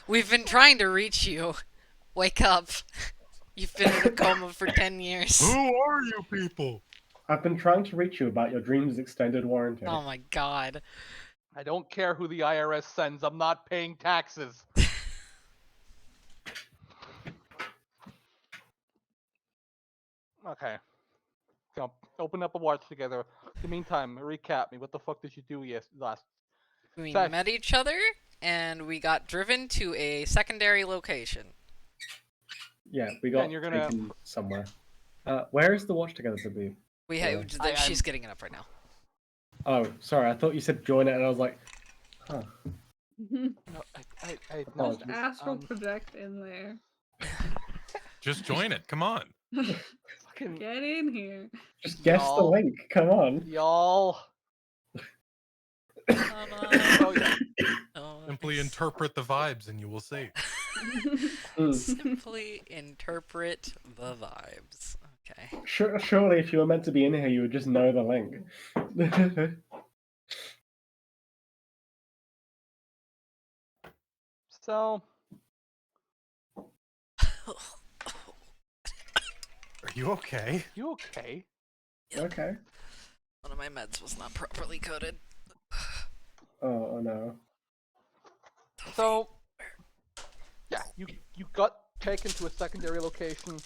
We've been trying to reach you. Wake up. You've been in a coma for 10 years. Who are you people? I've been trying to reach you about your dream's extended warranty. Oh my god. I don't care who the IRS sends. I'm not paying taxes. Okay. So, open up a watch together. In the meantime, recap me. What the fuck did you do last? We Sorry. met each other, and we got driven to a secondary location. Yeah, we got And you're gonna- taken somewhere. Where is the watch together to be? We Yeah. she's getting it up right now. Oh, sorry. I thought you said join it, and I was like, huh. No, I no. Apologies. Astral project in there. Just join it. Come on. Fucking Get in here. Just guess the Y'all. link. Come on. y'all. Oh yeah. Oh, Simply interpret the vibes and you will see. Mm. Simply interpret the vibes. Okay. Surely, if you were meant to be in here, you would just know the link. So Are you okay? you okay? Okay. One of my meds was not properly coded. Oh no. So yeah, you got taken to a secondary location.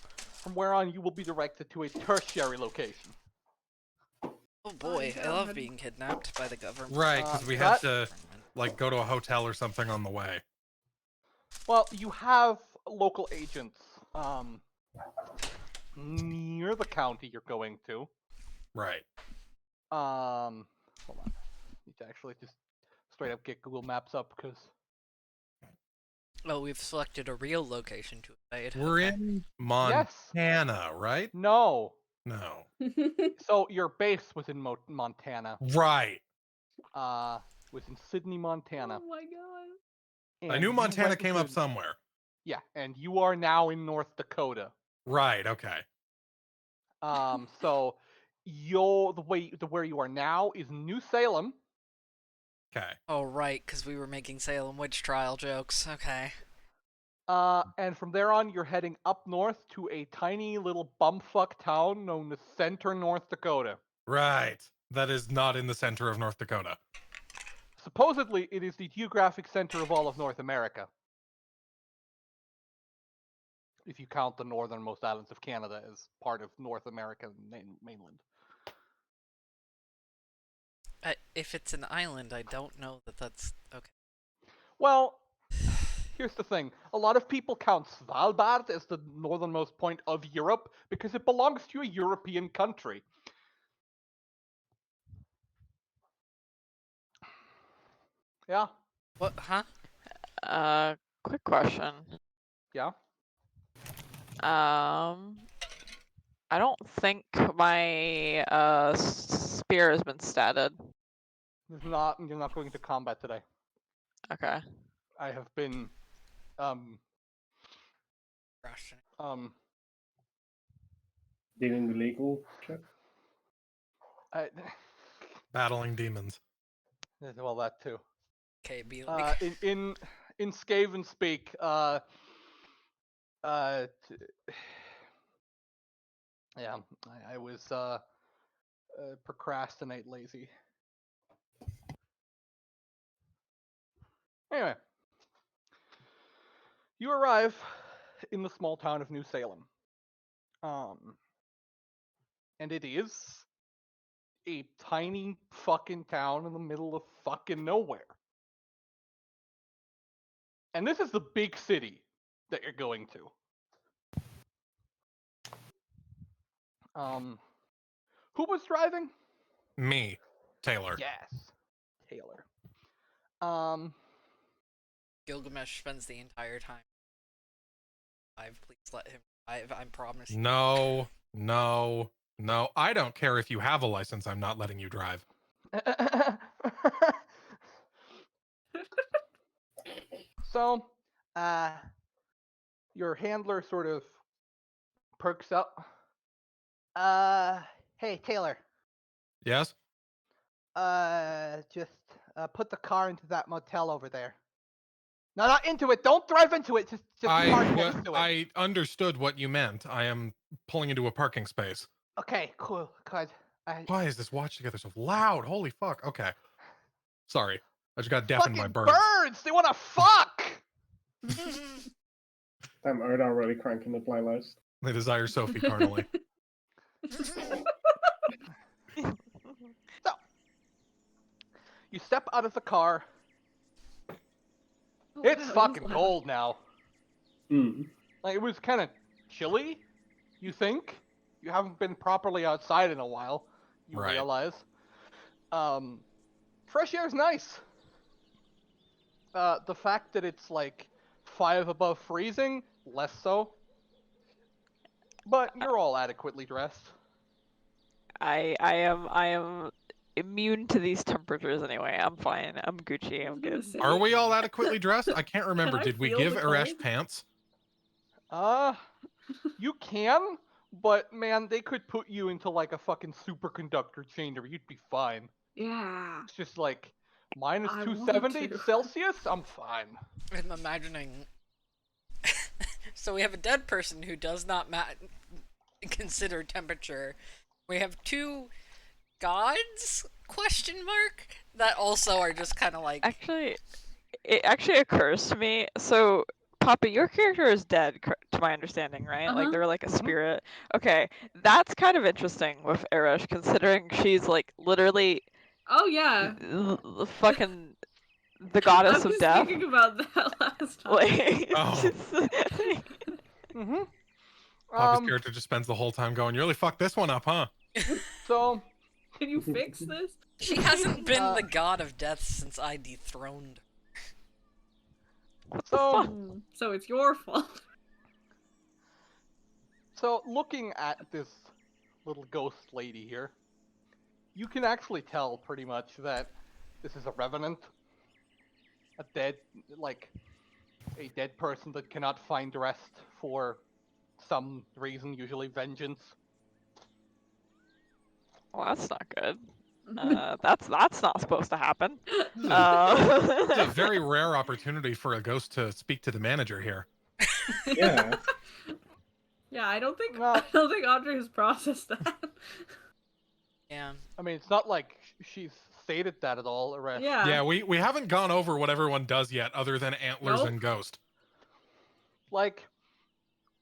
From where on, you will be directed to a tertiary location. Oh boy, I love being kidnapped by the government. Right, because we that- have to like go to a hotel or something on the way. Well, you have local agents near the county you're going to. Right. Hold on. Need to actually just straight up get Google Maps up because Oh, we've selected a real location to invade. We're Okay. in yes, Montana, right? no. No. So your base was in Montana. Right. Was in Sydney, Montana. Oh my god. I And knew you Montana went came up to- somewhere. Yeah, and you are now in North Dakota. Right, okay. So where you are now is New Salem. Okay. Oh right, because we were making Salem witch trial jokes. Okay. And from there on, you're heading up north to a tiny little bumfuck town known as Center, North Dakota. Right. That is not in the center of North Dakota. Supposedly, it is the geographic center of all of North America. If you count the northernmost islands of Canada as part of North America mainland. If it's an island, I don't know that that's okay. Well, here's the thing. A lot of people count Svalbard as the northernmost point of Europe because it belongs to a European country. Yeah, What? Huh? Quick question. yeah. I don't think my spear has been statted. You're not going to combat today. Okay. I have been, Russian. Dealing the legal check. Battling demons. Well, that too. Okay, be like. In Skaven speak, yeah, I was procrastinate lazy. Anyway, you arrive in the small town of New Salem, and it is a tiny fucking town in the middle of fucking nowhere. And this is the big city that you're going to. Who was driving? Me, Taylor. Yes, Taylor. Gilgamesh spends the entire time. Please let him drive. I promise. No, no, no. I don't care if you have a license. I'm not letting you drive. So, your handler sort of perks up. Hey Taylor. Yes? Just put the car into that motel over there. No, not into it. Don't drive into it. Just park next to it. I understood what you meant. I am pulling into a parking space. Okay, cool. Cause Why is this watch together so loud? Holy fuck. Okay. Sorry. I just got deafened by fucking birds. birds. They wanna fuck. Damn, Odar really cranking the playlist. They desire Sophie carnally. So, you step out of the car. Oh, It's wow, fucking loud. cold now. Mm. Like, it was kind of chilly, you think? You haven't been properly outside in a while, you Right. realize. Fresh air's nice. The fact that it's like 5 above freezing, less so. But you're all adequately dressed. I am immune to these temperatures anyway. I'm fine. I'm Gucci. I'm good. Are we all adequately dressed? I can't remember. I Did we feel give the Arash cold? pants? You can, but man, they could put you into like a fucking superconductor chamber. You'd be fine. Yeah. It's just like minus I want 270 to. Celsius. I'm fine. I'm imagining. So we have a dead person who does not consider temperature. We have 2 gods? Question mark. That also are just kind of like. Actually, it actually occurs to me. So, Papa, your character is dead, to my understanding, right? Like Uh-huh. they're like a Mhm. spirit. Okay, that's kind of interesting with Arash, considering she's like literally Oh yeah. fucking the goddess I of was death. thinking about that last time. Like, Oh. she's- Mm-hmm. Poppy's character just spends the whole time going, "You really fucked this one up, huh?" So Can you fix this? She hasn't been the god of death since I dethroned. so So it's your fault. so looking at this little ghost lady here, you can actually tell pretty much that this is a revenant, a dead person that cannot find rest for some reason, usually vengeance. well, that's not good. That's not supposed to happen. This is a Uh, very rare opportunity for a ghost to speak to the manager here. Yeah. Yeah, I don't think Well- Audrey has processed that. Yeah. I mean, it's not like she's stated that at all, Arash. Yeah. Yeah, we haven't gone over what everyone does yet, other than antlers Nope. and ghost. Like,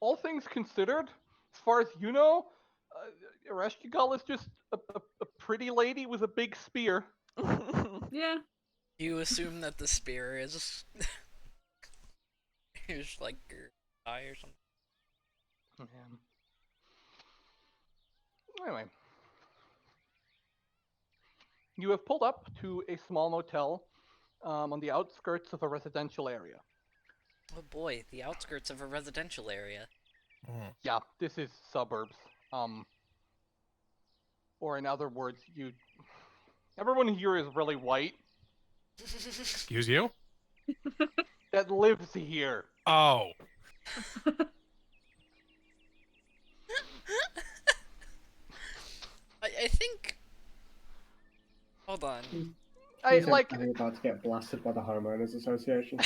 all things considered, as far as you know, Ereshkigal is just a pretty lady with a big spear. Yeah. You assume that the spear is. is like your eye or something. Anyway. You have pulled up to a small motel on the outskirts of a residential area. Oh boy, the outskirts of a residential area. Mm. Yeah, this is suburbs. Or in other words, everyone here is really white Excuse you? that lives here. Oh. I think. Hold on. I Please like I'm about to get blasted by the homeowners association.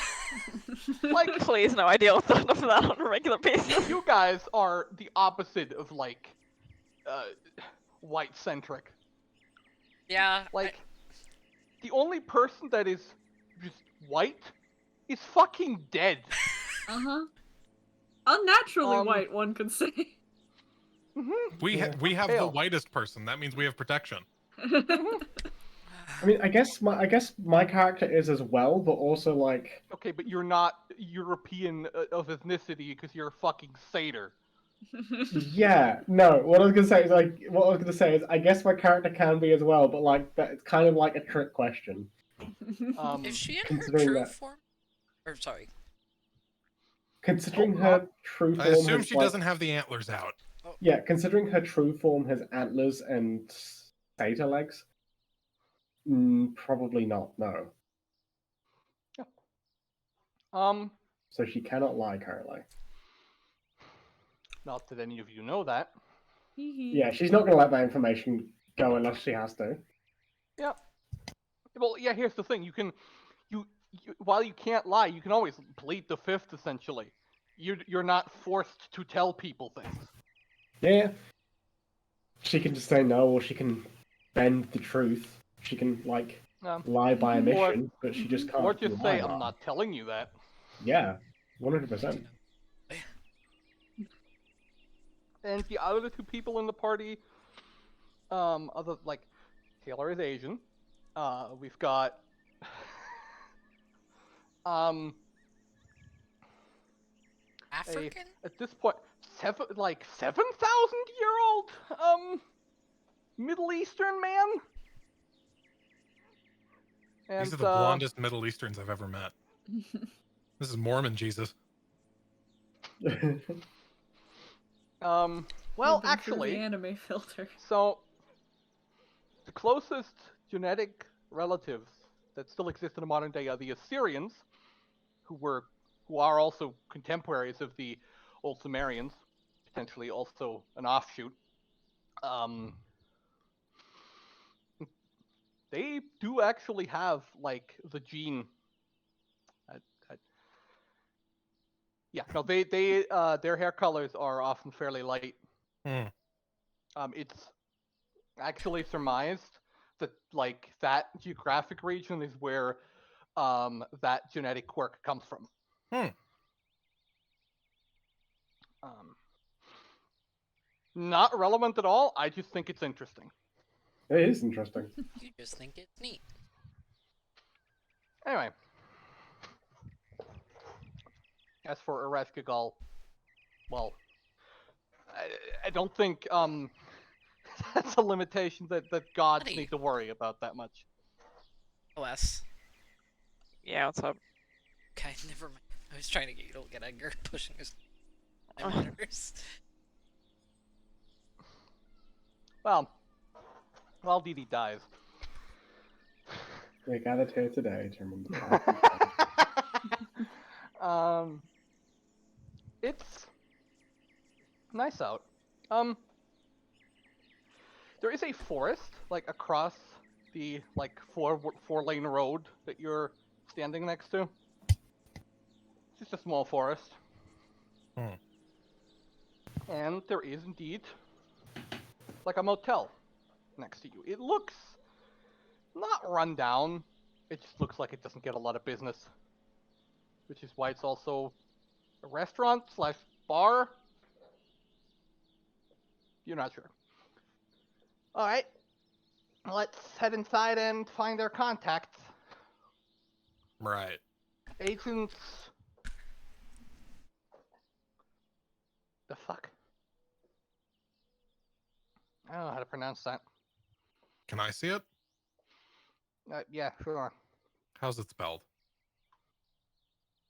like Please, no, I deal with enough of that on a regular basis. you guys are the opposite of like white centric. Yeah. Like the only person that is just white is fucking dead. Uh-huh. Unnaturally Um, white, one could say. We Yeah. we have the Pale. whitest person. That means we have protection. I mean, I guess my character is as well, but also like Okay, but you're not European of ethnicity because you're a fucking satyr. yeah, no. What I was gonna say is I guess my character can be as well, but like that it's kind of like a trick question. Is she in her considering true that- form? Or sorry. Considering Oh, her true I form, assume has, she like- doesn't have the antlers out. Yeah, considering her true form has antlers and satyr legs. Probably not. No. So she cannot lie currently. Not that any of you know that. Yeah, she's not gonna let that information go unless she has to. Well, yeah. Here's the thing: while you can't lie, you can always plead the fifth. Essentially, you're not forced to tell people things. Yeah. She can just say no, or she can bend the truth. She can like lie by omission, but she just can't. Or just say, lie. "I'm not telling you that." Yeah, 100%. And the other two people in the party, other like Taylor is Asian. We've got African? at this point 7,000-year-old Middle Eastern man. And, These are the blondest Middle Easterns I've ever met. This is Mormon Jesus. Well, Living through actually, the anime filter. so the closest genetic relatives that still exist in the modern day are the Assyrians, who are also contemporaries of the old Sumerians, potentially also an offshoot. They do actually have like the gene. Yeah, no, they their hair colors are often fairly light. It's actually surmised that like that geographic region is where that genetic quirk comes from. Not relevant at all. I just think it's interesting. It is interesting. You just think it's neat. Anyway, as for Ereshkigal, well, I don't think that's a limitation that gods Buddy. need to worry about that much. OS. Yeah, what's up? Okay, never mind. I was trying to get you to look at Edgar pushing his monitors. Well, while Dee Dee dies. We're gathered here today to remember. It's nice out. There is a forest like across the like four-lane road that you're standing next to. It's just a small forest. And there is indeed like a motel next to you. It looks not run down. It just looks like it doesn't get a lot of business, which is why it's also a restaurant / bar. You're not sure. All right, let's head inside and find their contacts. Right. Agents. The fuck? I don't know how to pronounce that. Can I see it? Yeah, sure. How's it spelled?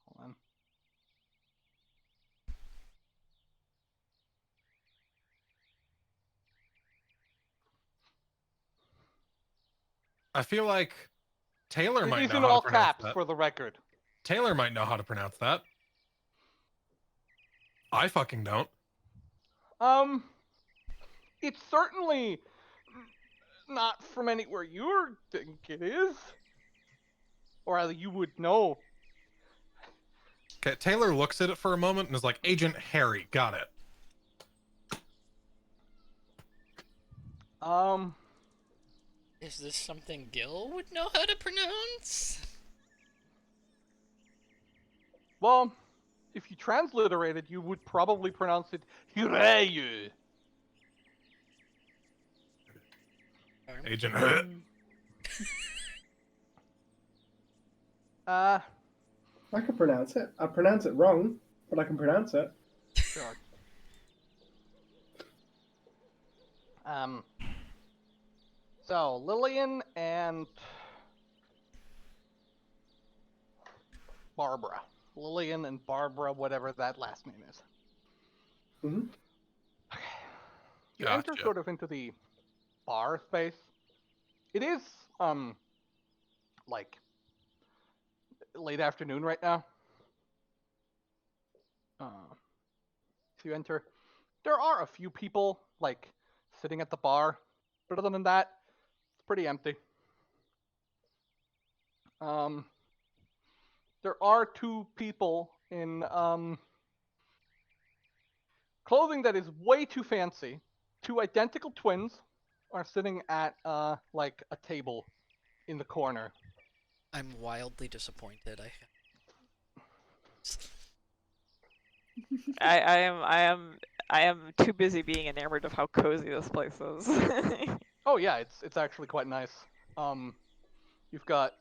Hold on. I feel like Taylor It might is know in how all to pronounce caps that. for the record. Taylor might know how to pronounce that. I fucking don't. It's certainly not from anywhere you think it is. Or rather, you would know. Okay, Taylor looks at it for a moment and is like, Agent Harry, got it. Is this something Gil would know how to pronounce? Well, if you transliterate it, you would probably pronounce it Hireyu. Agent. I can pronounce it. I pronounce it wrong, but I can pronounce it. Sure. So Lillian and Barbara. Lillian and Barbara, whatever that last name is. Mm-hmm. Okay. You enter Gotcha. sort of into the bar space. It is like late afternoon right now. So you enter. There are a few people like sitting at the bar, but other than that, it's pretty empty. there are two people in clothing that is way too fancy. Two identical twins are sitting at like a table in the corner. I'm wildly disappointed. I am too busy being enamored of how cozy this place is. Oh yeah, it's actually quite nice. You've got,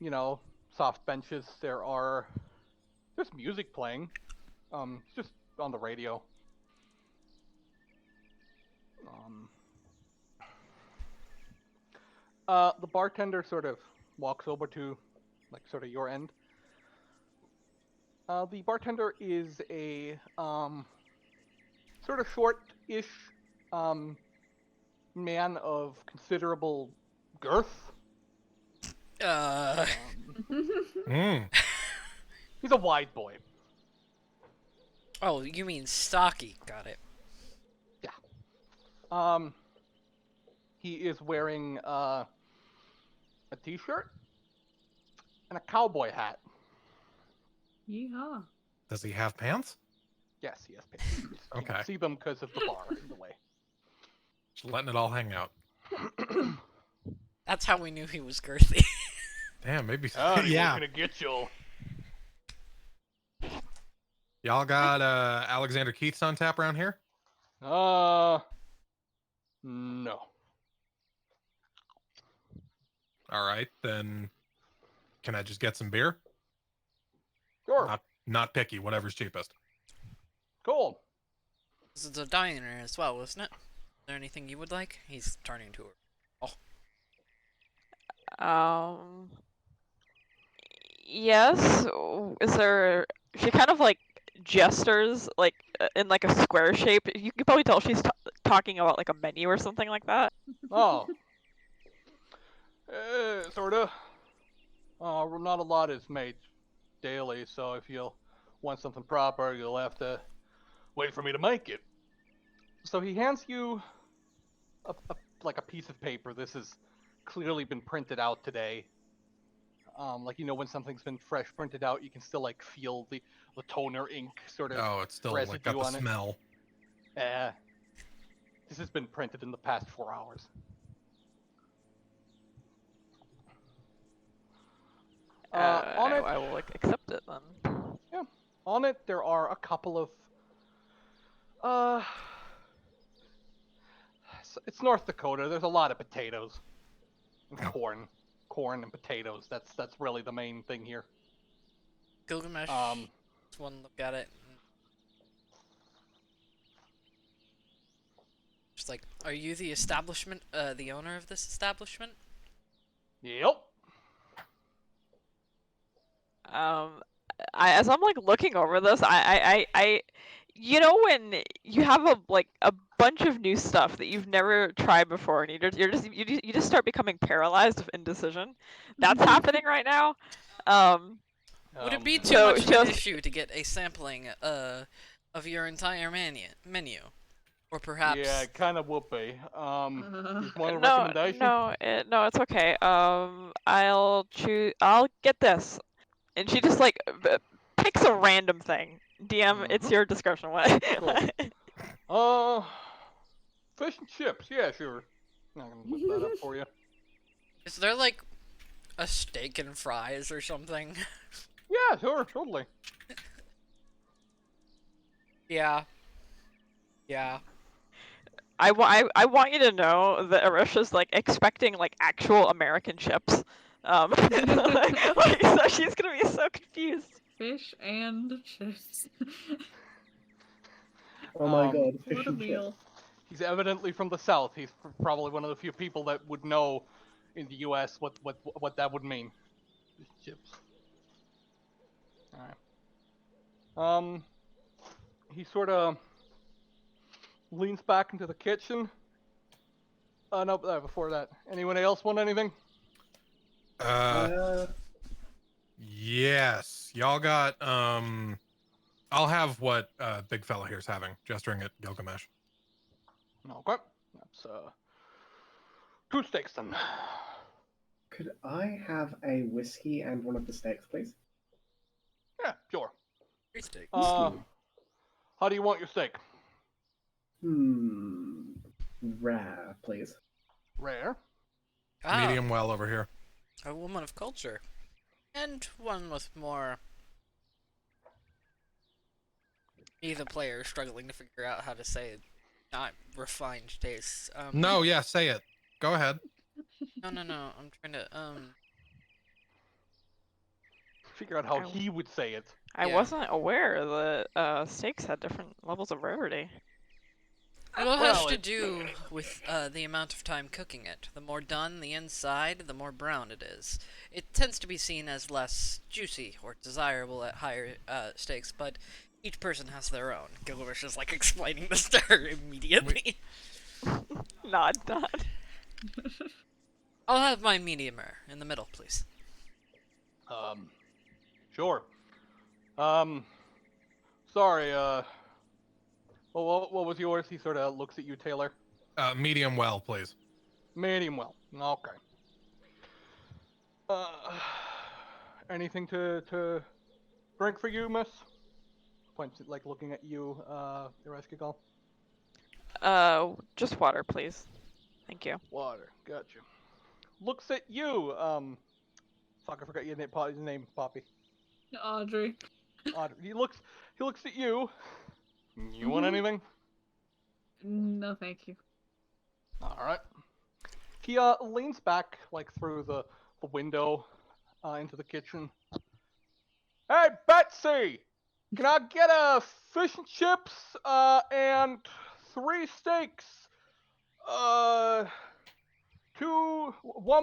you know, soft benches. There's music playing. It's just on the radio. The bartender sort of walks over to, like, sort of your end. The bartender is a sort of short-ish man of considerable girth. Mm. He's a wide boy. Oh, you mean stocky? Got it. He is wearing a t-shirt and a cowboy hat. Yeehaw. Does he have pants? Yes, he has pants. You just Okay. can't see them because of the bar in the way. Just letting it all hang out. That's how we knew he was girthy. Damn, maybe. Oh, yeah. gonna get you. Y'all got Alexander Keith's on tap around here? No. All right, then. Can I just get some beer? Sure. Not picky. Whatever's cheapest. Cool. This is a diner as well, isn't it? Is there anything you would like? He's turning to her. Yes. Is there? She kind of like gestures like in like a square shape. You can probably tell she's talking about like a menu or something like that. Oh. Sorta. Not a lot is made daily, so if you'll want something proper, you'll have to wait for me to make it. So he hands you like a piece of paper. This has clearly been printed out today. Like, you know, when something's been fresh printed out, you can still like feel the toner ink sort of. Oh, it's still like got residue the on it. smell. This has been printed in the past 4 hours. On it, I will like accept it then. yeah. On it, there are a couple of. It's North Dakota. There's a lot of potatoes and corn and potatoes. That's really the main thing here. Gilgamesh. Let's one look at it. Just like, are you the establishment, the owner of this establishment? Yep. As I'm like looking over this, you know, when you have a bunch of new stuff that you've never tried before, and you just start becoming paralyzed with indecision. That's happening right now. Would it be too So much of she'll- an issue to get a sampling of your entire menu? Or perhaps... Yeah, it kind of would be. Just want a No, recommendation? no, it's okay. I'll get this, and she just like picks a random thing. DM, it's your discretion. What? Cool. Fish and chips. Yeah, sure. Not gonna look that up for you. Is there like a steak and fries or something? Yeah, sure, totally. Yeah. Yeah. I want you to know that Arisha's like expecting like actual American chips. Like, so she's gonna be so confused. Fish and chips. Oh my god, fish What a and chips. meal. He's evidently from the South. He's probably one of the few people that would know in the U.S. what that would mean. Fish and chips. All right. He sort of leans back into the kitchen. No, before that. Anyone else want anything? Yes. Y'all got I'll have what big fella here's having, gesturing at Gilgamesh. Okay. That's 2 steaks then. Could I have a whiskey and one of the steaks, please? Yeah, sure. Three steaks. How do you want your steak? Rare, please. Rare. Medium well over here. A woman of culture. And one with more... Me, the player, struggling to figure out how to say it. Not refined tastes. No, yeah, say it. Go ahead. No, I'm trying to, Figure out how I- he would say it. I Yeah. wasn't aware that steaks had different levels of rarity. It all has Well, to it- do with the amount of time cooking it. The more done the inside, the more brown it is. It tends to be seen as less juicy or desirable at higher stakes, but each person has their own. Gilgamesh is like explaining this to her immediately. Not done. I'll have my medium rare in the middle, please. Sure. Sorry, what was yours? He sort of looks at you, Taylor. Medium well, please. Medium well. Okay. Anything to drink for you, miss? Points at, like, looking at you, Ereskikal. Just water, please. Thank you. Water. Gotcha. Looks at you, fuck, I forgot your name, Poppy. Audrey. Audrey. He looks at you. You want anything? No, thank you. Alright. He leans back, like, through the window into the kitchen. Hey, Betsy! Can I get a fish and chips and 3 steaks? 1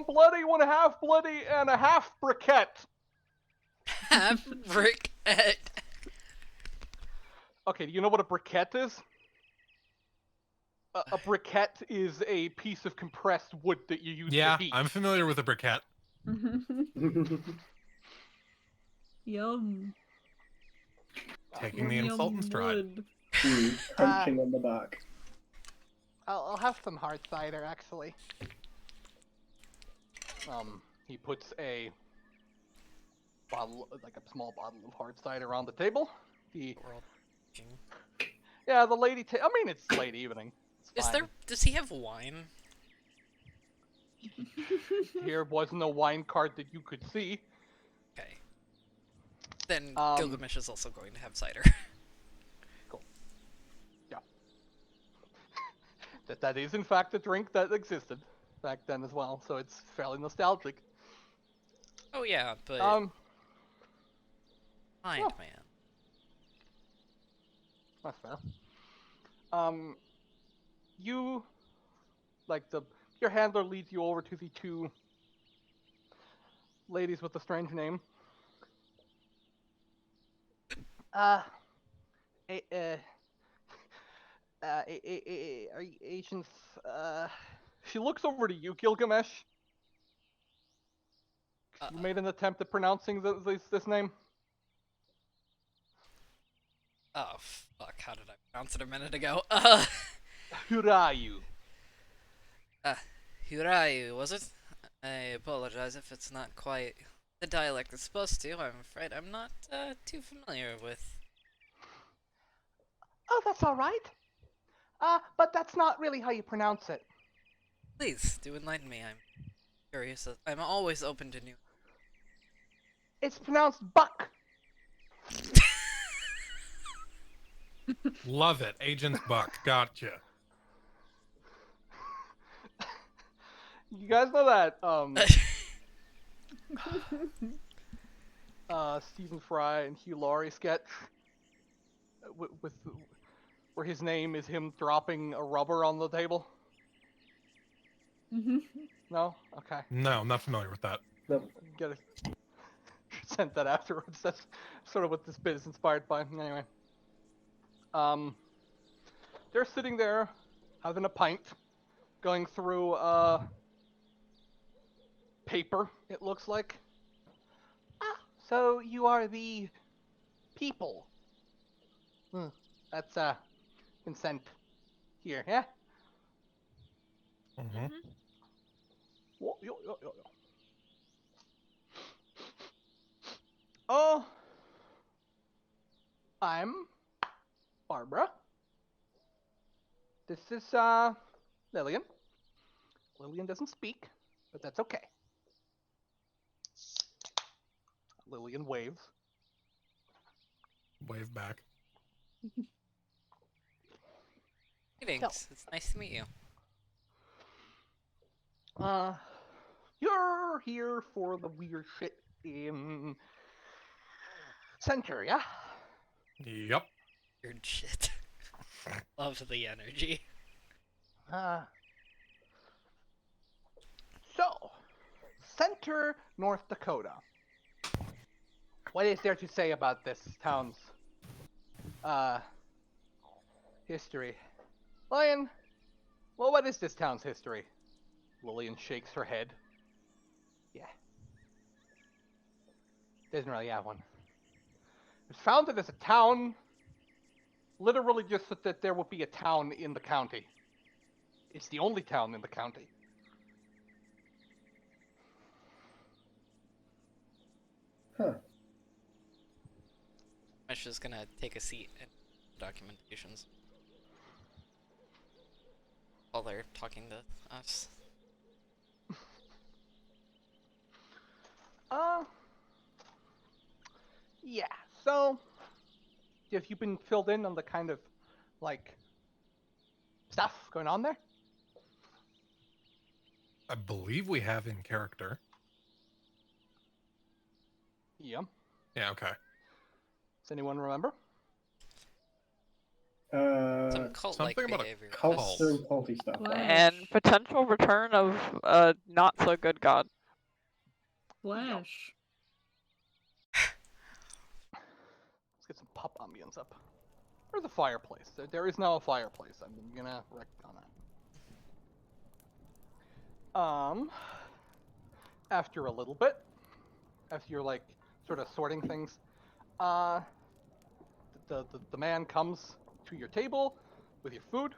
bloody, 1 half bloody, and a half briquette. Half brick at... Okay, do you know what a briquette is? A briquette is a piece of compressed wood that you use Yeah, to heat. I'm familiar with a briquette. Yum. Taking the Yum, insult in stride. wood. Punching on the back. I'll have some hard cider, actually. He puts a bottle, like a small bottle of hard cider on the table. Yeah, the lady. I mean, it's late evening. It's fine. Does he have wine? Here wasn't a wine cart that you could see. Okay. Then Gilgamesh is also going to have cider. Yeah. That is in fact a drink that existed back then as well, so it's fairly nostalgic. Oh yeah, but Um, mind, yeah. man. That's fair. You, like your handler leads you over to the 2 ladies with the strange name. Are you Asians? She looks over to you, Gilgamesh. You made an attempt at pronouncing this name. Oh fuck! How did I pronounce it a minute ago? Hurayu. Hirayu, was it? I apologize if it's not quite the dialect it's supposed to. I'm afraid I'm not too familiar with. Oh, that's all right. But that's not really how you pronounce it. Please do enlighten me. I'm curious. I'm always open to new. It's pronounced buck. Love it. Agent's Buck. Gotcha. You guys know that Stephen Fry and Hugh Laurie sketch with where his name is him dropping a rubber on the table? No? Okay. No, I'm not familiar with that. Get it. Sent that afterwards. That's sort of what this bit is inspired by. Anyway. They're sitting there having a pint, going through paper, it looks like. Ah, so you are the people. That's consent here, yeah? Mm-hmm. Oh, I'm Barbara. This is Lillian. Lillian doesn't speak, but that's okay. Lillian waves. Wave back. Greetings. It's nice to meet you. You're here for the weird shit in Center, yeah? Yep. Weird shit. Love the energy. So, Center, North Dakota. What is there to say about this town's, history? Lillian, well, what is this town's history? Lillian shakes her head. Yeah. Doesn't really have one. It was founded as a town, literally just so that there would be a town in the county. It's the only town in the county. Huh. I'm just gonna take a seat in documentations while they're talking to us. Yeah, so have you been filled in on the kind of, like, stuff going on there? I believe we have in character. Yeah. Yeah, okay. Does anyone remember? Some cult-like something about a behavior. cult. Cults doing culty stuff. Flash. And potential return of a not so good god. Flash. Let's get some pop ambience up. Where's the fireplace? There is now a fireplace. I'm gonna wreck on that. After a little bit, after you're like sort of sorting things, the man comes to your table with your food.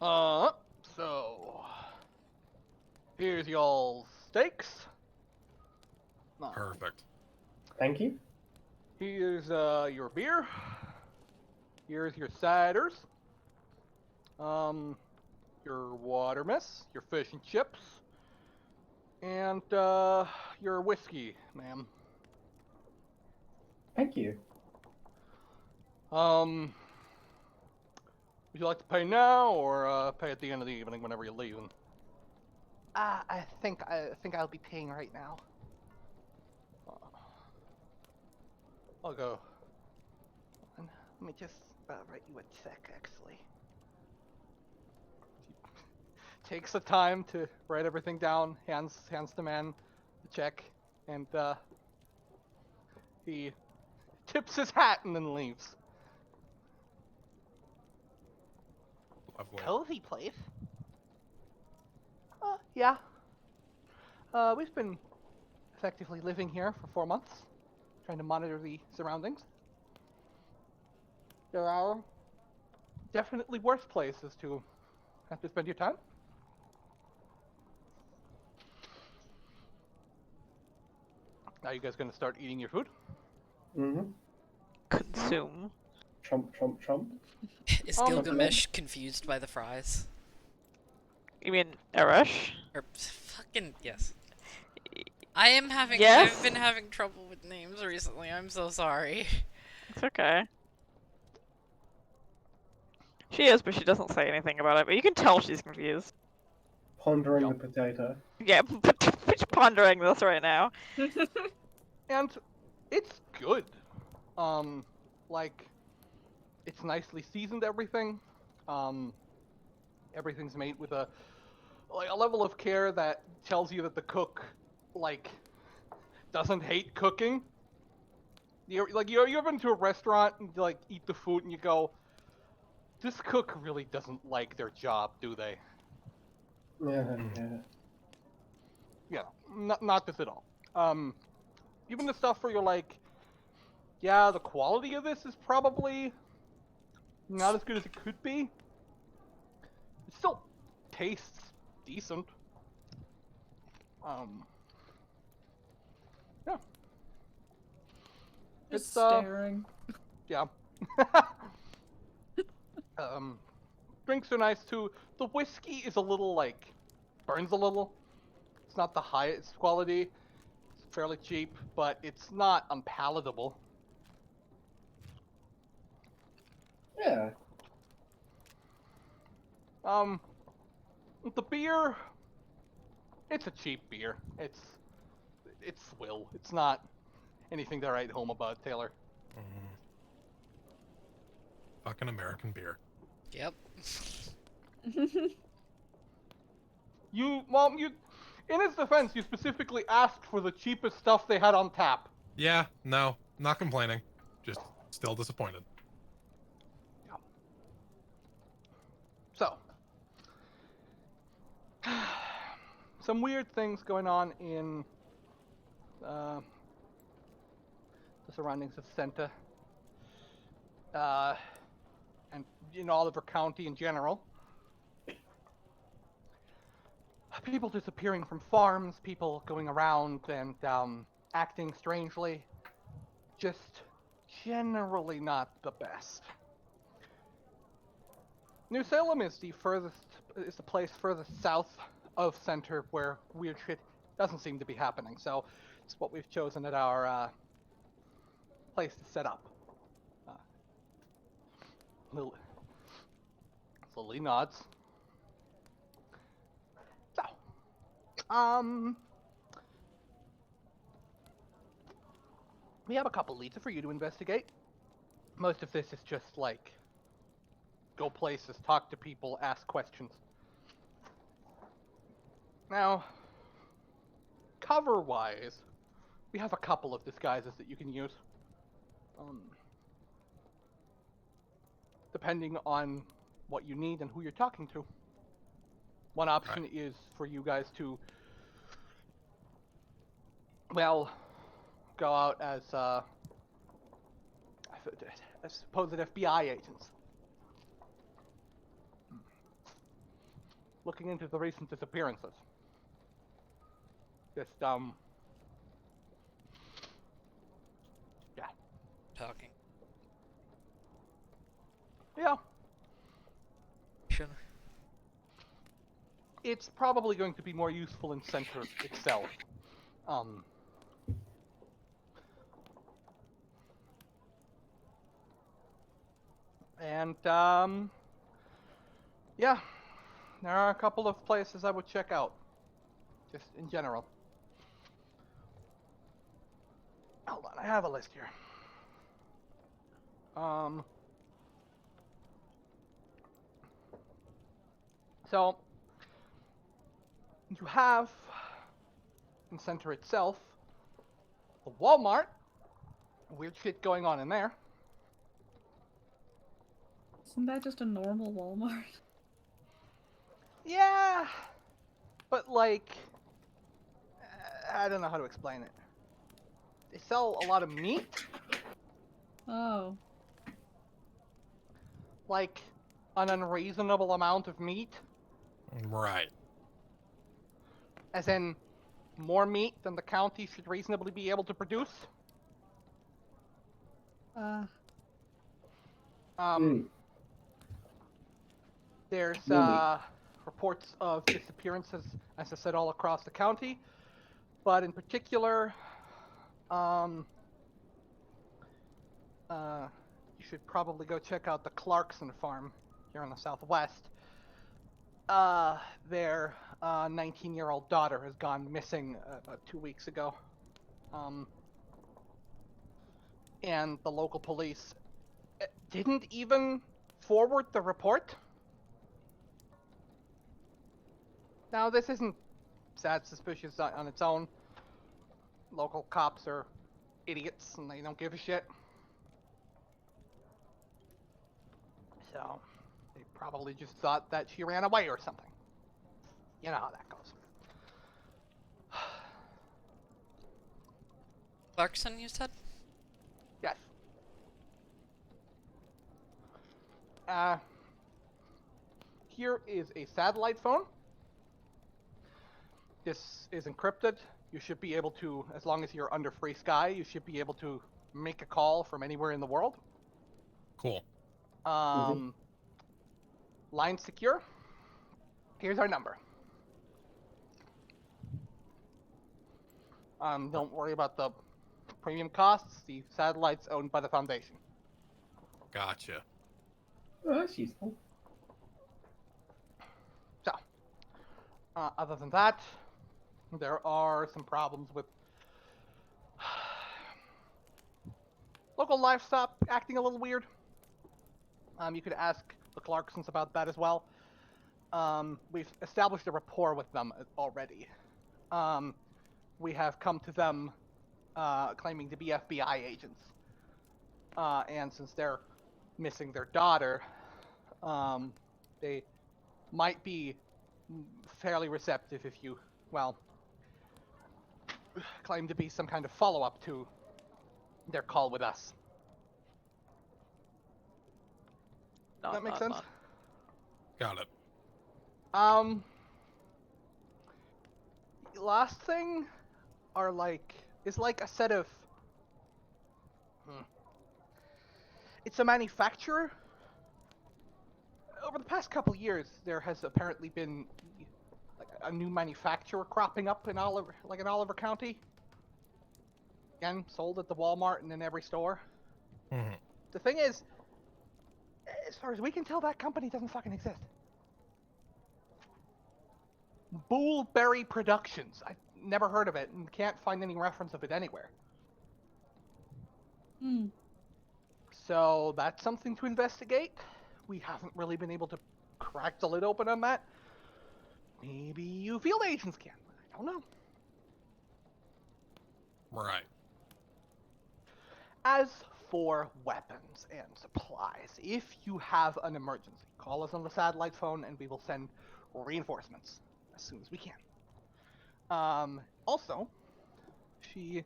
So here's y'all's steaks. Perfect. Thank you. Here's your beer. Here's your ciders. Your water mess, your fish and chips, and your whiskey, ma'am. Thank you. Would you like to pay now or pay at the end of the evening whenever you're leaving? I think I'll be paying right now. I'll go. Let me just write you a check, actually. Takes the time to write everything down, hands the man the check, and he tips his hat and then leaves. Lovely. Cozy place. Yeah. We've been effectively living here for 4 months, trying to monitor the surroundings. There are definitely worse places to have to spend your time. Now you guys gonna start eating your food? Mm-hmm. Consume. Chomp, chomp, chomp. Is Oh, Gilgamesh confused by the fries? You mean Arash? Or fucking yes. I am having. Yes? I've been having trouble with names recently. I'm so sorry. It's okay. She is, but she doesn't say anything about it. But you can tell she's confused. Pondering Yup. the potato. Yeah, but she's pondering this right now. And it's good. Like, it's nicely seasoned, everything. Everything's made with a level of care that tells you that the cook, like, doesn't hate cooking. You ever been to a restaurant and, like, eat the food and you go, this cook really doesn't like their job, do they? Yeah, yeah. Yeah, not this at all. Even the stuff where you're like, yeah, the quality of this is probably not as good as it could be. It still tastes decent. Yeah. Just It's staring. yeah. Drinks are nice too. The whiskey is a little like burns a little. It's not the highest quality. It's fairly cheap, but it's not unpalatable. Yeah. The beer, it's a cheap beer. It's swill. It's not anything to write home about, Taylor. Fucking American beer. Yep. You, in his defense, you specifically asked for the cheapest stuff they had on tap. Yeah, no, not complaining. Just still disappointed. So, some weird things going on in the surroundings of Senta, and in Oliver County in general. People disappearing from farms, people going around and acting strangely. Just generally not the best. New Salem is the place furthest south of Center where weird shit doesn't seem to be happening. So it's what we've chosen at our place to set up. Lily nods. So, we have a couple leads for you to investigate. Most of this is just like go places, talk to people, ask questions. Now, cover-wise, we have a couple of disguises that you can use. Depending on what you need and who you're talking to. One option is for you guys to, well, go out as supposed FBI agents. Looking into the recent disappearances. Just, yeah. Talking. Yeah. Sure. It's probably going to be more useful in Center itself. And, yeah. There are a couple of places I would check out. Just in general. Hold on, I have a list here. So, you have, in Center itself, a Walmart. Weird shit going on in there. Isn't that just a normal Walmart? Yeah, but like, I don't know how to explain it. They sell a lot of meat. Oh. Like, an unreasonable amount of meat. Right. As in, more meat than the county should reasonably be able to produce. There's reports of disappearances, as I said, all across the county. But in particular, you should probably go check out the Clarkson farm here in the Southwest. Their 19-year-old daughter has gone missing 2 weeks ago. And the local police didn't even forward the report. Now, this isn't sad suspicious on its own. Local cops are idiots and they don't give a shit. So, they probably just thought that she ran away or something. You know how that goes. Clarkson, you said? Yes. Here is a satellite phone. This is encrypted. You should be able to, as long as you're under free sky, you should be able to make a call from anywhere in the world. Cool. Line secure. Here's our number. Don't worry about the premium costs. The satellite's owned by the Foundation. Gotcha. Oh, that's useful. So, other than that, there are some problems with local livestock acting a little weird. You could ask the Clarksons about that as well. We've established a rapport with them already. We have come to them claiming to be FBI agents. And since they're missing their daughter, they might be fairly receptive if you, well, claim to be some kind of follow-up to their call with us. Does that make sense? Got it. Last thing is like a set of it's a manufacturer. Over the past couple years, there has apparently been like a new manufacturer cropping up in Oliver County. Again, sold at the Walmart and in every store. Mm-hmm. The thing is, as far as we can tell, that company doesn't fucking exist. Bullberry Productions. I've never heard of it and can't find any reference of it anywhere. Hmm. So that's something to investigate. We haven't really been able to crack the lid open on that. Maybe you field agents can. I don't know. Right. As for weapons and supplies, if you have an emergency, call us on the satellite phone and we will send reinforcements as soon as we can. Also, she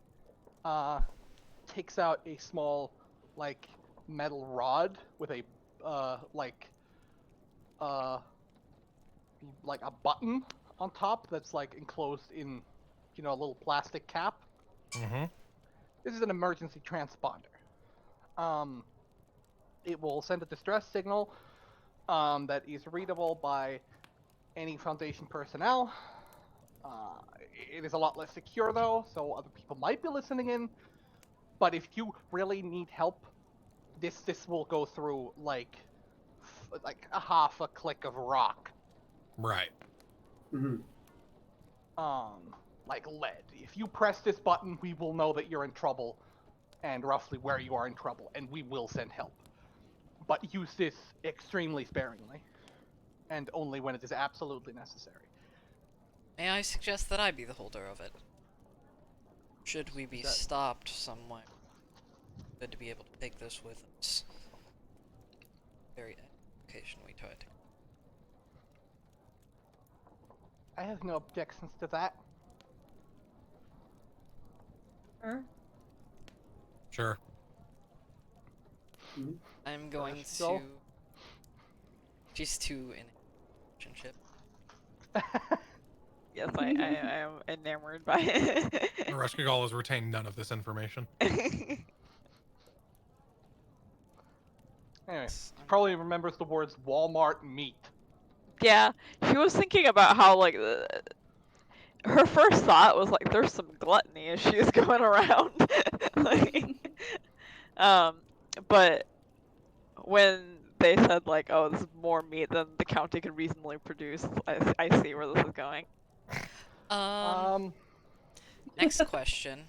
takes out a small, like, metal rod with a, like a button on top that's, like, enclosed in, you know, a little plastic cap. Mm-hmm. This is an emergency transponder. It will send a distress signal that is readable by any Foundation personnel. It is a lot less secure though, so other people might be listening in. But if you really need help, this will go through like a half a click of rock. Right. Mm-hmm. Like lead. If you press this button, we will know that you're in trouble and roughly where you are in trouble, and we will send help. But use this extremely sparingly, and only when it is absolutely necessary. May I suggest that I be the holder of it? Should we be stopped somewhere? Good to be able to take this with us. Very occasion we try to. I have no objections to that. Sure. Sure. Mm-hmm. I'm going to. So? She's too in a relationship. Yes, I am enamored by it. Reshkigal has retained none of this information. Anyway, probably remembers the words Walmart meat. Yeah, she was thinking about how like her first thought was like there's some gluttony issues going around. Like, but when they said like, oh, this is more meat than the county can reasonably produce, I see where this is going. Next question.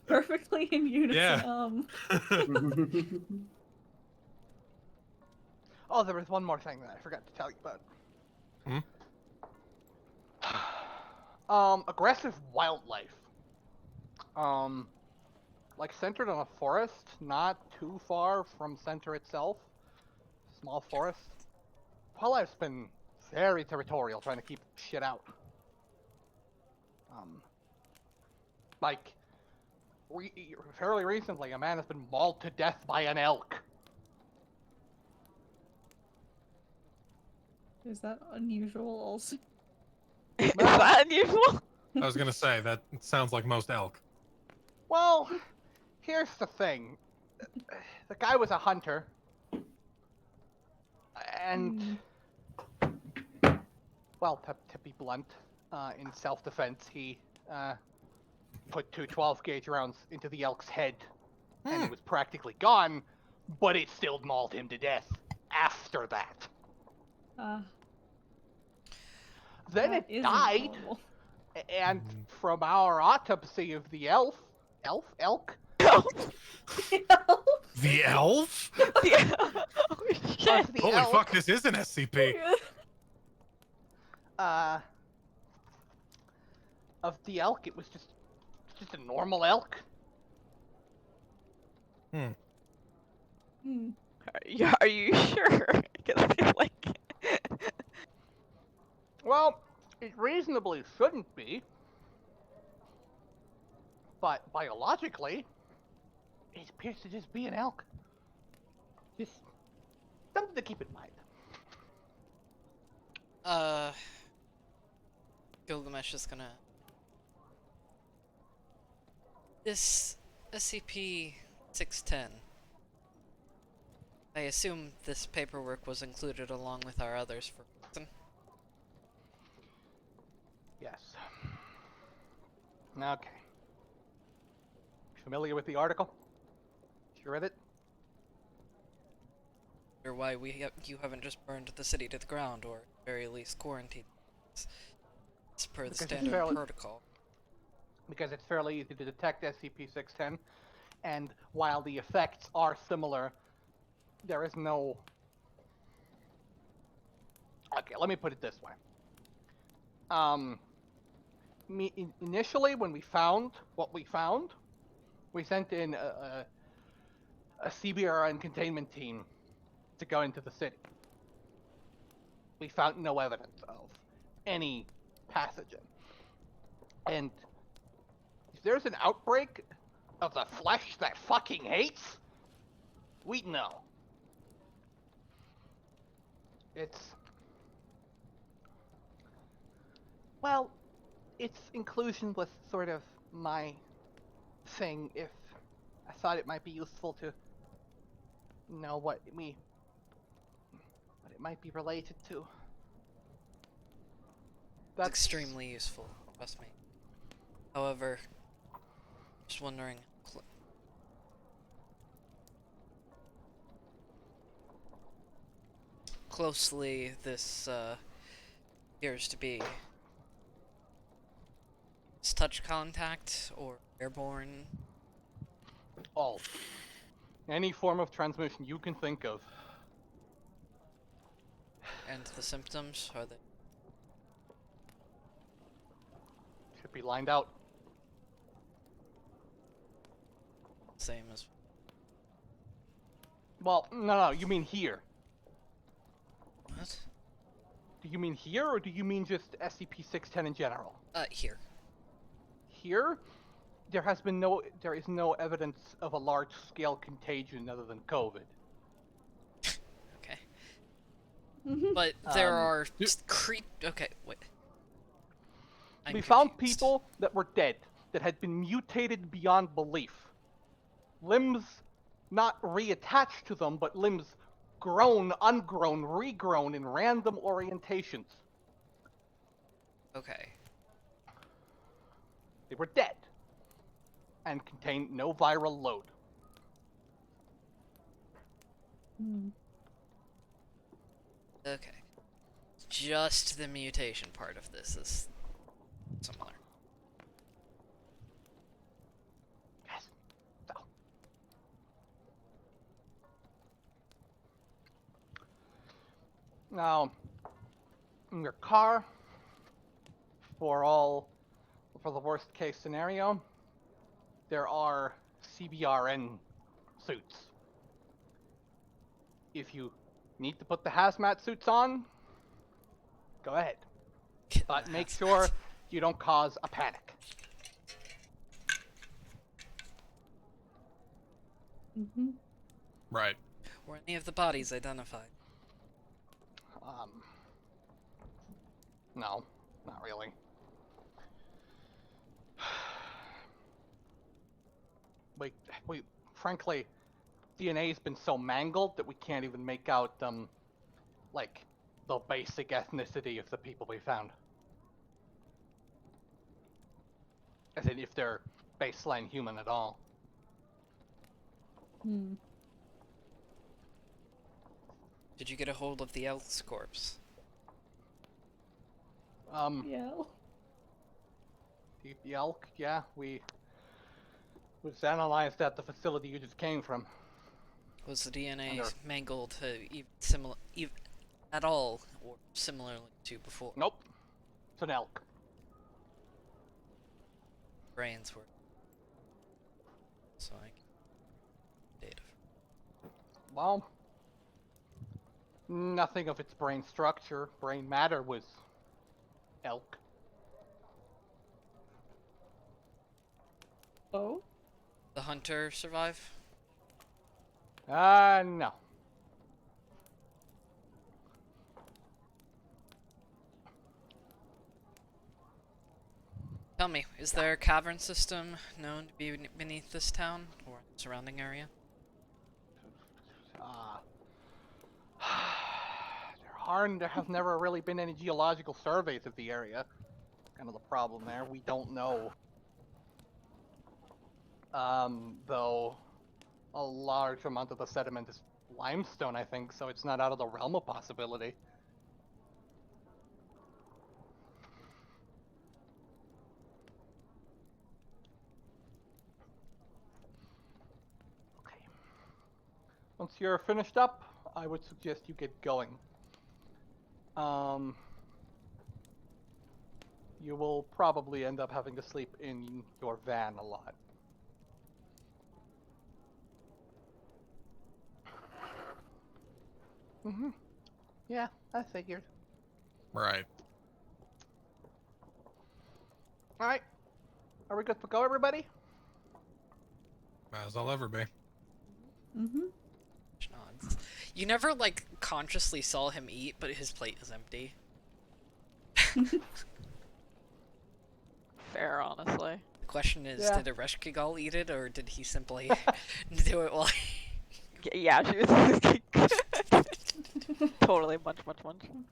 Perfectly in unison. Yeah. Oh, there was one more thing that I forgot to tell you about. Aggressive wildlife. Like centered on a forest, not too far from center itself. Small forest. Wildlife's been very territorial, trying to keep shit out. Like, fairly recently, a man has been mauled to death by an elk. Is that unusual also? Is that unusual? I was gonna say that sounds like most elk. Well, Here's the thing. The guy was a hunter. And, well, to be blunt, in self-defense, he put two 12-gauge rounds into the elk's head, and it was practically gone, but it still mauled him to death after that. Then that it isn't died, normal. and from our autopsy of the elk, The elf? Yeah. Oh, shit. of the Holy elk, fuck, this is an SCP. of the elk, it was just a normal elk. Are you sure? 'Cause I feel like Well, it reasonably shouldn't be. But biologically, it appears to just be an elk. Just something to keep in mind. Gilgamesh is gonna... This SCP-610. I assume this paperwork was included along with our others for a reason. Yes. Okay. Familiar with the article? You read it? Or why you haven't just burned the city to the ground, or at the very least quarantined. It's per the Because it's standard fairly- protocol. Because it's fairly easy to detect SCP-610, and while the effects are similar, there is no... Okay, let me put it this way. Initially, when we found what we found, we sent in a CBRN containment team to go into the city. We found no evidence of any pathogen. And if there's an outbreak of the flesh that fucking hates, we'd know. It's... Well, its inclusion was sort of my thing if I thought it might be useful to know what it might be related to. It's extremely useful, trust me. However, just wondering... closely this appears to be. Is touch contact or airborne? All. Any form of transmission you can think of. And the symptoms, are they? Should be lined out. Same as... Well, no, you mean here. What? Do you mean here, or do you mean just SCP-610 in general? Here. Here, there is no evidence of a large-scale contagion other than COVID. Okay. But there are Yeah. Okay, wait. I'm We found confused. people that were dead, that had been mutated beyond belief. Limbs not reattached to them, but limbs grown, ungrown, regrown in random orientations. Okay. They were dead and contained no viral load. Okay. Just the mutation part of this is similar. Yes. So. Now, in your car, for the worst case scenario, there are CBRN suits. If you need to put the hazmat suits on, go ahead. But make sure you don't cause a panic. Right. Were any of the bodies identified? No, not really. we frankly, DNA's been so mangled that we can't even make out like the basic ethnicity of the people we found. As in, if they're baseline human at all. Hmm. Did you get a hold of the Elk's corpse? Yeah. The elk, yeah, we was analyzed at the facility you just came from. Was the DNA Under- mangled similar, at all, or similarly to before? Nope. It's an elk. Brains were. So I can data. Well, nothing of its brain structure, brain matter was elk. Oh? The hunter survive? No. Tell me, is there a cavern system known to be beneath this town or surrounding area? There have never really been any geological surveys of the area. Kind of the problem there. We don't know. Though a large amount of the sediment is limestone, I think, so it's not out of the realm of possibility. Okay. Once you're finished up, I would suggest you get going. You will probably end up having to sleep in your van a lot. Mm-hmm. Yeah, I figured. Right. Alright. Are we good to go, everybody? As I'll ever be. Mm-hmm. Nods. You never, like, consciously saw him eat, but his plate is empty. Fair, honestly. The question is, Yeah. did Ereshkigal eat it, or did he simply do it while Yeah, she was totally munch.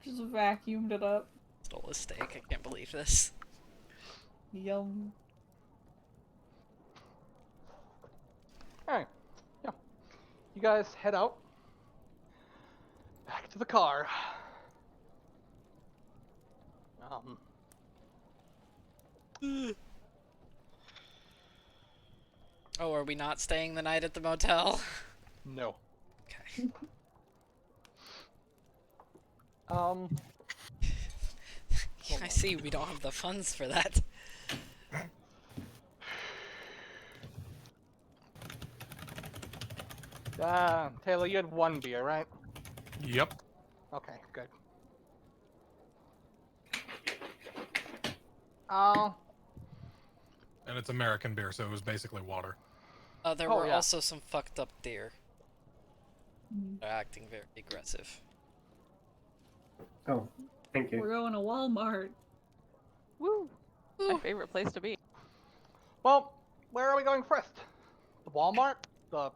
Just vacuumed it up. stole his steak? I can't believe this. Yum. Alright. Yeah. You guys head out. Back to the car. Oh, are we not staying the night at the motel? No. Okay. I see we don't have the funds for that. Taylor, you had one beer, right? Yep. Okay, good. Oh, And it's American beer, so it was basically water. There Oh, were yeah. also some fucked up deer. Mm. They're acting very aggressive. Oh, thank We're you. going to Walmart. Woo! My favorite place to be. well, where are we going first? The Walmart? The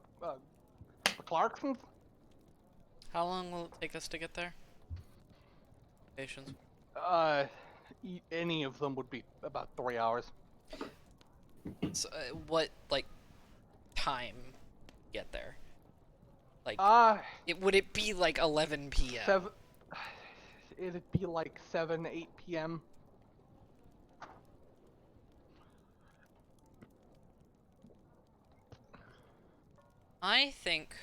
Clarksons? How long will it take us to get there? Patience. Any of them would be about 3 hours. So, what, like, time get there? Like, would it be like 11 p.m.? It'd be like 7, 8 p.m. I think...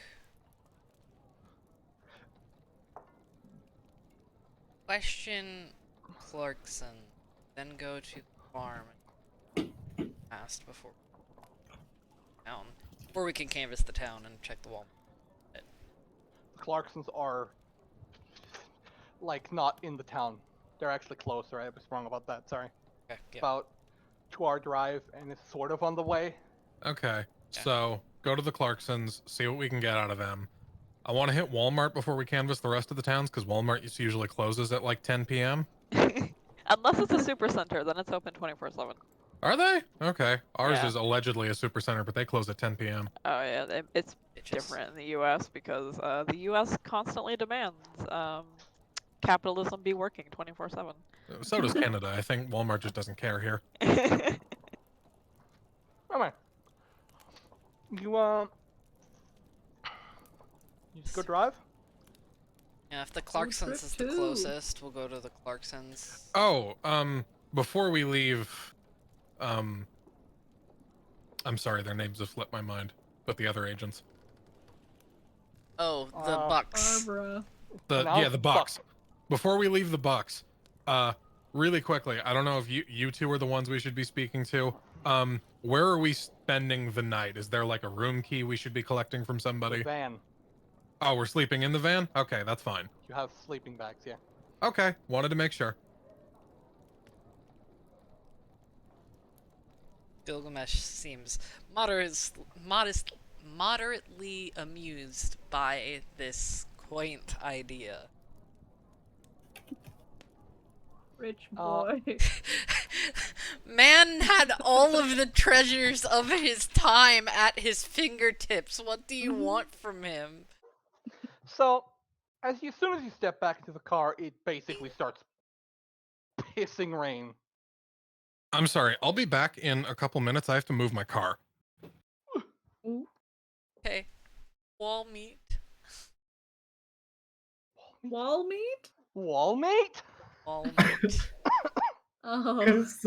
Question Clarkson, then go to the farm and ask before town. Or we can canvass the town and check the wall. Clarksons are like not in the town. They're actually closer. I was wrong about that. Sorry. Okay, yeah. About 2-hour drive, and it's sort of on the way. Okay. Yeah. So go to the Clarksons, see what we can get out of them. I want to hit Walmart before we canvass the rest of the towns, because Walmart usually closes at like 10 p.m. Unless it's a super center, then it's open 24/7. Are they? Okay. Ours Yeah. is allegedly a supercenter, but they close at 10 p.m. Oh yeah, it's Bitches. different in the U.S. because the U.S. constantly demands capitalism be working 24/7. So does Canada. I think Walmart just doesn't care here. Alright. You just go drive? Yeah, if the trip Clarksons is the two. closest, we'll go to the Clarksons. Oh, before we leave, I'm sorry, their names have slipped my mind, but the other agents. Oh, the Bucks. Barbara. The Bucks. Before we leave the Bucks, really quickly, I don't know if you two are the ones we should be speaking to. Where are we spending the night? Is there like a room key we should be collecting from somebody? Van. Oh, we're sleeping in the van? Okay, that's fine. You have sleeping bags, yeah. Okay, wanted to make sure. Gilgamesh seems moderately amused by this quaint idea. Rich boy. Man had all of the treasures of his time at his fingertips. What do you want from him? So, as soon as you step back into the car, it basically starts pissing rain. I'm sorry, I'll be back in a couple minutes. I have to move my car. Okay. Wall meat. Wall meat? Wallmate? Wall meat. Oh. It's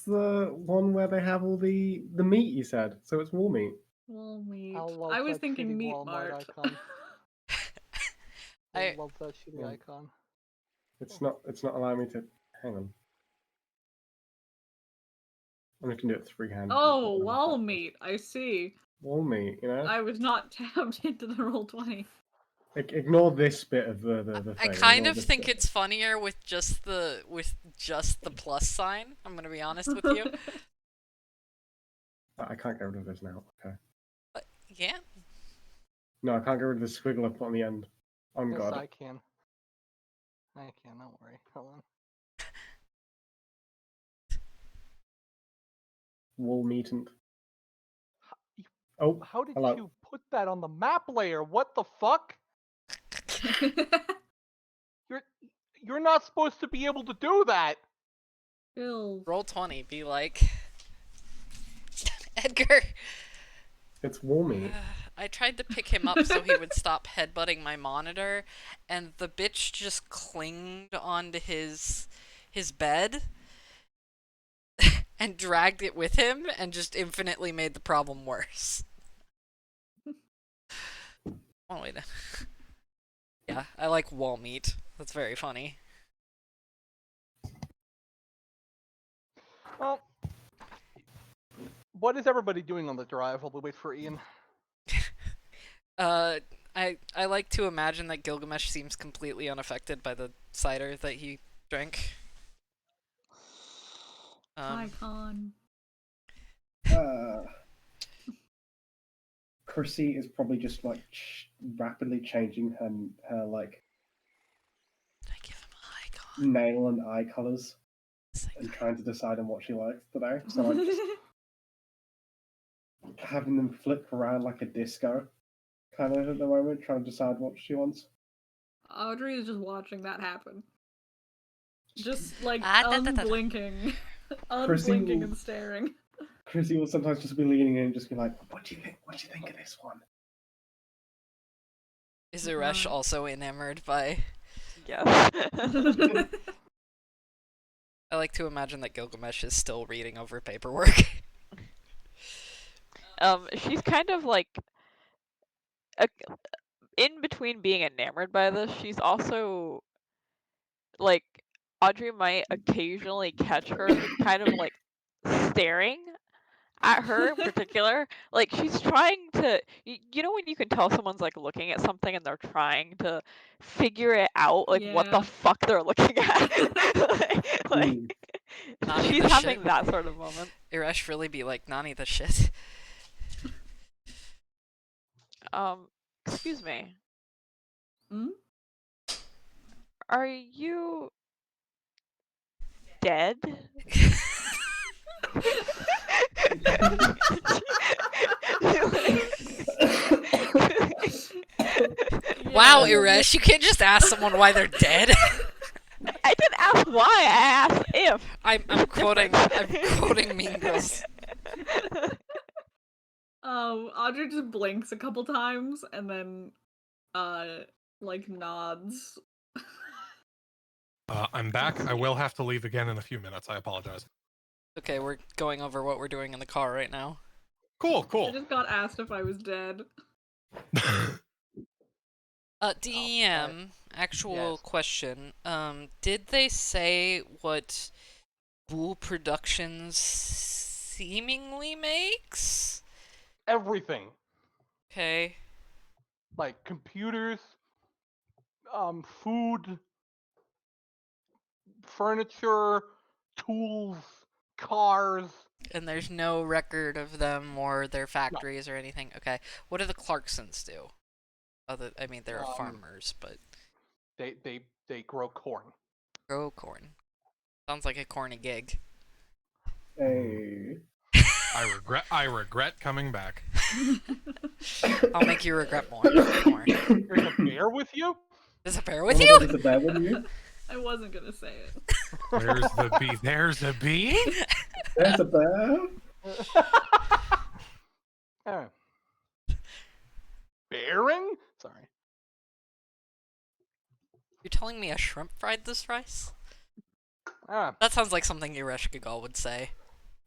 the one where they have all the meat. You said so. It's wall meat. Wall meat. I love I was that thinking shitty meat Walmart mart. icon. I I love that shitty Yeah. icon. It's not allowing me to. Hang on. I can do it freehand. Oh, wall meat. I see. Wall meat. You know. I was not tapped into the roll 20. Ignore this bit of the I thing. kind Ignore of this think bit. it's funnier with just the plus sign. I'm gonna be honest with you. I can't get rid of this now. Okay. But yeah. No, I can't get rid of the squiggle I put on the end. On Yes, God. I can. I can, don't worry. Hold on. Wall meatant. you- Oh, How did hello. you put that on the map layer? What the fuck? You're not supposed to be able to do that. Bill. Roll 20. Be like Edgar. It's wall meat. I tried to pick him up so he would stop headbutting my monitor, and the bitch just clinged onto his bed and dragged it with him and just infinitely made the problem worse. Oh wait. Yeah, I like wall meat. That's very funny. Well, what is everybody doing on the drive while we wait for Ian? I like to imagine that Gilgamesh seems completely unaffected by the cider that he drank. Icon. Chrissy is probably just like rapidly changing her like I give him a icon. nail and eye colors and trying to decide on what she likes today. So like just having them flip around like a disco kind of at the moment, trying to decide what she wants. Audrey is just watching that happen. Just like unblinking. Unblinking and staring. Chrissy will sometimes just be leaning in and just be like, What do you think? What do you think of this one?" Is Uresh also enamored by... Yes. I like to imagine that Gilgamesh is still reading over paperwork. She's kind of like in between being enamored by this, she's also like Audrey might occasionally catch her kind of like staring at her in particular. Like she's trying to, you know, when you can tell someone's like looking at something and they're trying to figure it out, like what the Yeah. fuck they're looking at. Nani She's the having shit. that sort of moment. Uresh really be like, Nani the shit. Excuse me. Hmm? Are you dead? Wow, Iresh, you can't just ask someone why they're dead. I didn't ask why. I asked if. I'm quoting Mean Girls. Audrey just blinks a couple times and then, like nods. I'm back. I will have to leave again in a few minutes. I apologize. Okay, we're going over what we're doing in the car right now. Cool, I cool. just got asked if I was dead. DEM, actual Yes. question. Did they say what Ghoul Productions seemingly makes? Everything. Okay. Like computers, food, furniture, tools, cars. And there's no record of them or their factories or anything. Okay. What do the Clarksons do? I mean, they're farmers, but They grow corn. grow corn. Sounds like a corny gig. Hey. I regret coming back. I'll make you regret more. More. There's a bear with you? There's a bear with Oh my you? God, is a bear with you? I wasn't gonna say it. There's the bee. There's a bee? There's a bear? Oh. Bearing? Sorry. You're telling me a shrimp fried this rice? Ah, That sounds like something Yuresh Gagal would say.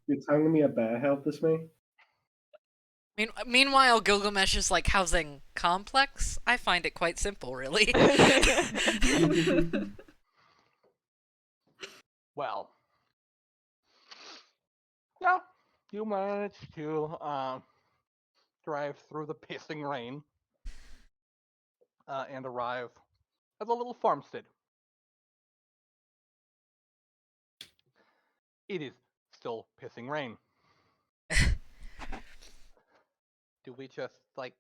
You're telling me a bear helped this me? Meanwhile, Gilgamesh's like housing complex. I find it quite simple, really. well. Yeah, you managed to drive through the pissing rain and arrive at the little farmstead. It is still pissing rain. Do we just, like...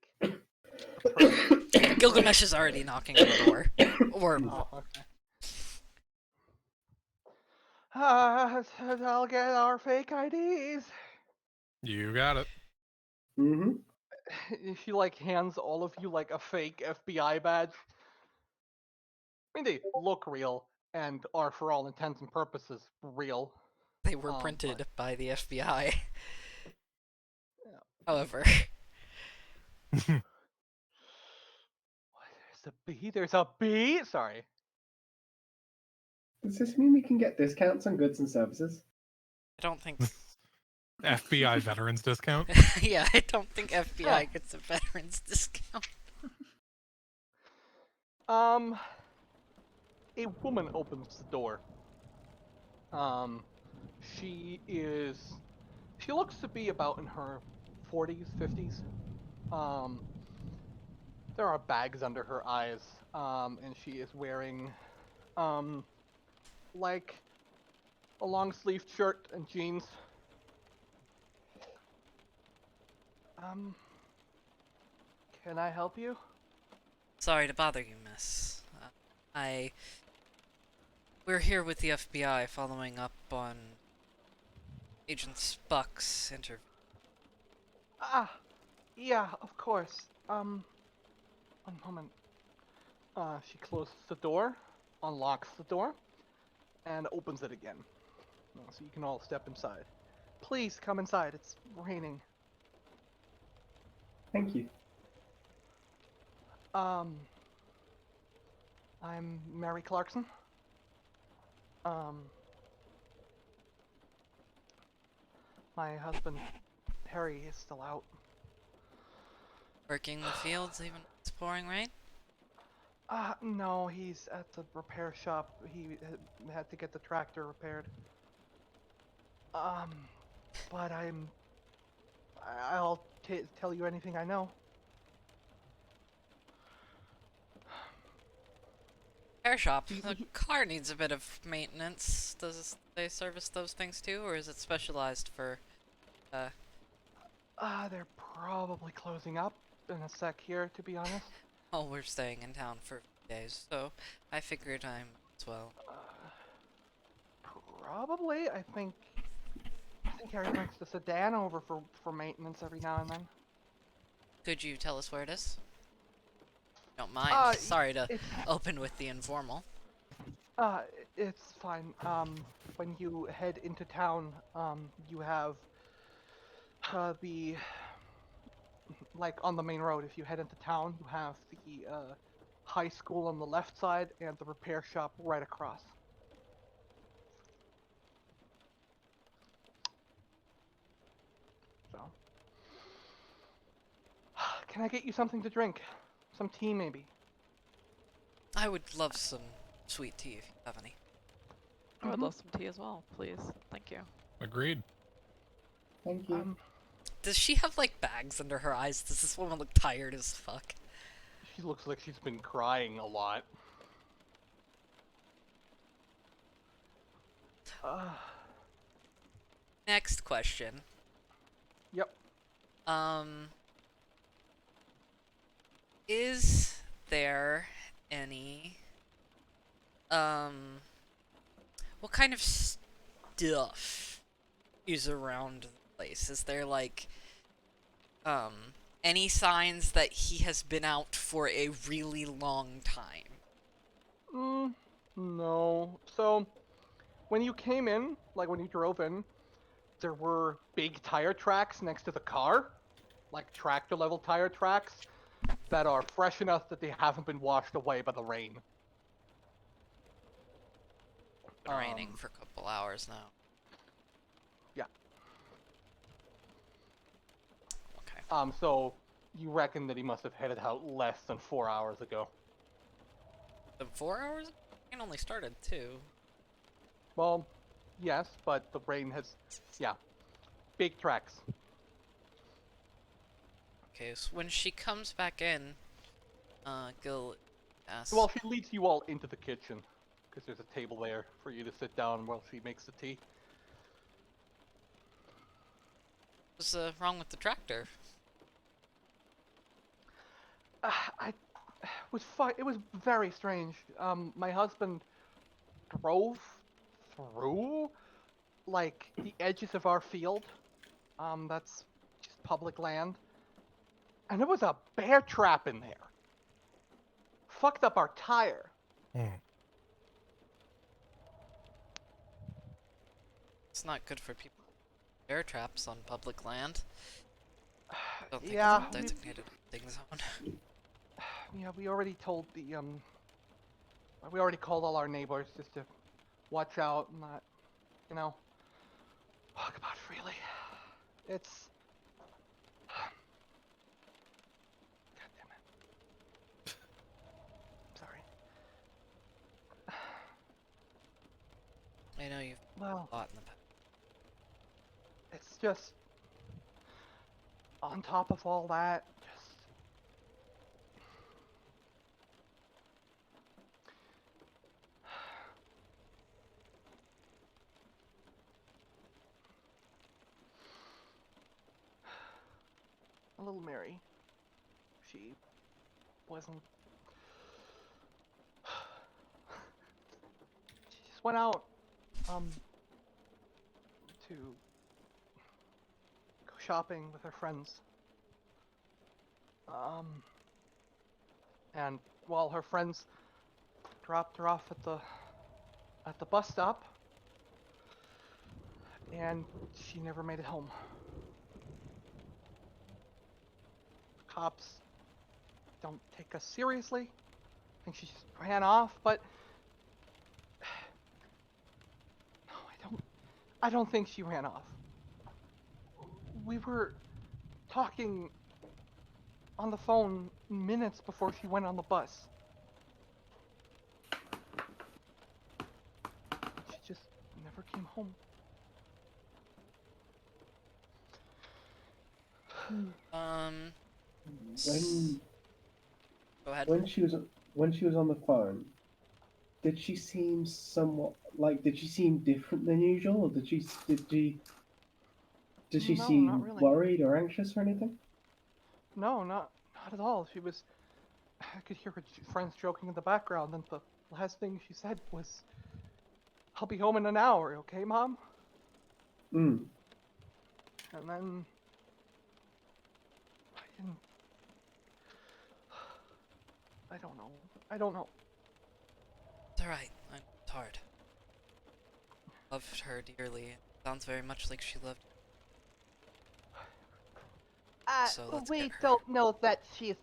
Gilgamesh is already knocking on the door. Or Oh, okay. I'll get our fake IDs. You got it. Mm-hmm. She, like, hands all of you, like, a fake FBI badge. I mean, they look real and are, for all intents and purposes, real. they were printed by the FBI. However. What? There's a bee? There's a bee? Sorry. Does this mean we can get discounts on goods and services? I don't think. FBI veterans discount. Yeah, I don't think FBI gets a veterans discount. A woman opens the door. She looks to be about in her 40s, 50s. There are bags under her eyes, and she is wearing, like, a long-sleeved shirt and jeans. Can I help you? Sorry to bother you, miss. We're here with the FBI following up on Agent Spuck's interview. Ah, yeah, of course. One moment. She closes the door, unlocks the door, and opens it again. So you can all step inside. Please come inside, it's raining. Thank you. I'm Mary Clarkson. My husband, Harry, is still out. Working the fields even when it's pouring rain? No, he's at the repair shop. He had to get the tractor repaired. But I'll tell you anything I know. Repair shop. The car needs a bit of maintenance. Does they service those things too, or is it specialized for, They're probably closing up in a sec here, to be honest. Oh, we're staying in town for a few days, so I figured I might as well. Probably. I think Carrie brings the sedan over for maintenance every now and then. Could you tell us where it is? Don't mind. Sorry to It's open with the informal. it's fine. When you head into town, you have the like on the main road. If you head into town, you have the high school on the left side and the repair shop right across. So, can I get you something to drink? Some tea, maybe? I would love some sweet tea if you have any. I would love some tea as well, please. Thank you. Agreed. Thank you. Does she have like bags under her eyes? Does this woman look tired as fuck? She looks like she's been crying a lot. Next question. Yep. Is there any, what kind of stuff is around the place? Is there, like, any signs that he has been out for a really long time? No. So, when you came in, like when you drove in, there were big tire tracks next to the car, like tractor level tire tracks, that are fresh enough that they haven't been washed away by the rain. Been raining for a couple hours now. Yeah. Okay. So you reckon that he must have headed out less than 4 hours ago? 4 hours? It only started 2. Well, yes, but the rain has, yeah, big tracks. Okay, so when she comes back in, Gil asks... Well, she leads you all into the kitchen, because there's a table there for you to sit down while she makes the tea. What's wrong with the tractor? It was very strange. My husband drove through, like, the edges of our field. That's just public land. And there was a bear trap in there. Fucked up our tire. It's not good for people. Bear traps on public land. Don't think Yeah, it's a designated hunting zone. Yeah, we already told the, we already called all our neighbors just to watch out and not, you know, walk about freely. It's... God damn it. Sorry. I know you've Well, fought in the past. it's just... On top of all that, just... A little Mary. She wasn't... She just went out, to go shopping with her friends. And while her friends dropped her off at the bus stop, and she never made it home. Cops don't take us seriously. I think she just ran off, but no, I don't think she ran off. We were talking on the phone minutes before she went on the bus. She just never came home. When Go ahead. when she was on the phone, did she seem somewhat like? Did she seem different than usual, or did she No, seem not really. worried or anxious or anything? No, not at all. She was... I could hear her friends joking in the background, and the last thing she said was, "I'll be home in an hour, okay, Mom?" And then I don't know. I don't know. It's alright. It's hard. Loved her dearly. Sounds very much like she loved So let's we get her. don't know that she's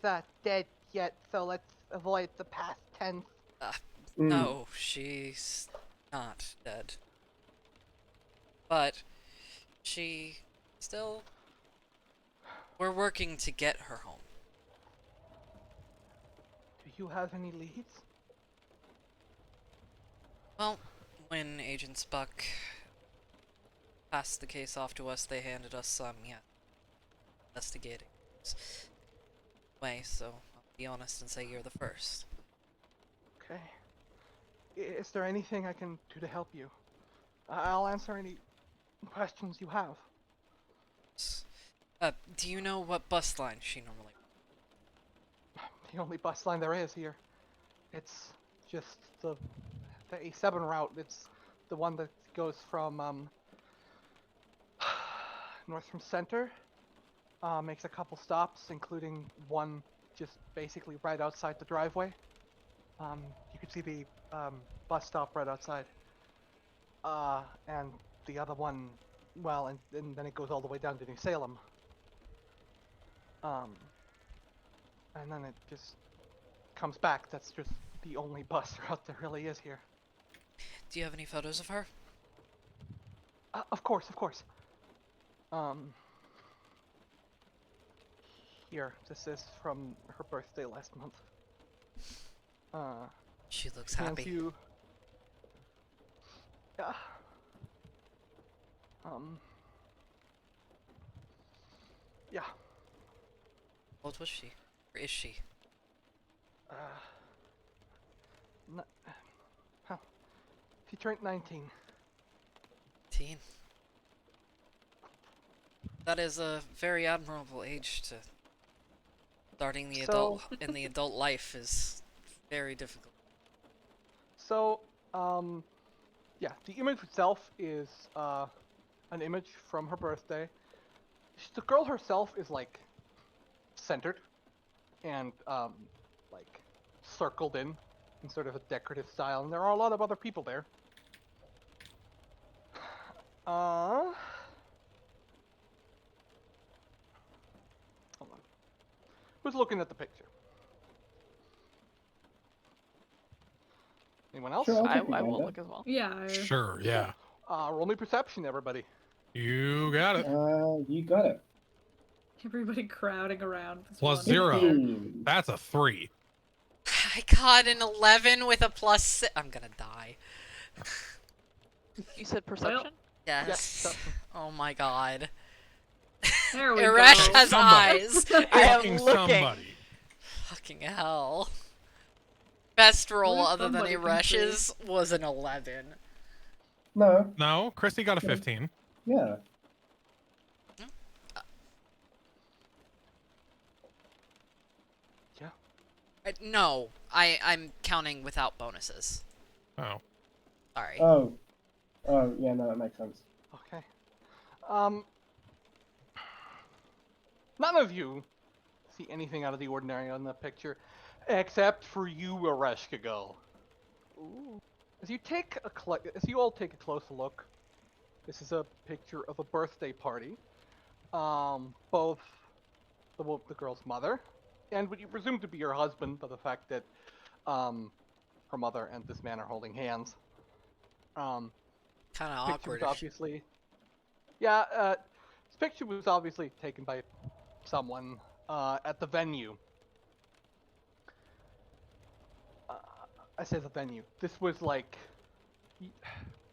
dead yet, so let's avoid the past tense. No, she's not dead. But she still... We're working to get her home. Do you have any leads? Well, when Agent Spuck passed the case off to us, they handed us some, investigating way, so I'll be honest and say you're the first. Okay. Is there anything I can do to help you? I'll answer any questions you have. Do you know what bus line she normally... The only bus line there is here. It's just the A7 route. It's the one that goes from north from center. Makes a couple stops, including one just basically right outside the driveway. You can see the bus stop right outside. And the other one, well, and then it goes all the way down to New Salem. And then it just comes back. That's just the only bus route there really is here. Do you have any photos of her? Of course. Here, this is from her birthday last month. She looks Hands happy. you. Yeah. Yeah. How old was she? Or is she? She turned 19. 18. That is a very admirable age to... Starting the in the adult life is very difficult. So, yeah, the image itself is an image from her birthday. The girl herself is like centered and like circled in sort of a decorative style, and there are a lot of other people there. Hold on. Who's looking at the picture? Anyone else? Sure, I take a will gander. look as well. Yeah. Sure, yeah. Roll me perception, everybody. You got it. You got it. Everybody crowding around. This Plus one. 0. 15. That's a 3. I got an 11 with a +6. I'm gonna die. You said perception? Yes. Yes. Oh my god. There we Irash go. has Somebody. eyes. I am Fucking looking. somebody. Fucking hell. Best roll Only other than somebody can Irash's was an 11. No, No, Christy got a 15. yeah. No, I'm counting without bonuses. Oh. Sorry. Oh, yeah, no, that makes sense. Okay. None of you see anything out of the ordinary on the picture, except for you, Ereshkigal. Ooh. As you all take a closer look, this is a picture of a birthday party. Both the girl's mother and what you presume to be her husband, by the fact that her mother and this man are holding hands. Kind of Picture awkward. was obviously, yeah. This picture was obviously taken by someone at the venue. I say the venue. This was like,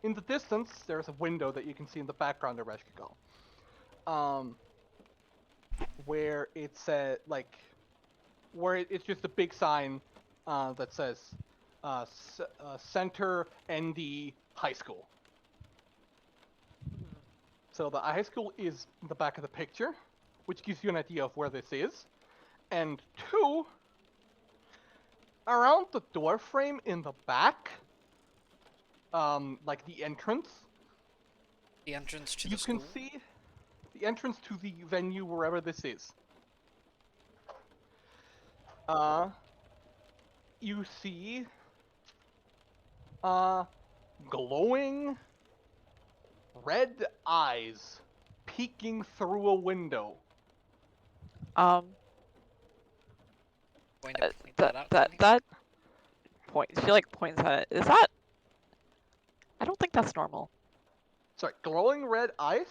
in the distance, there's a window that you can see in the background of Ereshkigal. Where it's it's just a big sign that says Center ND High School. So the high school is in the back of the picture, which gives you an idea of where this is. And 2, around the door frame in the back, like the entrance, The entrance to you the can school. see, The entrance to the venue, wherever this is. You see, glowing red eyes peeking through a window. Going to point that out to me? That point. She like points at it. Is that? I don't think that's normal. Sorry, glowing red eyes,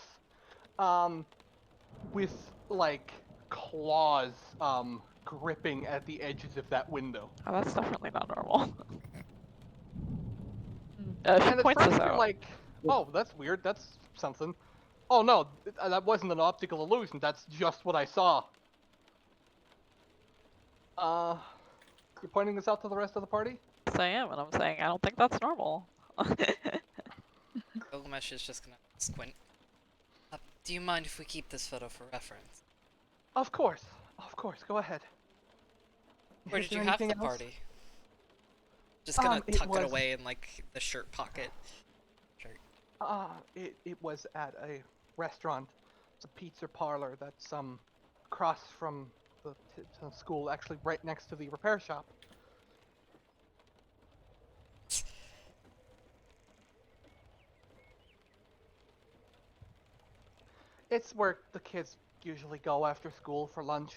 with like claws, gripping at the edges of that window. Oh, that's definitely not normal. She And at points first this you're out. like, oh, that's weird. That's something. Oh no, that wasn't an optical illusion. That's just what I saw. You're pointing this out to the rest of the party? Yes, I am, and I'm saying I don't think that's normal. Gilgamesh is just gonna squint. Do you mind if we keep this photo for reference? Of course, go ahead. Where Is did you there have the anything else? party? Just gonna tuck it was- away in like the shirt pocket. Shirt. It was at a restaurant. It's a pizza parlor that's across from the school, actually right next to the repair shop. It's where the kids usually go after school for lunch,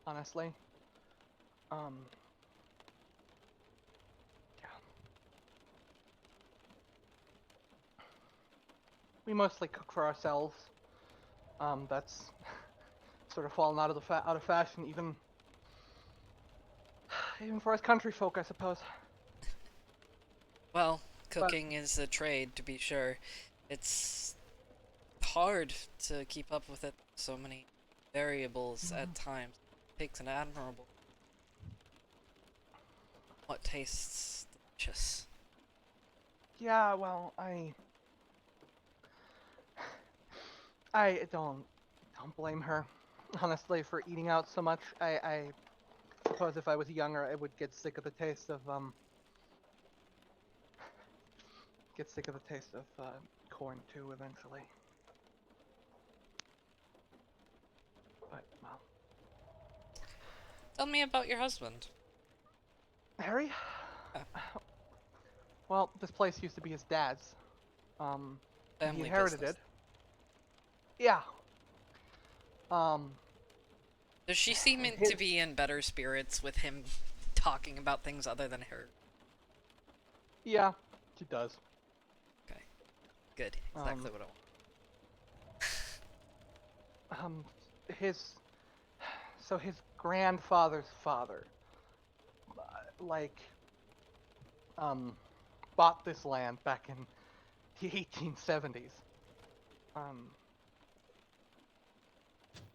honestly. Yeah. We mostly cook for ourselves. That's sort of fallen out of fashion, even for us country folk, I suppose. Well, cooking is a trade, to be sure. It's hard to keep up with it. So many variables at times. It takes an admirable. What tastes delicious? Yeah, well, I don't blame her, honestly, for eating out so much. I suppose if I was younger, I would get sick of the taste of corn too eventually. But well, Tell me about your husband. Harry? Yeah. Well, this place used to be his dad's. He Family inherited business. it. Yeah. Does she seem to be in better spirits with him talking about things other than her? Yeah, she does. Okay. Good. Exactly what I want. His grandfather's father, bought this land back in the 1870s.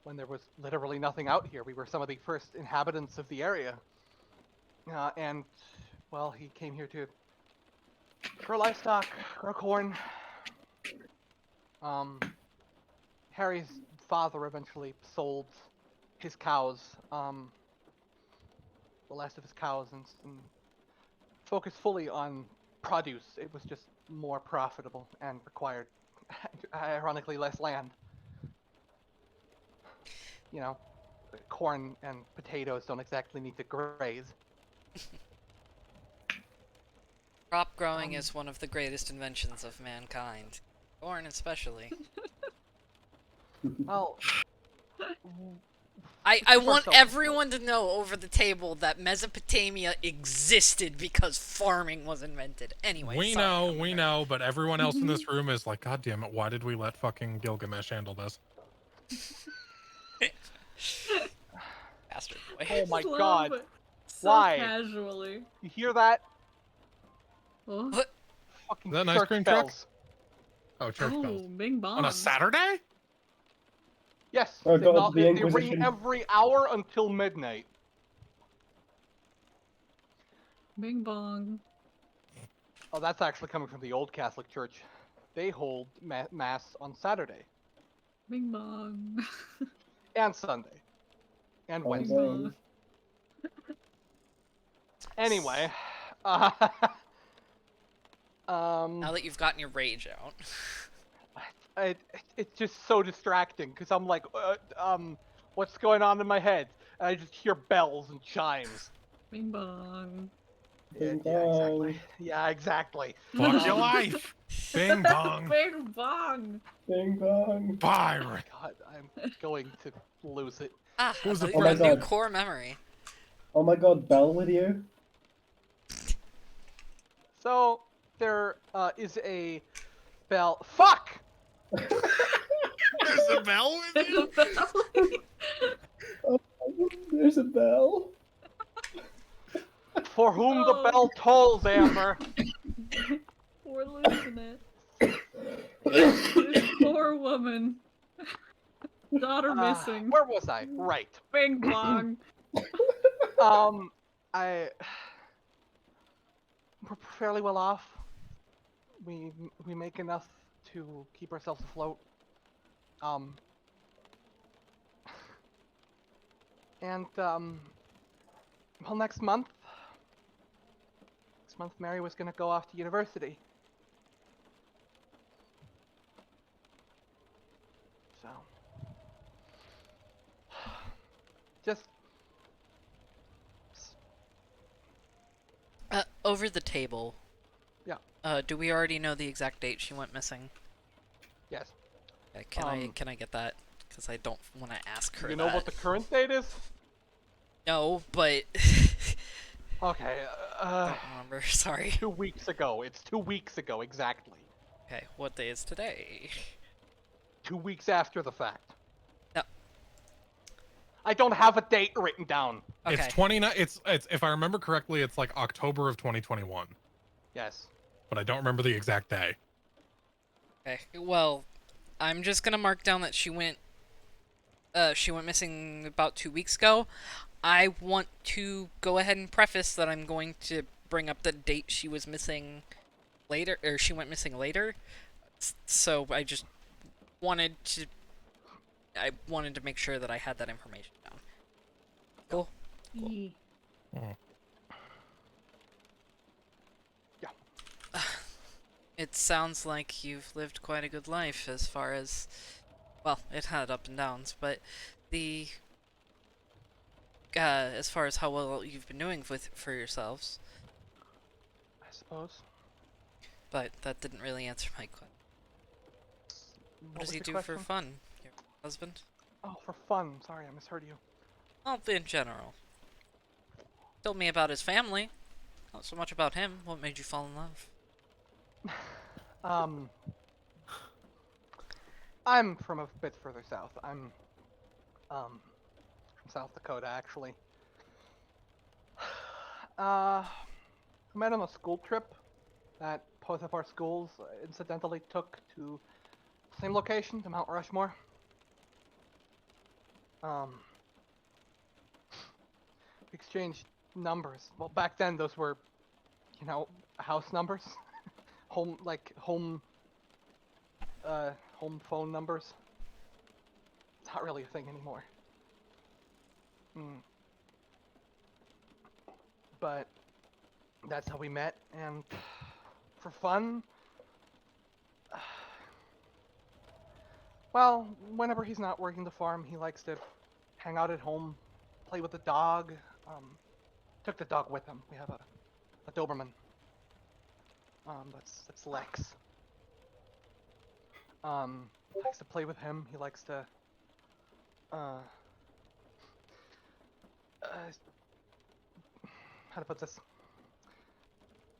When there was literally nothing out here. We were some of the first inhabitants of the area. And, well, he came here to grow livestock, grow corn. Harry's father eventually sold his cows, the last of his cows, and focused fully on produce. It was just more profitable and required, ironically, less land. You know, corn and potatoes don't exactly need to graze. Crop growing is one of the greatest inventions of mankind. Corn especially. Well, I want self-employed. everyone to know over the table that Mesopotamia existed because farming was invented. Anyway, We sorry. know, but everyone else in this room is like, God damn it, why did we let fucking Gilgamesh handle this? Bastard boy. oh my Just love god. it. So Why? casually. You hear that? Oh, What? Fucking Is that an ice church cream truck? bells. Oh, church bells. Bing bong. On a Saturday? Yes, Oh they, god, not, the they Inquisition. ring every hour until midnight. Bing bong. Oh, that's actually coming from the old Catholic Church. They hold mass on Saturday Bing bong. and Sunday and Oh, Wednesday. dang. Anyway, Now that you've gotten your rage out. it's just so distracting because I'm like, what's going on in my head? And I just hear bells and chimes. Bing bong. Bing Yeah, exactly. bong. Yeah, exactly. Fuck your life. Bing bong. Bing bong. Bing bong. Byron. God, I'm going to lose it. Ah, Who's the a Oh my new God. core memory. Oh my God, Bell with you? So there is a bell. Fuck! There's a bell with you? There's a bell. For whom the Oh. bell tolls, Amber. We're losing it. This poor woman. Daughter missing. Where was I? Right. Bing bong. We're fairly well off. We make enough to keep ourselves afloat. Well, next month Mary was gonna go off to university. So, just Over the table. Yeah. Do we already know the exact date she went missing? yes. Okay, can I get that? Because I don't want to ask her You know that. what the current date is? No, but Okay. I don't remember. Sorry. 2 weeks ago. It's 2 weeks ago exactly. Okay, what day is today? 2 weeks after the fact. No. I don't have a date written down. Okay. It's 29. It's if I remember correctly, it's like October of 2021, Yes. but I don't remember the exact day. Okay. Well, I'm just gonna mark down that she went missing about 2 weeks ago. I want to go ahead and preface that I'm going to bring up the date she was missing later, or she went missing later. So I just wanted to make sure that I had that information down. Cool. Yeah. It sounds like you've lived quite a good life as far as, well, it had up and downs, but the as far as how well you've been doing for yourselves, I suppose. but that didn't really answer my question. What does was he your do for question? fun? Your husband? Oh, for fun. Sorry, I misheard you. Well, in general. Told me about his family. Not so much about him. What made you fall in love? I'm from a bit further south. I'm from South Dakota, actually. Met on a school trip that both of our schools incidentally took to the same location, to Mount Rushmore. We exchanged numbers. Well, back then those were, house numbers. home phone numbers. It's not really a thing anymore. But that's how we met, and for fun, well, whenever he's not working the farm, he likes to hang out at home, play with the dog. Took the dog with him. We have a Doberman. That's Lex. Likes to play with him. He likes to how to put this?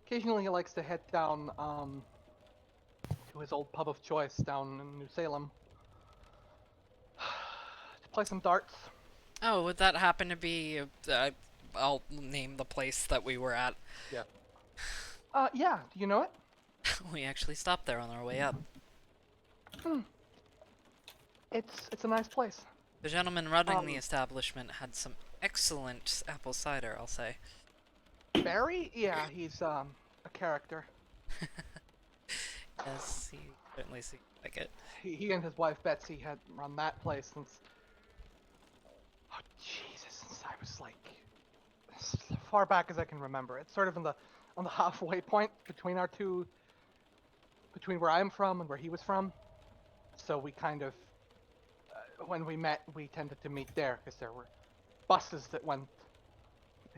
Occasionally he likes to head down to his old pub of choice down in New Salem to play some darts. Oh, would that happen to be? I'll name the place that we were at. Yeah. Yeah. Do you know it? We actually stopped there on our way up. It's a nice place. The gentleman running the establishment had some excellent apple cider, I'll say. Barry? Yeah, he's a character. Yes, he certainly seems like it. He and his wife Betsy had run that place since. Oh Jesus! Since I was like as far back as I can remember. It's sort of on the halfway point between our two, between where I'm from and where he was from. So we kind of, when we met, we tended to meet there because there were buses that went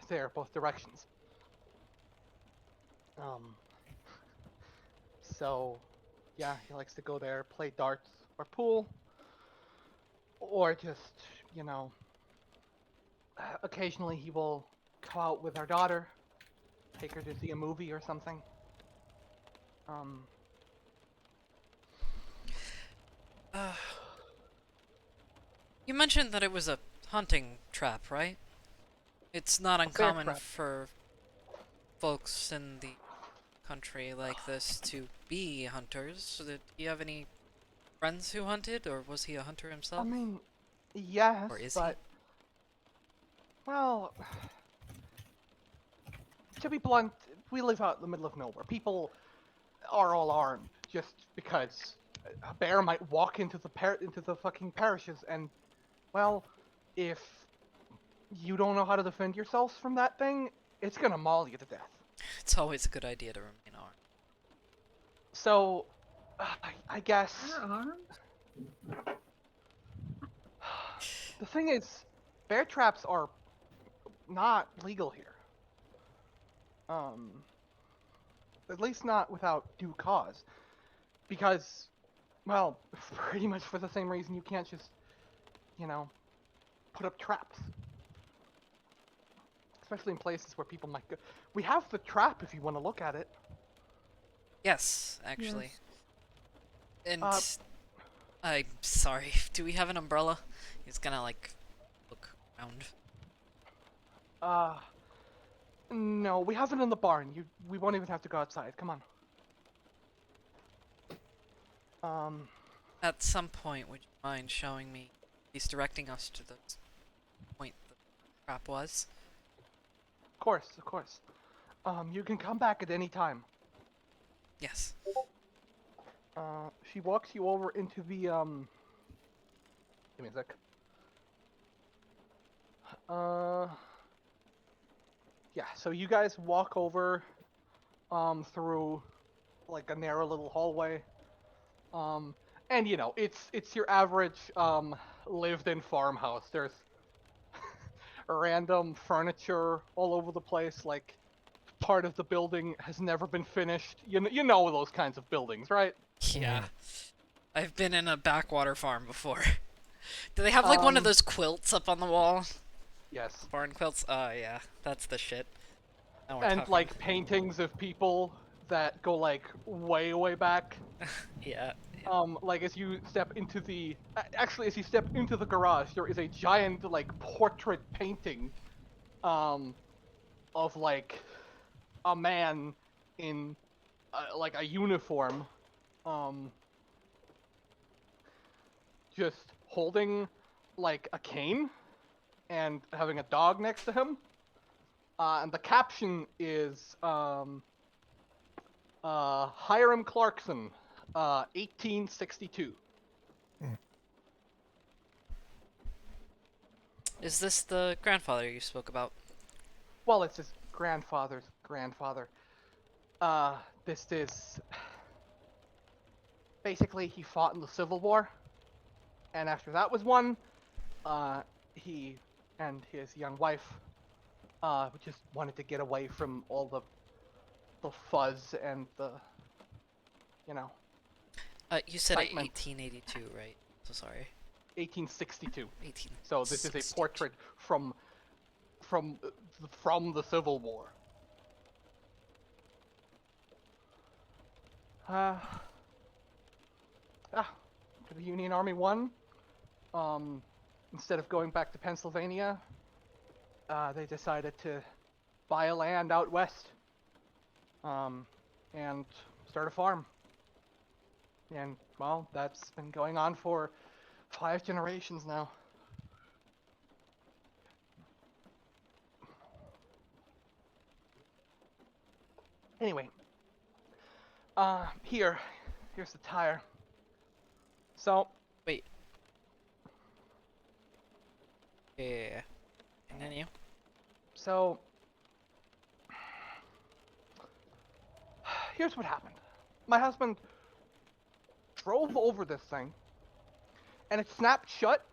there both directions. So, yeah, he likes to go there, play darts or pool, or just, you know, occasionally he will go out with our daughter, take her to see a movie or something. You mentioned that it was a hunting trap, right? It's not bear uncommon trap. for folks in the country like this to be hunters. So did you have any friends who hunted, or was he a hunter I himself? mean, yes, Or is but, well, to be blunt, we live out in the middle of nowhere. People are all armed just because a bear might walk into the fucking parishes, and, well, if you don't know how to defend yourselves from that thing, it's gonna maul you to death. It's always a good idea to remain armed. So, I guess Are armed? the thing is, bear traps are not legal here. At least not without due cause. Because, well, pretty much for the same reason you can't just, you know, put up traps. Especially in places where people might go. We have the trap if you want to look at it. Yes, actually. Yes. And I'm sorry. Do we have an umbrella? He's gonna like look around. No, we have it in the barn. We won't even have to go outside. Come on. At some point, would you mind showing me? He's directing us to the point the trap was. Of course, of course. You can come back at any time. Yes. She walks you over into the, Give me a sec. Yeah, so you guys walk over, through, like, a narrow little hallway. And, you know, it's your average, lived-in farmhouse. There's random furniture all over the place, like, part of the building has never been finished. You know those kinds of buildings, right? Yeah. I've been in a backwater farm before. Do they have like one of those quilts up on the wall? Yes. Barn quilts? Oh yeah, that's the shit. Now we're And talking. like paintings of people that go like way, way back. Yeah. Like as you step into the, actually as you step into the garage, there is a giant like portrait painting, of like a man in like a uniform, just holding like a cane and having a dog next to him. And the caption is Hiram Clarkson, 1862. Is this the grandfather you spoke about? Well, it's his grandfather's grandfather. This is basically he fought in the Civil War, and after that was won, he and his young wife just wanted to get away from all the fuzz and the, you know. You said Excitement. 1882, right? So sorry. 1862. 18. So this is a portrait from the Civil War. The Union Army won. Instead of going back to Pennsylvania, they decided to buy a land out west, and start a farm. And, well, that's been going on for 5 generations now. Anyway, here's the tire. So, Wait. Yeah. Continue. So, here's what happened. My husband drove over this thing and it snapped shut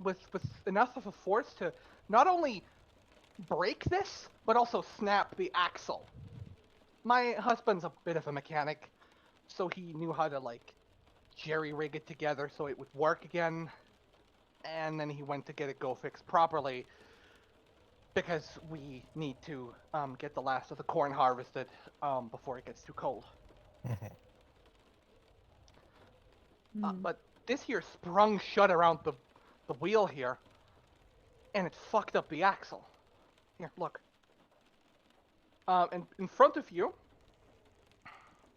with enough of a force to not only break this, but also snap the axle. My husband's a bit of a mechanic, so he knew how to, like, jerry-rig it together so it would work again, and then he went to get it go fixed properly, because we need to get the last of the corn harvested before it gets too cold. But this here sprung shut around the wheel here, and it fucked up the axle. Here, look. And in front of you,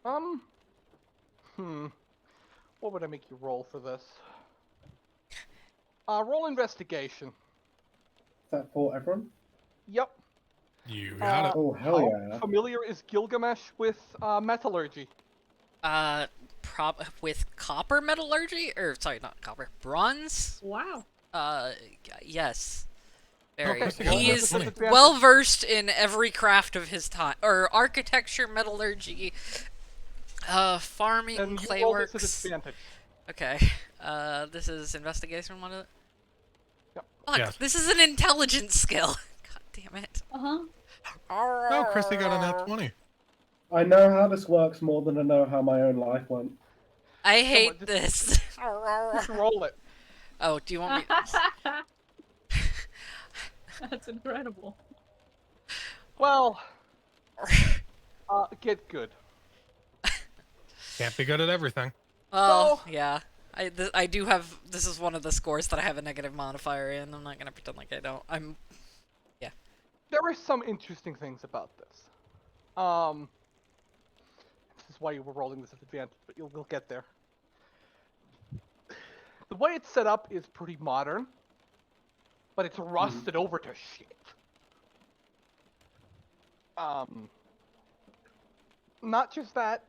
what would I make you roll for this? Roll investigation. Is that for everyone? Yep. You got it. Oh, hell How yeah. familiar is Gilgamesh with metallurgy? With copper metallurgy, or sorry, not copper, bronze. Wow. Yes. Very. Okay, He well, is that's funny. well versed in every craft of his time, or architecture, metallurgy, farming, And you clay roll this at works. advantage. Okay. This is investigation. One of it. Yep. Fuck, Yes. this is an intelligence skill. God damn it. Uh-huh. Oh, Chrissy got a nat 20. I know how this works more than I know how my own life went. I hate just- this. Just roll it. Oh, do you want me? That's incredible. Well, get good. Can't be good at everything. Oh, So- yeah. I do have. This is one of the scores that I have a negative modifier in. I'm not gonna pretend like I don't. There are some interesting things about this. This is why you were rolling this at advantage, but we'll get there. The way it's set up is pretty modern, but it's rusted over to shit. Not just that,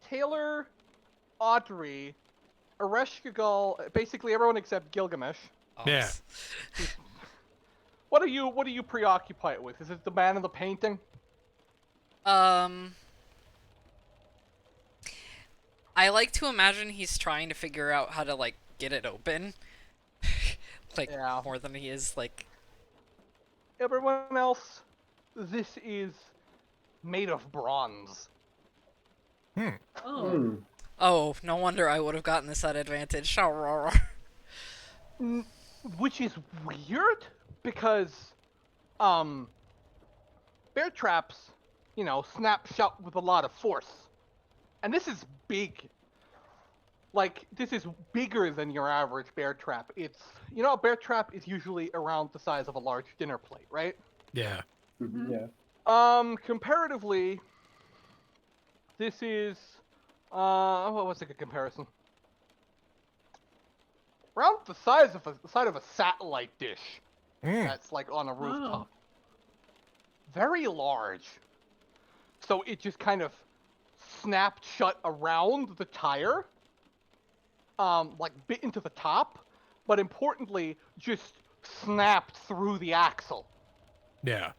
Taylor, Audrey, Ereshkigal, basically everyone except Gilgamesh. Yeah. What are you preoccupied with? Is it the man in the painting? I like to imagine he's trying to figure out how to like get it open, like Yeah. more than he is like. Everyone else, this is made of bronze. Oh. Hmm. Oh, no wonder I would have gotten this at advantage. Which is weird because, bear traps, snap shut with a lot of force. And this is big. Like, this is bigger than your average bear trap. It's, a bear trap is usually around the size of a large dinner plate, right? Yeah. Yeah. Comparatively, this is, what's a good comparison? Around the size of a satellite dish that's like on a rooftop. Very large. So it just kind of snapped shut around the tire, like bit into the top, but importantly, just snapped through the axle. Yeah.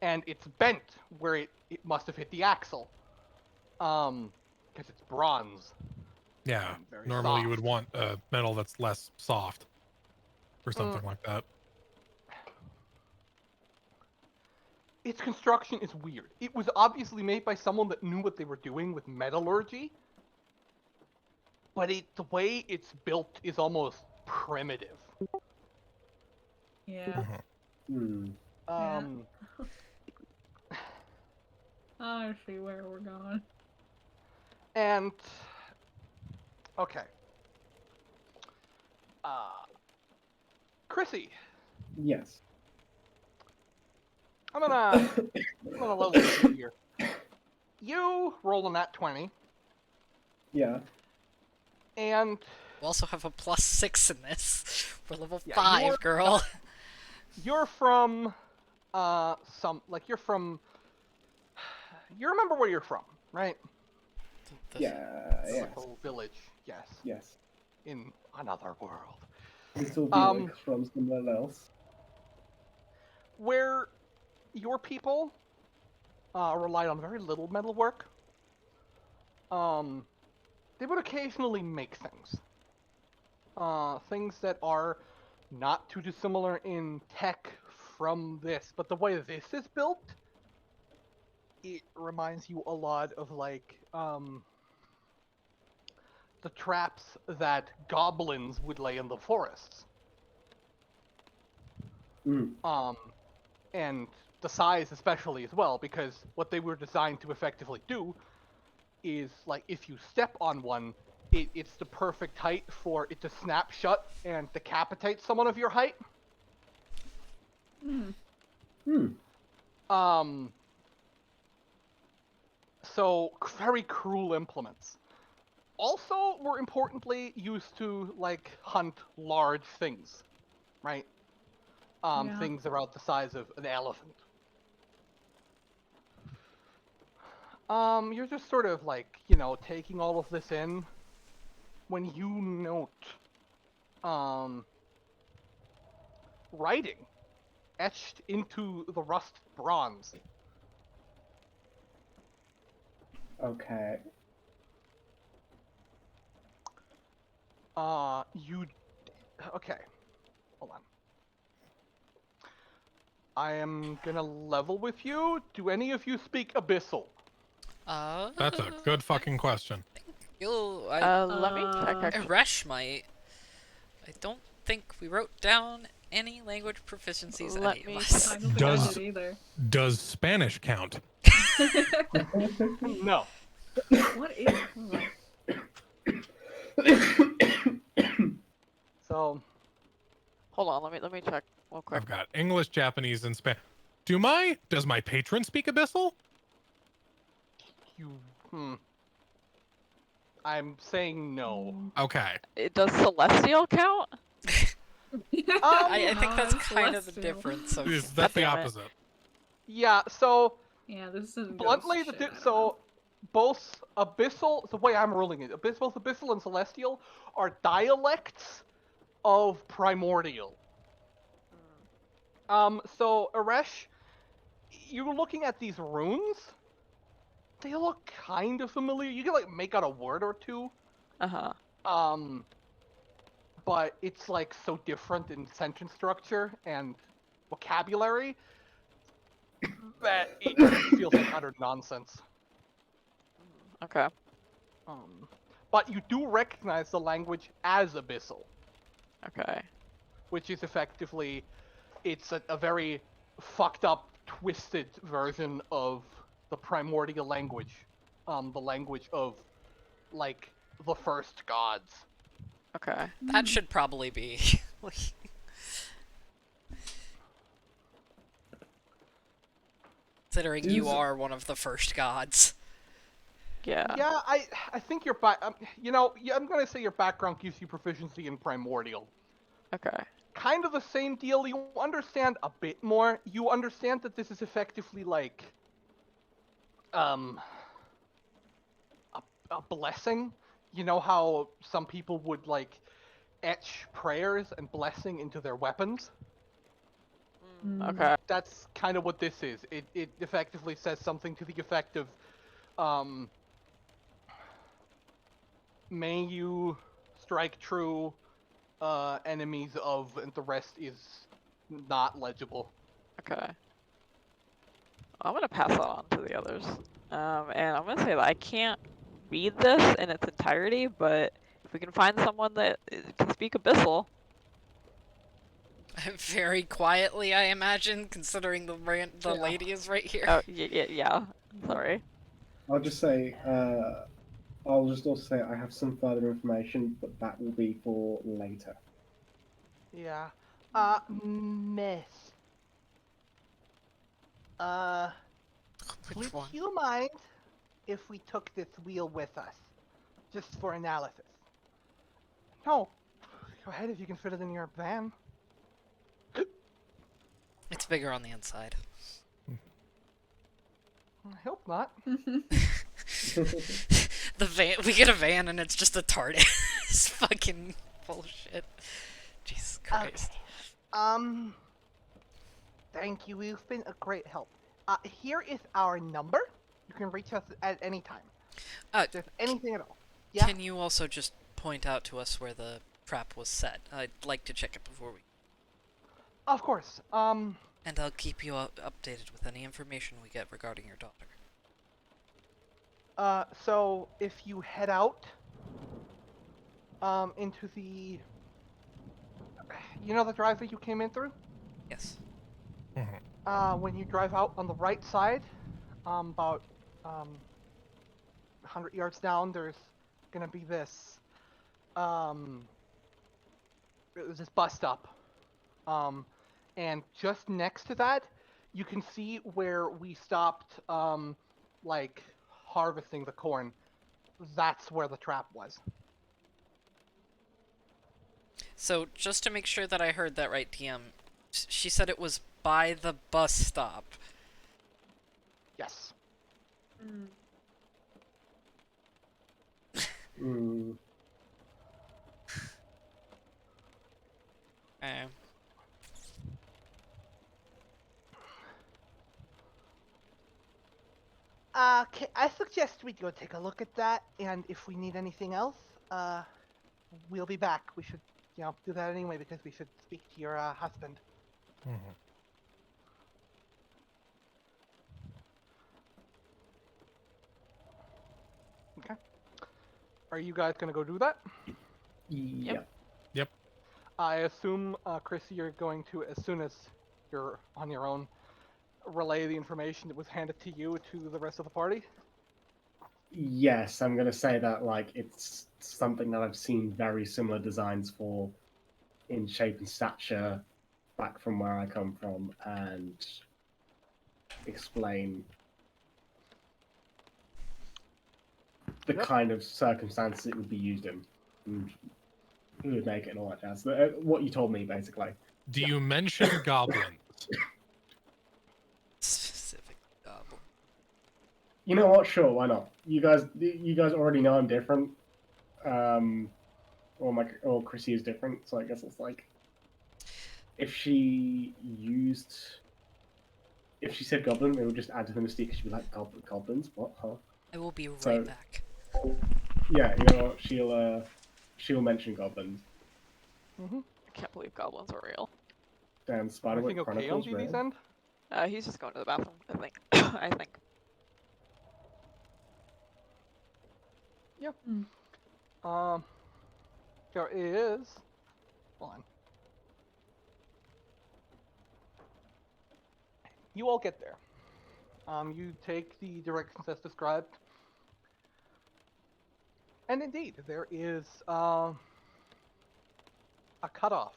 And it's bent where it must have hit the axle. Because it's bronze. Yeah. Very Normally you would soft. want a metal that's less soft or something like that. Its construction is weird. It was obviously made by someone that knew what they were doing with metallurgy. But the way it's built is almost primitive. Yeah. Hmm. I see where we're going. And okay. Chrissy, Yes. I'm gonna level with you here. You roll on that 20, Yeah. and We also have a +6 in this. We're level Yeah, 5, you're- girl. you're from you remember where you're from, right? Yeah. The Yes. little village, yes, Yes. in another world. Little Felix from someone else. Where your people relied on very little metalwork. they would occasionally make things. Things that are not too dissimilar in tech from this, but the way this is built, it reminds you a lot of like the traps that goblins would lay in the forests. And the size especially as well, because what they were designed to effectively do is, like, if you step on one, it's the perfect height for it to snap shut and decapitate someone of your height. So, very cruel implements. Also, more importantly, used to, like, hunt large things, right? Things about the size of an elephant. You're just sort of like, you know, taking all of this in when you note, writing etched into the rust bronze. Okay. Okay. Hold on. I am gonna level with you. Do any of you speak Abyssal? That's a good fucking question. Let me check. Actually. Resh might. I don't think we wrote down any language proficiencies. Let any me of us. I don't think Does- I did either. Does Spanish count? No. What is? So, Hold on. Let me check real quick. I've got English, Japanese, and Spanish. Does my patron speak Abyssal? I'm saying no. Okay. Does Celestial count? I think that's kind of the Celestial. difference. Of... That's the damn it. opposite. Yeah, so Yeah, this is bluntly, both Abyssal, the way I'm ruling it, both Abyssal and Celestial are dialects of Primordial. So Aresh, you're looking at these runes. They look kind of familiar. You can like make out a word or two. Uh-huh. But it's like so different in sentence structure and vocabulary that it feels like utter nonsense. Okay. But you do recognize the language as Abyssal, Okay. which is effectively, it's a very fucked up, twisted version of the primordial language. The language of, like, the first gods. Okay. That should probably be. Considering you are one of the first gods. Yeah. Yeah, I think your I'm gonna say your background gives you proficiency in primordial. Okay. Kind of the same deal. You understand a bit more. You understand that this is effectively like, a blessing. You know how some people would like etch prayers and blessing into their weapons? Okay. That's kind of what this is. It effectively says something to the effect of, may you strike true, enemies of, and the rest is not legible. Okay. I'm gonna pass that on to the others. And I'm gonna say that I can't read this in its entirety, but if we can find someone that can speak Abyssal. Very quietly, I imagine, considering the lady is right here. Oh, yeah. Sorry. I'll just say, I'll just also say I have some further information, but that will be for later. Yeah. Miss. Which Would one? you mind if we took this wheel with us? Just for analysis. No. Go ahead if you can fit it in your van. It's bigger on the inside. I hope not. The van. We get a van and it's just a TARDIS. It's fucking bullshit. Jesus Christ. Okay. Thank you. You've been a great help. Here is our number. You can reach us at any time. Just anything at all. Yeah. Can you also just point out to us where the trap was set? I'd like to check it before we... Of course. And I'll keep you updated with any information we get regarding your daughter. So if you head out, into the, you know the driveway you came in through? Yes. When you drive out on the right side, about 100 yards down, there's gonna be this, this bus stop. And just next to that, you can see where we stopped, like, harvesting the corn. That's where the trap was. So, just to make sure that I heard that right, TM, she said it was by the bus stop. Yes. Mm. I suggest we go take a look at that, and if we need anything else, we'll be back. We should, do that anyway because we should speak to your husband. Okay. Are you guys gonna go do that? Yep. I assume, Chrissy, you're going to, as soon as you're on your own, relay the information that was handed to you to the rest of the party? Yes, I'm gonna say that it's something that I've seen very similar designs for in shape and stature back from where I come from, and explain the kind of circumstances it would be used in, and who would make it and all that jazz. What you told me, basically. Do you mention goblins? Specific goblin. You know what? Sure, why not? You guys already know I'm different. Or Chrissy is different, so I guess it's like if she said goblin, it would just add to the mystique. She'd be like, goblins? What? Huh? I will be right So- back. Yeah, you know what? She'll mention goblins. Mm-hmm. I can't believe goblins are real. Damn, Spiderwick Everything okay on Chronicles. DD's Red. end? He's just going to the bathroom, I think. I think. Yeah. Hmm. There is. Hold on. You all get there. You take the directions as described. And indeed, there is a cutoff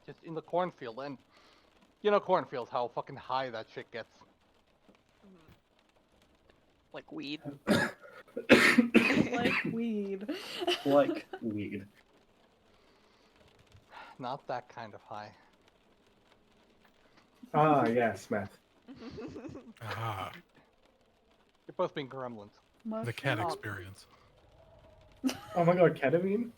just in the cornfield. And you know cornfields, how fucking high that shit gets. Like weed. Like weed. Like weed. Not that kind of high. Ah, yes, meth. Ah, You're both being gremlins. the cat Oh. experience. Oh my god, ketamine?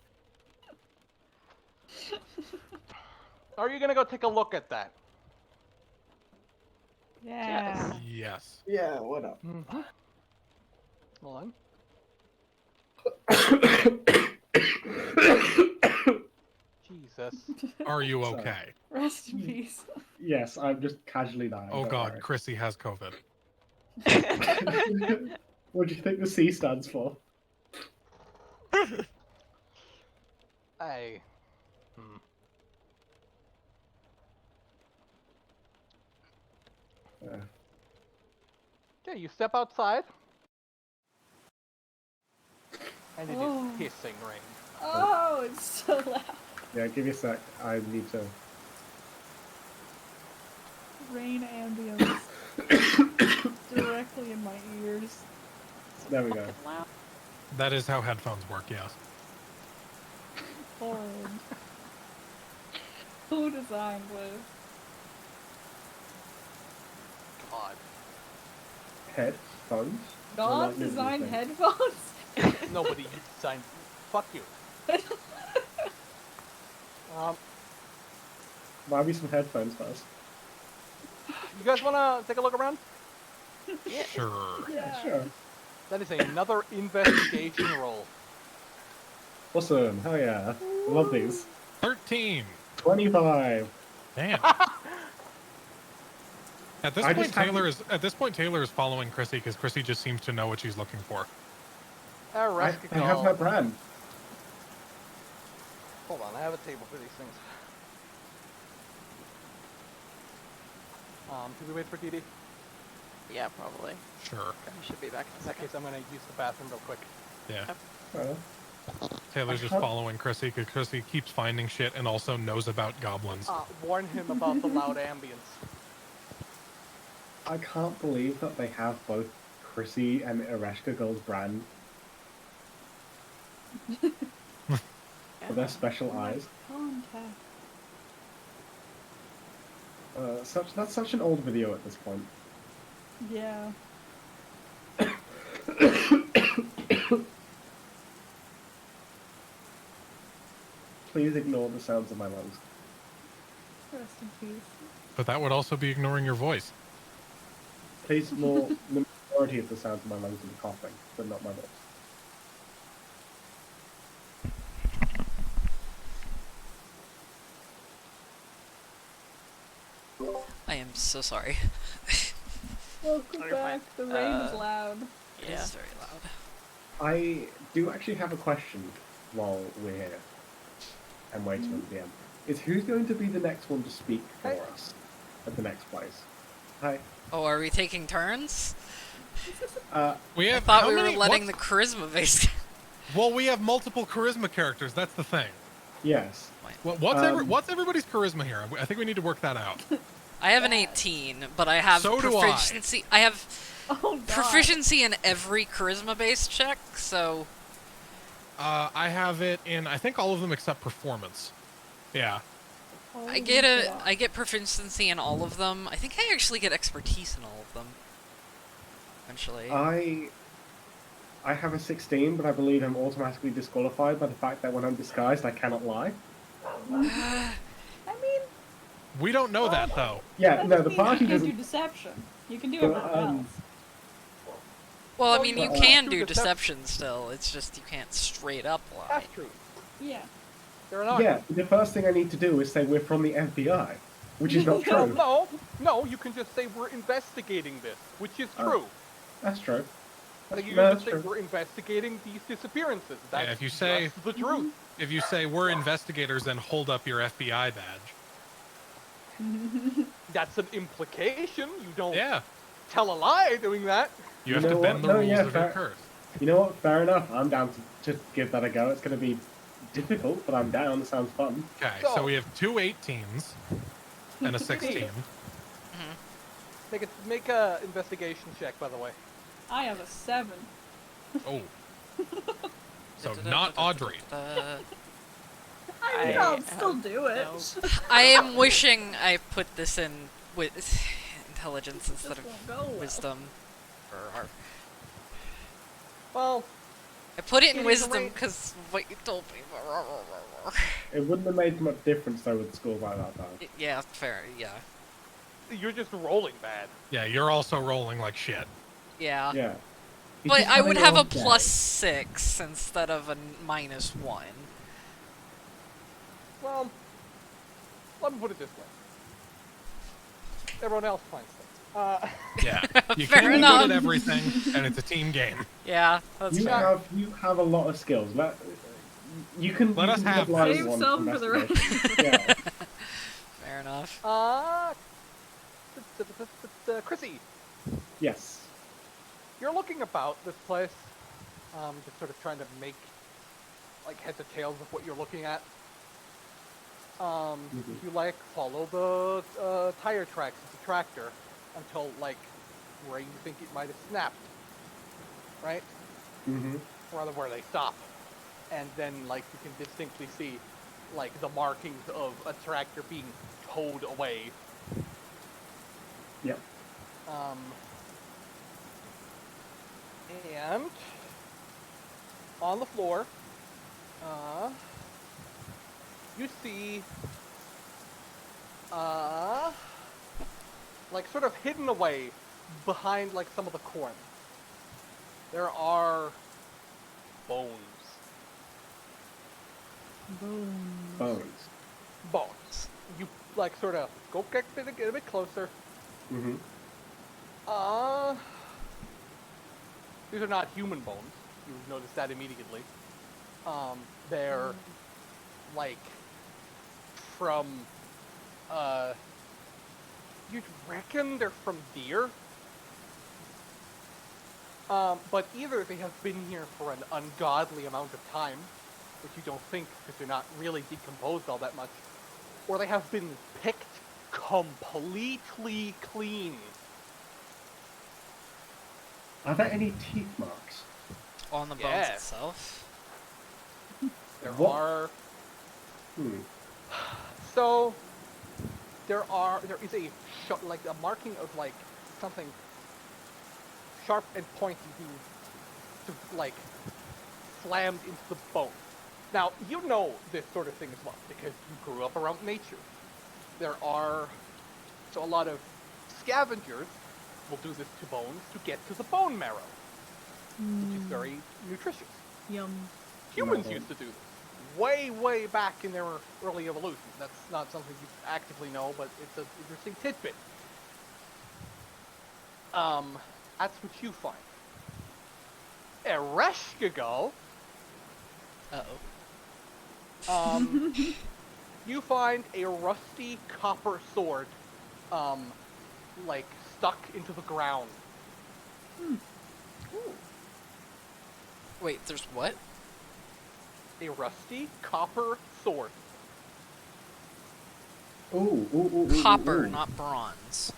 Are you gonna go take a look at that? Yeah. Yes. Yeah, what up? Mm-hmm. Hold on. Jesus. Are you Sorry. okay? Rest in peace. Yes, I'm just casually dying. Oh don't god, worry. Chrissy has COVID. What do you think the C stands for? I. Okay, you step outside. And it Oh. is pissing rain. Oh, it's so loud. Yeah, give me a sec. I need to. Rain ambience directly in my ears. There we go. Fucking loud. That is how headphones work, yes. Horrid. Who designed this? God. Headphones? God like this designed thing. headphones? Nobody designed. Fuck you. Buy me some headphones first. You guys wanna take a look around? Sure. Yeah. Sure. That is another investigation roll. Awesome. Hell yeah. Love these. 13. 25. Damn. At this I point, just haven't- Taylor is following Chrissy because Chrissy just seems to know what she's looking for. I have my brand. Hold on, I have a table for these things. Should we wait for DD? Yeah, probably. Sure. You should be back in a In that second. case, I'm gonna use the bathroom real quick. Yeah. I Taylor's just can't- following Chrissy because Chrissy keeps finding shit and also knows about goblins. Warn him about the loud ambience. I can't believe that they have both Chrissy and Ereshka Girl's brand for their special eyes. Contact. That's such an old video at this point. Yeah. Please ignore the sounds of my lungs. Rest in peace. But that would also be ignoring your voice. Please ignore the majority of the sounds of my lungs and coughing, but not my voice. I am so sorry. Welcome Oh, you're fine. back. The rain is loud. It Yeah. is very loud. I do actually have a question while we're here and waiting on the DM. Is who's going to be the next one to speak for Hey. us at the next place? Hi. Oh, are we taking turns? We I have thought how we were many- letting what's- the charisma based. Well, we have multiple charisma characters. That's the thing. Yes. What's everybody's charisma here? I think we need to work that out. I have an 18, but I have So do I. proficiency. I have Oh god. proficiency in every charisma based check, so I have it in I think all of them except performance. Yeah. I get proficiency in all of them. I think I actually get expertise in all of them. Eventually. I have a 16, but I believe I'm automatically disqualified by the fact that when I'm disguised, I cannot lie. I mean, We don't know that though. Yeah, that no, doesn't the mean you party can't do doesn't. deception. You can do But, everything else. Well, I Oh, mean, yeah. you can Do do deception. deception still. It's just you can't straight up lie. That's true. Yeah. There are not. Yeah, the first thing I need to do is say we're from the FBI, which is not No, true. no, you can just say we're investigating this, which is Oh. true. That's true. Like, you No, can that's just say true. we're investigating these disappearances. That's if you say- just the truth. If you say we're investigators, then hold up your FBI badge. That's an implication. You don't Yeah. tell a lie doing that. You have You to know bend what? the No, rules yeah, of your fair. curse. You know what? Fair enough. I'm down to just give that a go. It's going to be difficult, but I'm down. It sounds fun. Okay, So- so we have two 18s and a 16. Make a investigation check, by the way. I have a 7. Oh. So not Audrey. I mean, I I'll still do it. no. I am wishing I put this in with intelligence This instead of won't go well. wisdom. Or Well, I put it It in is wisdom right. because what you told me. It wouldn't have made much difference though with the score by that time. Yeah, fair. Yeah, you're just rolling bad. Yeah, you're also rolling like shit. yeah. Yeah. He's But just I would have a odd day. +6 instead of a -1. Well, let me put it this way. Everyone else finds things. Yeah. You Fair can't be enough. good at everything, and it's a team game. Yeah, that's You fair. have a lot of skills. You can Let you us can have apply them. this Save one some for the rest. investigation. Yeah. Fair enough. Chrissy, Yes. you're looking about this place, just sort of trying to make like heads or tails of what you're looking at. If you like, follow the tire tracks of the tractor until like where you think it might have snapped, right? Mm-hmm. Rather where they stop, and then like you can distinctly see like the markings of a tractor being towed away. Yep. And on the floor, you see, like sort of hidden away behind like some of the corn, there are bones. Bones. Bones. You like sort of get a bit closer. Mm-hmm. These are not human bones. You notice that immediately. They're like from you'd reckon they're from deer. But either they have been here for an ungodly amount of time, which you don't think because they're not really decomposed all that much, or they have been picked completely clean. Are there any teeth marks? On the bones Yeah. itself? There What? are Hmm. so there is a like a marking of like something sharp and pointy being like slammed into the bone. Now you know this sort of thing as well because you grew up around nature. There are a lot of scavengers will do this to bones to get to the bone marrow, which is very nutritious. Yum. Humans Marrow. used to do this way back in their early evolution. That's not something you actively know, but it's an interesting tidbit. That's what you find. Ereshkigal, you find a rusty copper sword, like stuck into the ground. Wait, there's what? A rusty copper sword. Ooh. Copper, ooh. not bronze.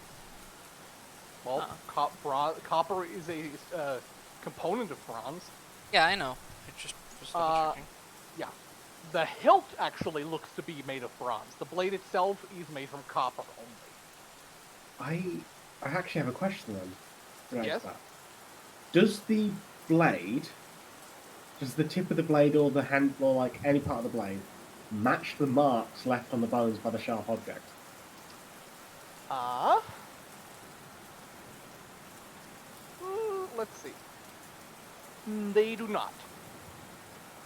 Well, copper is a component of bronze. Yeah, I know. I just was double checking. Yeah. The hilt actually looks to be made of bronze. The blade itself is made from copper only. I actually have a question then. Right, Yes? that. Does the blade, does the tip of the blade or the hand or like any part of the blade match the marks left on the bones by the sharp object? Let's see. They do not.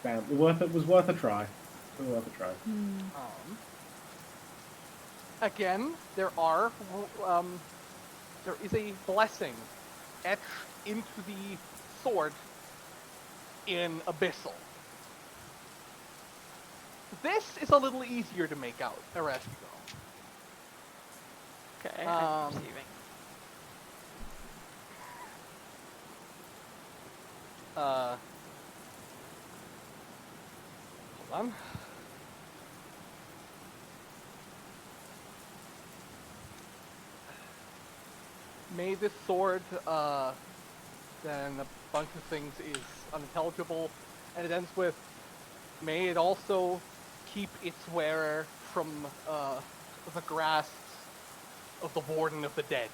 Damn, it was worth a try. It was worth a try. Again, there is a blessing etched into the sword in Abyssal. This is a little easier to make out, Ereshkigal. Okay, I'm perceiving. Hold on. May this sword, then a bunch of things is unintelligible, and it ends with, may it also keep its wearer from the grasps of the Warden of the Dead.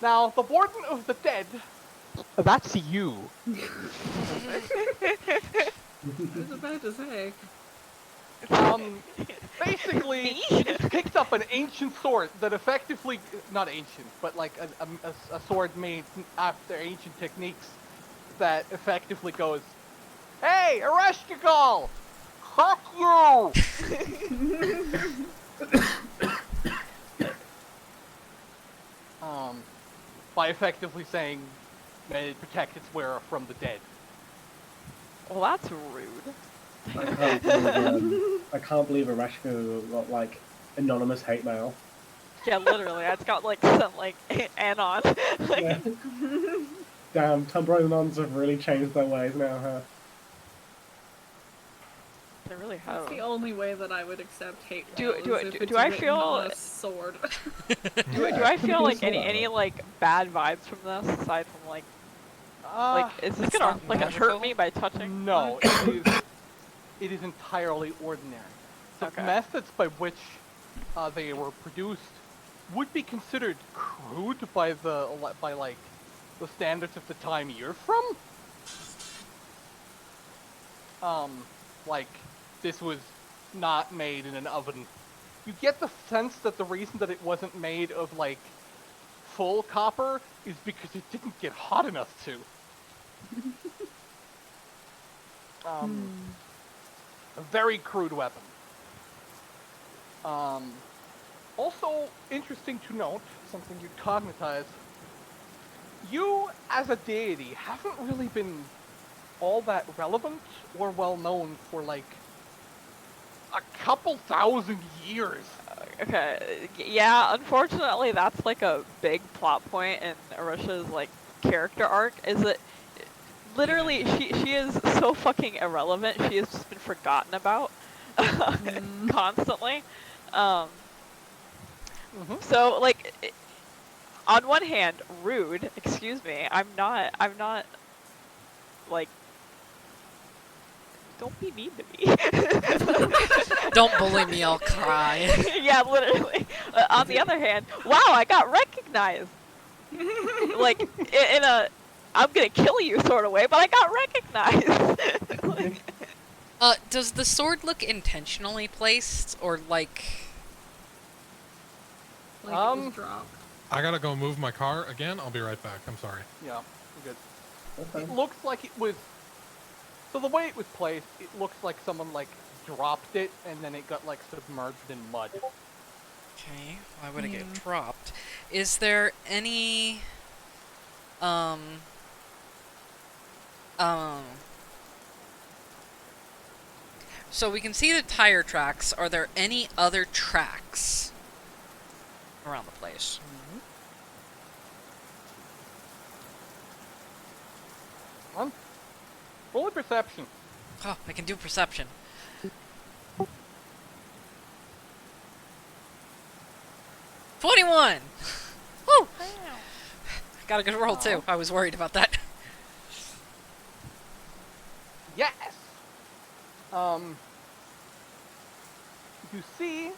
Now, the Warden of the Dead, that's you. I was about to say. Basically, Me? he just picked up an ancient sword that effectively, not ancient, but like a sword made after ancient techniques that effectively goes, "Hey, Ereshkigal! Fuck you!" By effectively saying, "May it protect its wearer from the dead." Well, that's rude. I can't believe Ereshkigal got like anonymous hate mail. Yeah, literally, it's got like some like anon. Like, Yeah. Damn, Tumblr-anons have really changed their ways now, huh? they really have. That's the only way that I would accept hate Do- mail do is I- if do it's I written feel- on a sword. Do I feel like any like bad vibes from this aside from like is this It's gonna not like magical? hurt me by touching? No, it is entirely ordinary. The Okay. methods by which they were produced would be considered crude by like the standards of the time you're from. Like this was not made in an oven. You get the sense that the reason that it wasn't made of like full copper is because it didn't get hot enough to. A very crude weapon. Also interesting to note, something you cognitize, you as a deity haven't really been all that relevant or well known for like a couple thousand years. Okay, yeah, unfortunately that's like a big plot point in Arusha's like character arc, is that literally she is so fucking irrelevant, she has just been forgotten about constantly. So like on one hand, rude, excuse me, I'm not like, don't be mean to me. Don't bully me, I'll cry. Yeah, literally. On the other hand, wow, I got recognized. Like, in a, I'm gonna kill you sort of way, but I got recognized. Like, Does the sword look intentionally placed, or like... Like it was dropped. I gotta go move my car again. I'll be right back. I'm sorry. Yeah, good. Okay. It looks like it was. So the way it was placed, it looks like someone like dropped it and then it got like submerged in mud. Okay, why would it get dropped? Is there any... So we can see the tire tracks. Are there any other tracks around the place? Roll a perception. Oh, I can do perception. 21! Woo! Got a good roll too. I was worried about that. Yes. You see,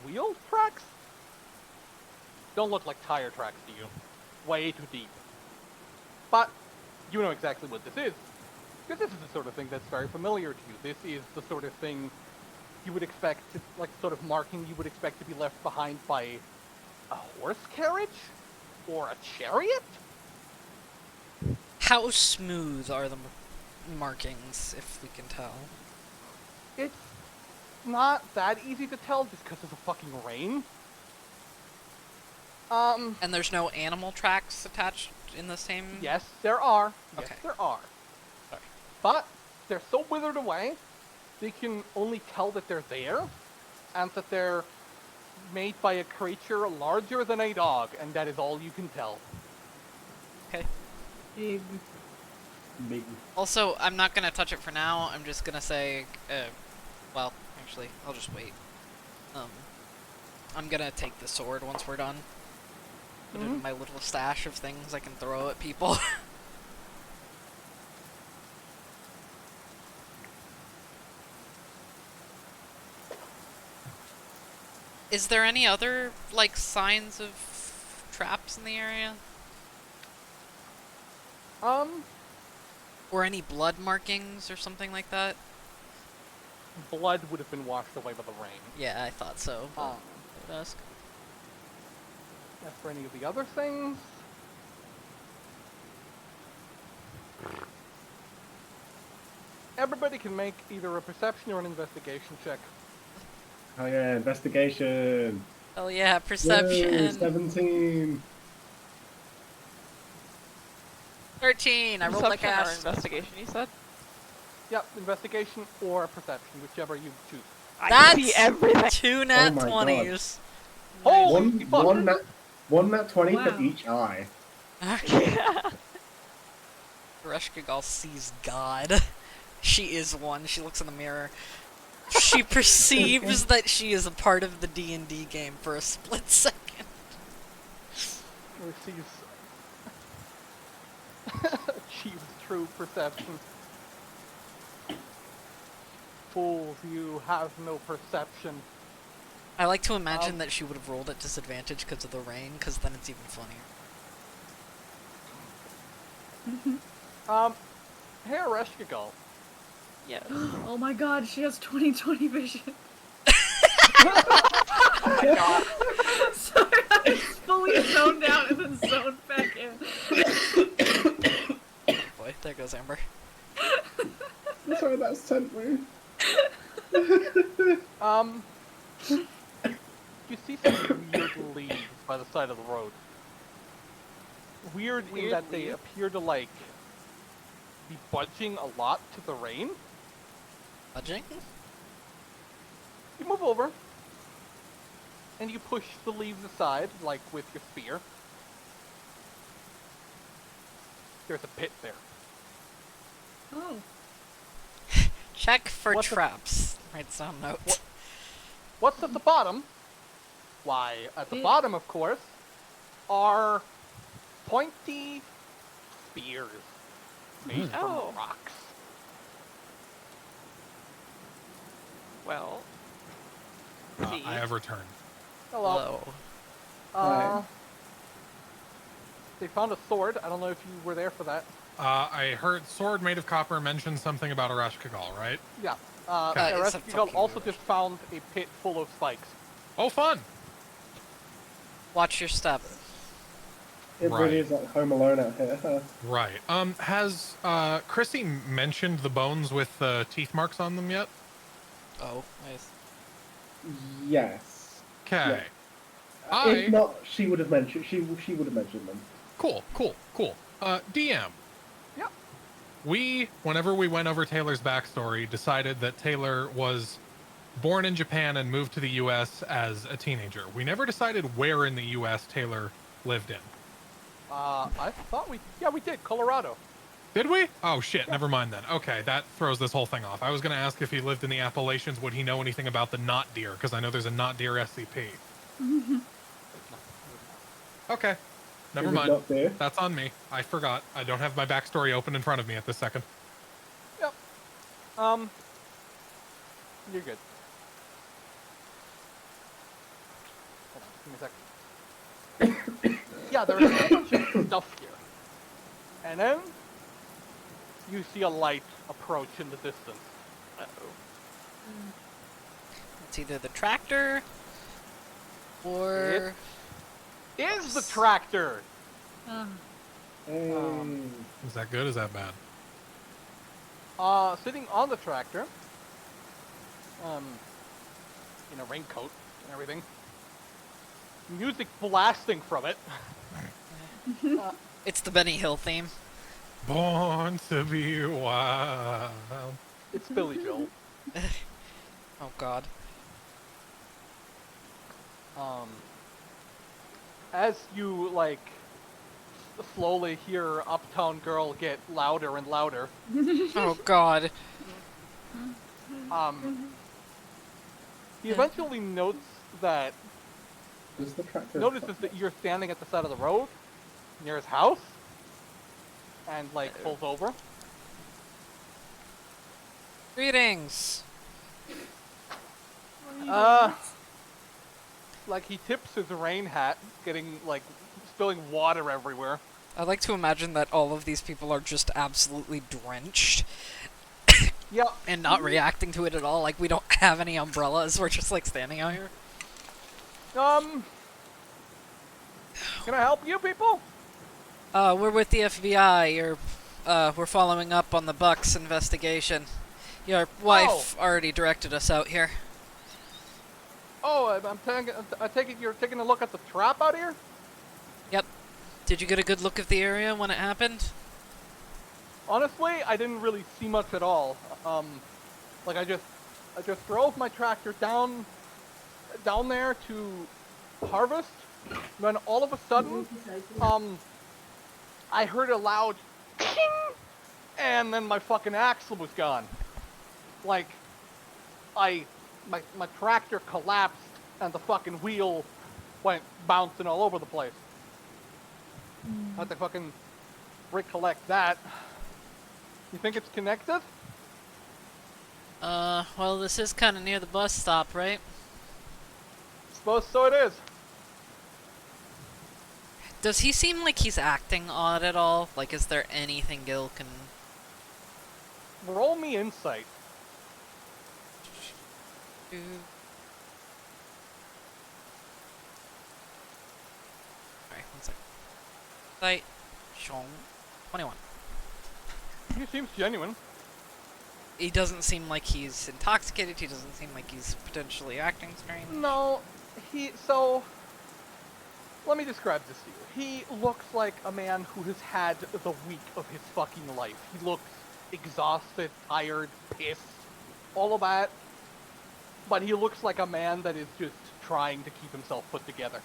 wheel tracks? Don't look like tire tracks to you. Way too deep. But you know exactly what this is, because this is the sort of thing that's very familiar to you. This is the sort of thing you would expect, to, like sort of marking you would expect to be left behind by a horse carriage or a chariot. How smooth are the markings, if we can tell? It's not that easy to tell just because of the fucking rain. And there's no animal tracks attached in the same... Yes, there are. Yes, Okay. there are. Sorry. But they're so withered away, they can only tell that they're there, and that they're made by a creature larger than a dog, and that is all you can tell. Okay. Big. Big. Also, I'm not gonna touch it for now. I'm just gonna say, well, actually, I'll just wait. I'm gonna take the sword once we're done. Put it in my little stash of things I can throw at people. Is there any other, like, signs of traps in the area? Or any blood markings or something like that? Blood would have been washed away by the rain. Yeah, I thought so. But I would ask. As for any of the other things... Everybody can make either a perception or an investigation check. Oh yeah, investigation. Oh yeah, perception. Yay, 17. 13. I rolled like perception or ass. investigation, you said? Yep, investigation or perception, whichever you choose. I see everything. Two nat Oh my God. 20s. Holy fuck! One nat 20 Wow. for each eye. Reshkigal sees God. She is one. She looks in the mirror. She perceives that she is a part of the D&D game for a split second. Achieves true perception. Fools, you have no perception. I like to imagine that she would have rolled at disadvantage because of the rain, because then it's even funnier. Hey, Reshkigal. Yes. Oh my god, she has 20/20 vision. Sorry, I was fully zoned out and then zoned back in. Boy, There goes Amber. Sorry, that's sent me. You see some weird leaves by the side of the road. Weird in that they appear to, like, be budging a lot to the rain. Budging? You move over, and you push the leaves aside, like with your spear. There's a pit there. Oh. Check for What the- traps. Write some notes. What's at the bottom? Why, at the Yeah. bottom, of course, are pointy spears made Oh. from rocks. Well, I have returned. Hello. Hello. Right. They found a sword. I don't know if you were there for that. I heard sword made of copper mentioned something about Arash Kagal, right? Yeah. Okay. It's a Ereshkigal fucking also village. just found a pit full of spikes. Oh, fun! Watch your step. It Right. really is like Home Alone out here. Huh? Right. Has Chrissy mentioned the bones with the teeth marks on them yet? Oh, nice. Yes. Okay. If not, she would have mentioned. She would have mentioned them. Cool. DM. Yep. We, whenever we went over Taylor's backstory, decided that Taylor was born in Japan and moved to the U.S. as a teenager. We never decided where in the U.S. Taylor lived in. I thought we did. Colorado. Did we? Oh shit, never mind then. Okay, that throws this whole thing off. I was gonna ask if he lived in the Appalachians, would he know anything about the Not Deer? Because I know there's a Not Deer SCP. Okay, never It was mind. not there. That's on me. I forgot. I don't have my backstory open in front of me at this second. Yep. You're good. Hold on, give me a second. Yeah, there's a bunch of stuff here. And then you see a light approach in the distance. uh-oh. It's either the tractor or Is the tractor? Hey. Is that good? Is that bad? Sitting on the tractor, in a raincoat and everything. Music blasting from it. it's the Benny Hill theme. Born to be wild. It's Billy Joel. Oh God. As you like slowly hear Uptown Girl get louder and louder, Oh God. he eventually notes that Does the tractor? notices that you're standing at the side of the road near his house, and like pulls over. Greetings. Like he tips his rain hat, getting like spilling water everywhere. I like to imagine that all of these people are just absolutely drenched Yep. and not reacting to it at all. Like we don't have any umbrellas. We're just like standing out here. Can I help you people? We're with the FBI. We're following up on the Bucks investigation. Your wife already directed us out here. Oh, I take it you're taking a look at the trap out here? Yep. Did you get a good look of the area when it happened? Honestly, I didn't really see much at all. Like I just drove my tractor down there to harvest. Then all of a sudden, I heard a loud "King!" and then my fucking axle was gone. Like, my tractor collapsed and the fucking wheel went bouncing all over the place. I had to fucking recollect that. You think it's connected? Well, this is kind of near the bus stop, right? Suppose so it is. Does he seem like he's acting odd at all? Like, is there anything Gil can... Roll me insight. do? Alright, one sec. Sight. Shong. 21. he seems genuine. He doesn't seem like he's intoxicated. He doesn't seem like he's potentially acting strange. No, so, let me describe this to you. He looks like a man who has had the week of his fucking life. He looks exhausted, tired, pissed, all of that. But he looks like a man that is just trying to keep himself put together.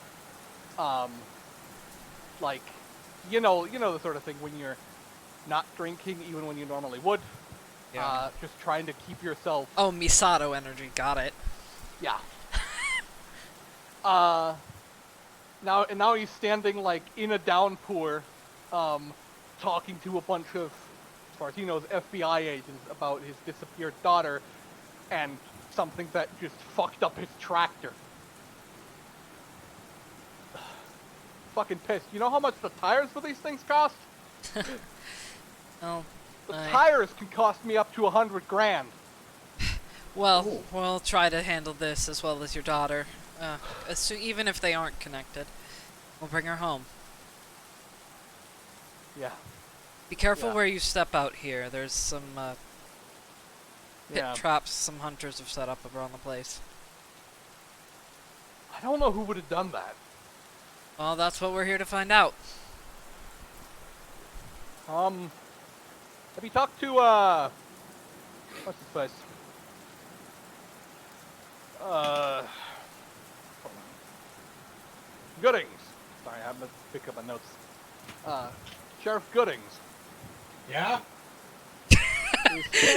Like, you know the sort of thing when you're not drinking even when you normally would. Yeah. Just trying to keep yourself... Oh, Misato energy. Got it. Yeah. Now he's standing, like, in a downpour, talking to a bunch of, as far as he knows, FBI agents about his disappeared daughter, and something that just fucked up his tractor. Fucking pissed. You know how much the tires for these things cost? Oh. The tires can cost me up to 100 grand. Well, Ooh. we'll try to handle this as well as your daughter. So even if they aren't connected, we'll bring her home. Yeah. Be careful Yeah. where you step out here. There's some pit Yeah. traps some hunters have set up around the place. I don't know who would have done that. Well, that's what we're here to find out. Have you talked to, what's his face? Hold on. Goodings. Sorry, I haven't been pick up my notes. Sheriff Goodings. Yeah.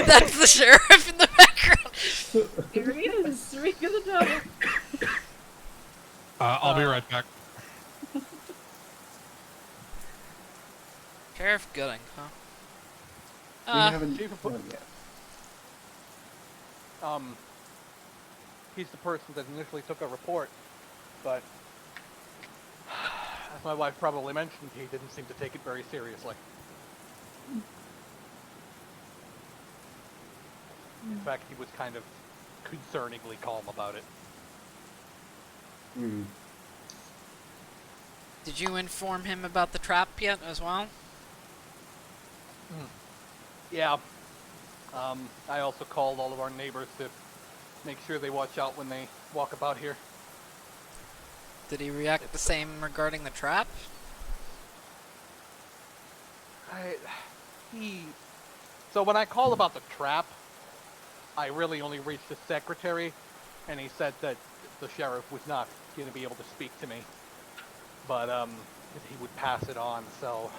That's the sheriff in the background. Here he is, speak of the devil. I'll be right back. Sheriff Gooding, huh? We haven't Chief of done yet. He's the person that initially took a report, but as my wife probably mentioned, he didn't seem to take it very seriously. In fact, he was kind of concerningly calm about it. Hmm. Did you inform him about the trap yet as well? Yeah. I also called all of our neighbors to make sure they watch out when they walk about here. Did he react the same regarding the trap? So when I called about the trap, I really only reached the secretary, and he said that the sheriff was not going to be able to speak to me, but he would pass it on. So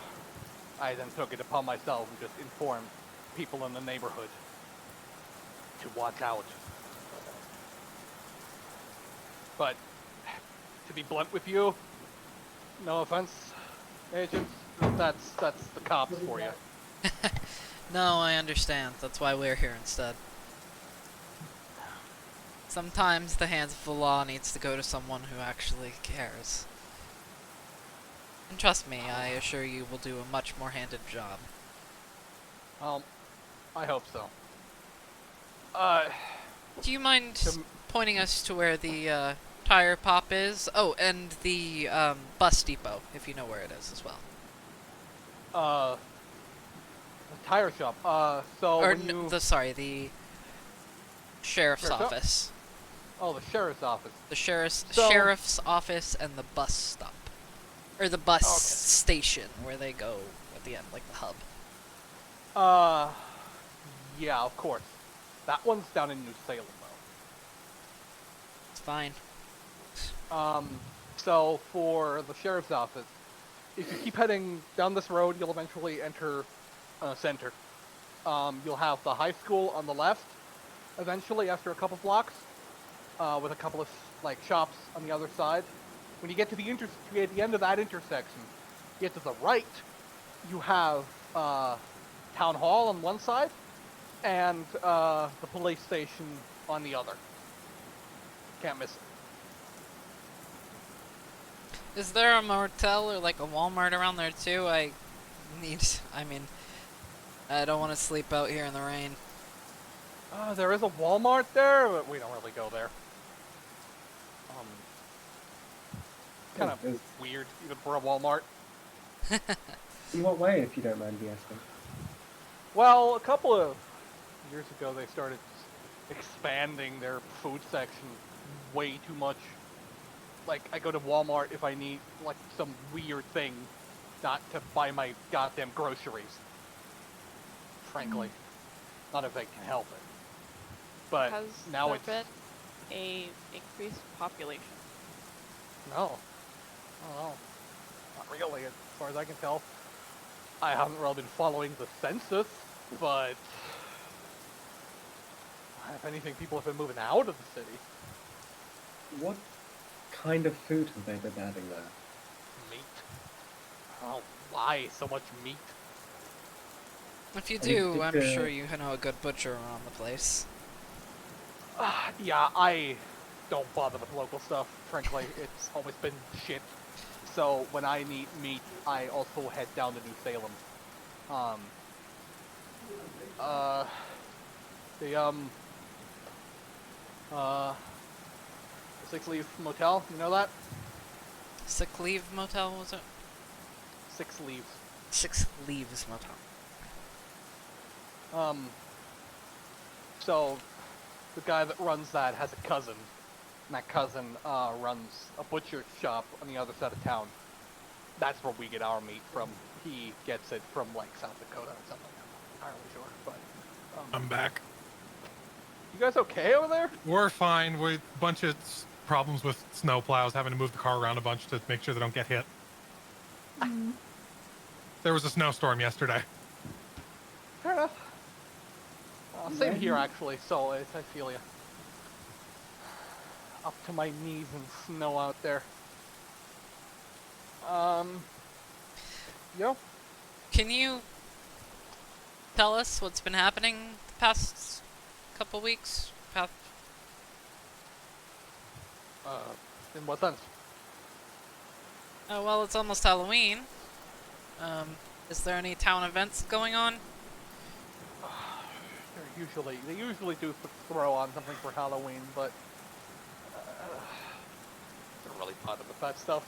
I then took it upon myself and just informed people in the neighborhood to watch out. But to be blunt with you, no offense, agents, that's the cops for you. No, I understand. That's why we're here instead. Sometimes the hands of the law needs to go to someone who actually cares. And trust me, I assure you will do a much more handed job. I hope so. Do you mind The- pointing us to where the tire pop is? Oh, and the bus depot, if you know where it is as well. The tire shop. So Or when you... the sheriff's Sheriff's office. Oh, the sheriff's office. The sheriff's So- sheriff's office and the bus stop. Or the bus Okay. station where they go at the end, like the hub. Yeah, of course. That one's down in New Salem, It's fine. though. So for the sheriff's office, if you keep heading down this road, you'll eventually enter center. You'll have the high school on the left, eventually after a couple blocks, with a couple of like shops on the other side. When you get to the at the end of that intersection, you get to the right, you have town hall on one side, and the police station on the other. Can't miss it. Is there a motel or like a Walmart around there too? I don't want to sleep out here in the rain. There is a Walmart there, but we don't really go there. Kind of Is- weird, even for a Walmart. In what way, if you don't mind me asking? Well, a couple of years ago, they started expanding their food section way too much. Like, I go to Walmart if I need, like, some weird thing, not to buy my goddamn groceries. Frankly. Not if I can help it. But Has now there it's... been a increased population? No. Oh, not really, as far as I can tell. I haven't really been following the census, but... if anything, people have been moving out of the city. What kind of food have they been adding there? Meat. Oh, why so much meat? If you Any do, I'm particular- sure you know a good butcher around the place. Yeah, I don't bother with local stuff, frankly. It's always been shit. So when I need meat, I also head down to New Salem. The Six Leaf Motel, you know that? Sick Leave Motel, was it? Six Leaves. 6 Leaves Motel. So the guy that runs that has a cousin, and that cousin runs a butcher shop on the other side of town. That's where we get our meat from. He gets it from like South Dakota or something. I'm not entirely sure, but I'm back. you guys okay over there? We're fine. We bunch of problems with snow plows, having to move the car around a bunch to make sure they don't get hit. There was a snowstorm yesterday. Fair enough. Same here actually. So I feel you. Up to my knees in snow out there. Yo. Can you tell us what's been happening the past couple weeks? In what sense? Oh, well, it's almost Halloween. Is there any town events going on? They usually do throw on something for Halloween, but don't really bother with that stuff.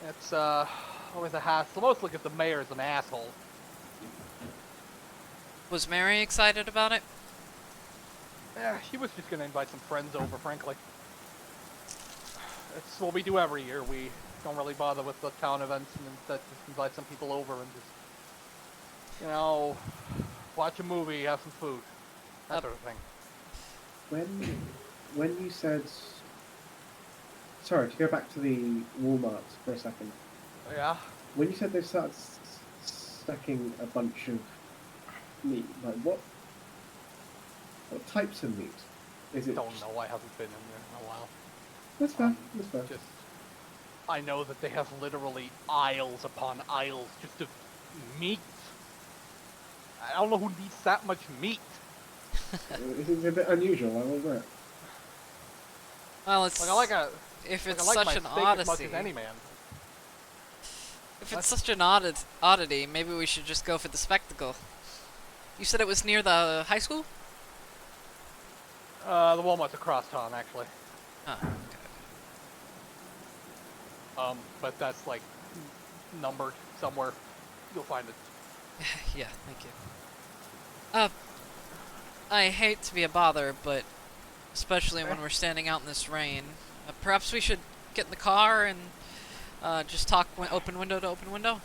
It's always a hassle, mostly because the mayor's an asshole. Was Mary excited about it? Yeah, she was just gonna invite some friends over, frankly. It's what we do every year. We don't really bother with the town events, and instead just invite some people over and just, you know, watch a movie, have some food, that sort of thing. When you said, sorry, to go back to the Walmart for a second. Yeah. When you said they started stacking a bunch of meat, like what types of meat? Is it? Don't know. I haven't been in there in a while. That's fair. That's fair. Just, I know that they have literally aisles upon aisles just of meat. I don't know who needs that much meat. It's a bit unusual, I will admit. Well, it's if it's I like such my an steak as much odyssey. as any man. If it's such an oddity, maybe we should just go for the spectacle. You said it was near the high school? The Walmart's across town, actually. Oh, okay. But that's like numbered somewhere. You'll find it. Yeah, thank you. I hate to be a bother, but especially when we're standing out in this rain, perhaps we should get in the car and just talk open window to open window?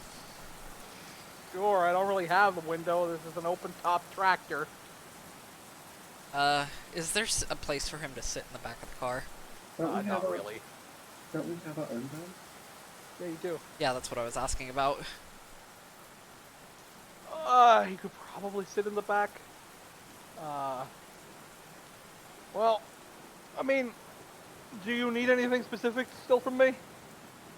Sure, I don't really have a window. This is an open top tractor. Is there a place for him to sit in the back of the car? Not really. Don't we have our own van? Yeah, you do. Yeah, that's what I was asking about. He could probably sit in the back. Well, I mean, do you need anything specific still from me?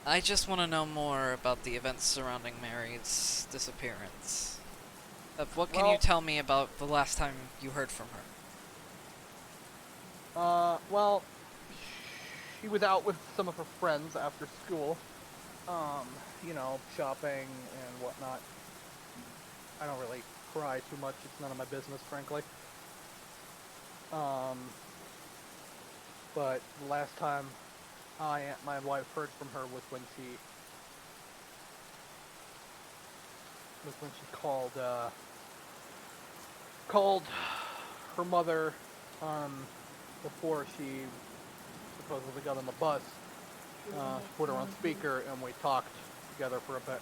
I just want to know more about the events surrounding Mary's disappearance. What can you tell me about the last time you heard from her? Well, she was out with some of her friends after school. You know, shopping and whatnot. I don't really pry too much. It's none of my business, frankly. But the last time my wife heard from her was when she called called her mother before she supposedly got on the bus. Put her on speaker and we talked together for a bit.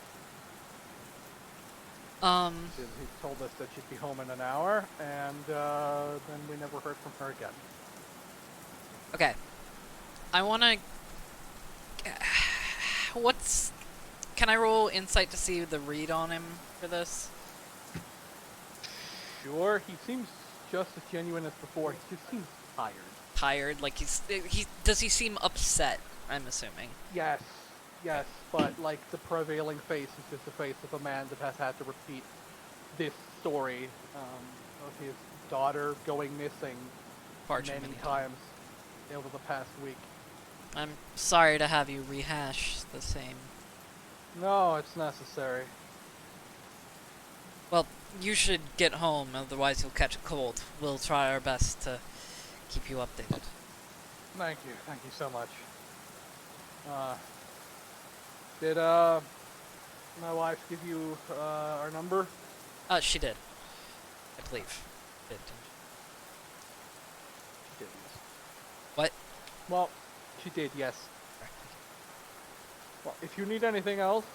He told us that she'd be home in an hour, and then we never heard from her again. Okay. I wanna... What's... Can I roll insight to see the read on him for this? Sure, he seems just as genuine as before. He just seems tired. Tired? Like does he seem upset, I'm assuming? Yes, but like the prevailing face is just the face of a man that has had to repeat this story of his daughter going missing Far too many times over the past week. I'm sorry to have you rehash the same. No, it's necessary. Well, you should get home, otherwise you'll catch a cold. We'll try our best to keep you updated. Thank you so much. Did my wife give you our number? She did. I believe. Did. She did, yes. What? Well, she did, yes. Well, if you need anything else,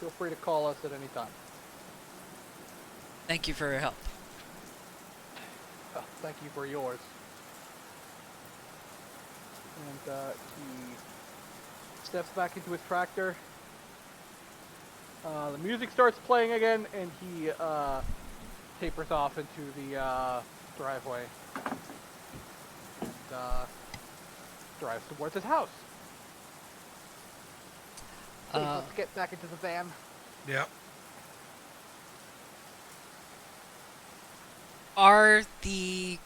feel free to call us at any time. Thank you for your help. Oh, thank you for yours. And he steps back into his tractor. The music starts playing again, and he tapers off into the driveway and drives towards his house. Hey, let's get back into the van. Yep. Are the...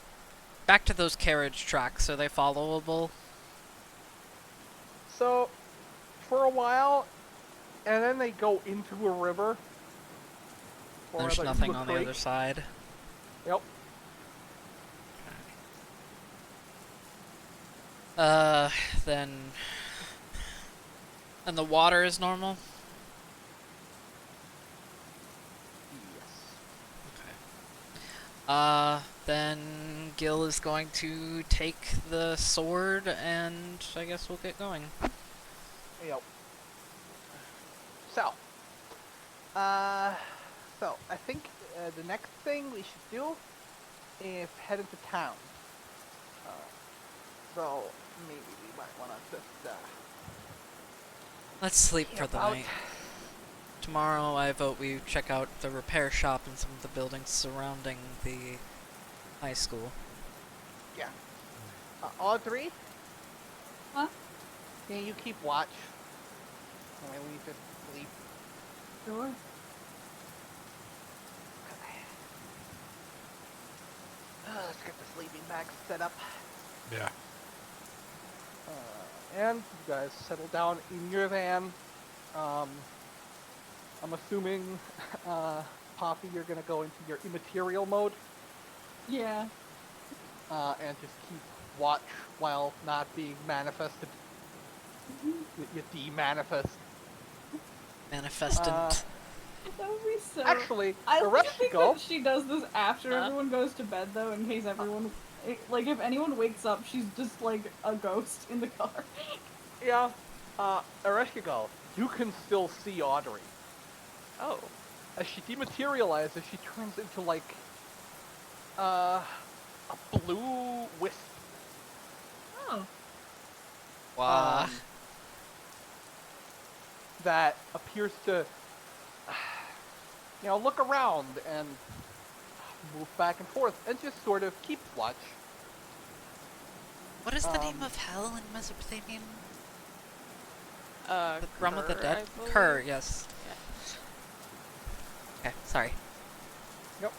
Back to those carriage tracks, are they followable? So, for a while, and then they go into a river. Or There's rather, nothing into a on the creek. other side. Yep. Then... And the water is normal? Yes. Then Gil is going to take the sword, and I guess we'll get going. Yep. So, I think the next thing we should do is head into town. So maybe we might want to just Let's sleep for camp the out. night. Tomorrow I vote we check out the repair shop and some of the buildings surrounding the high school. Yeah. Audrey, Huh? can you keep watch? While we just sleep. Sure. Let's get the sleeping bags set up. Yeah. And you guys settle down in your van. I'm assuming, Poppy, you're gonna go into your immaterial mode Yeah. and just keep watch while not being manifested. You de-manifest. Manifestant. That would be so... Actually, I the like rest to think go. that she does this after Huh? everyone goes to bed, though, in case everyone... Like, if anyone wakes up, she's just, like, a ghost in the car. Yeah. Ereshkigal, you can still see Audrey. Oh. As she dematerializes, she turns into, like, a blue wisp. Oh. Wow. That appears to, look around and move back and forth and just sort of keep watch. What is the name of hell in Mesopotamian? The The realm of the Kerr, dead? I believe? Kerr, yes. Yeah. Okay, sorry. Yep.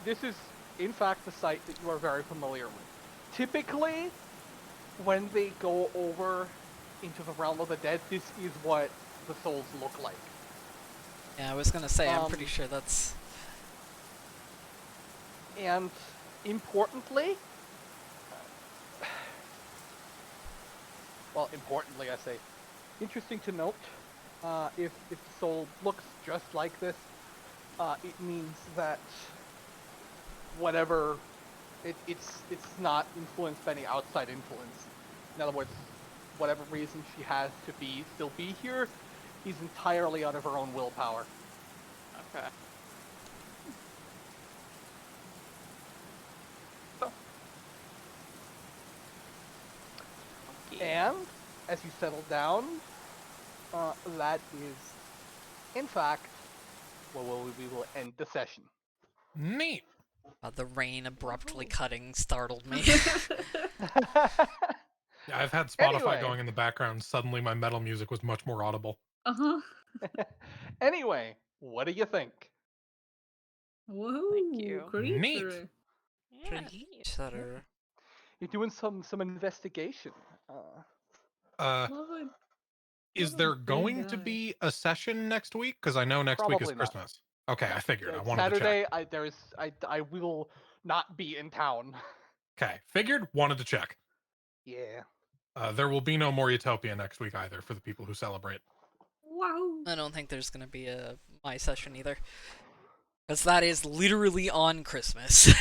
This is, in fact, the site that you are very familiar with. Typically, when they go over into the realm of the dead, this is what the souls look like. Yeah, I was gonna say, I'm Um, pretty sure that's... And importantly, importantly I say, interesting to note, if the soul looks just like this, it means that whatever. It's not influenced by any outside influence. In other words, whatever reason she has to still be here is entirely out of her own willpower. Okay. And as you settle down, that is, in fact, we will end the session. Neat. The rain abruptly cutting startled me. Yeah, I've had Spotify Anyway. going in the background. Suddenly, my metal music was much more audible. Uh-huh. Anyway, what do you think? Whoa, you. creature. Neat. Yeah, neat. Consider. You're doing some investigation. Uh, Love it. is What a there big going to guy. be a session next week? Because I know next week is Probably not. Christmas. Okay, I figured. I It's wanted Saturday, to check. I will not be in town. Okay, figured. Wanted to check. Yeah. There will be no more Utopia next week either for the people who celebrate. Wow. I don't think there's gonna be a my session either. Because that is literally on Christmas.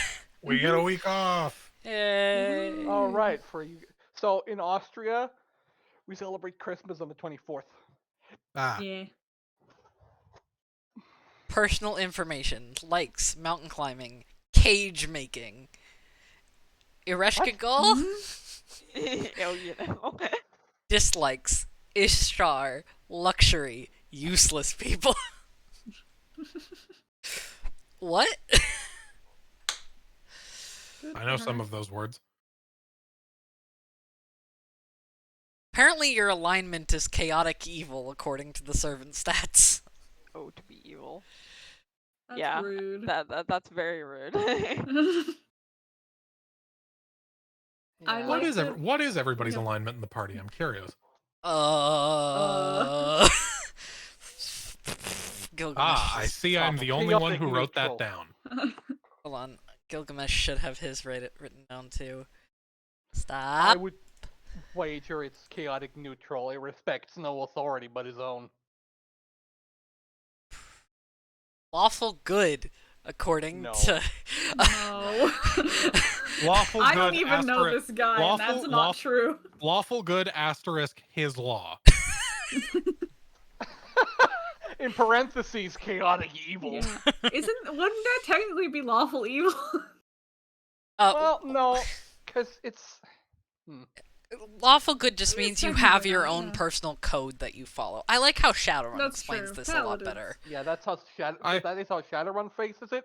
We get a week off. Yay! All right, for you. So in Austria, we celebrate Christmas on the 24th. Ah, Yeah. Personal information, likes, mountain climbing, cage making. Ereshkigal? Oh, you know. Dislikes, Ishtar, luxury, useless people. What? Good I know for some her. of those words. Apparently your alignment is chaotic evil according to the servant stats. Oh, to be evil. That's Yeah, rude. That's very rude. I Yeah. like What is everybody's Yeah. alignment in the party? I'm curious. Gilgamesh. Ah, I see. I'm the only one who wrote that Chaotic down. Hold on. Gilgamesh should have his written down too. I Stop. would wager it's chaotic neutral. It respects no authority but his own. Lawful good, according No. to. No. Lawful I good. don't even know this guy, and that's lawful- not law- true. Lawful good asterisk his law. In parentheses, chaotic evil. Yeah. Wouldn't that technically be lawful evil? Well, no, because it's. lawful good just It's means you technically have your not, own yeah. personal code that you follow. I like how Shadowrun That's explains true. this a lot Paladins. better. Yeah, that's how I- that is how Shadowrun faces it.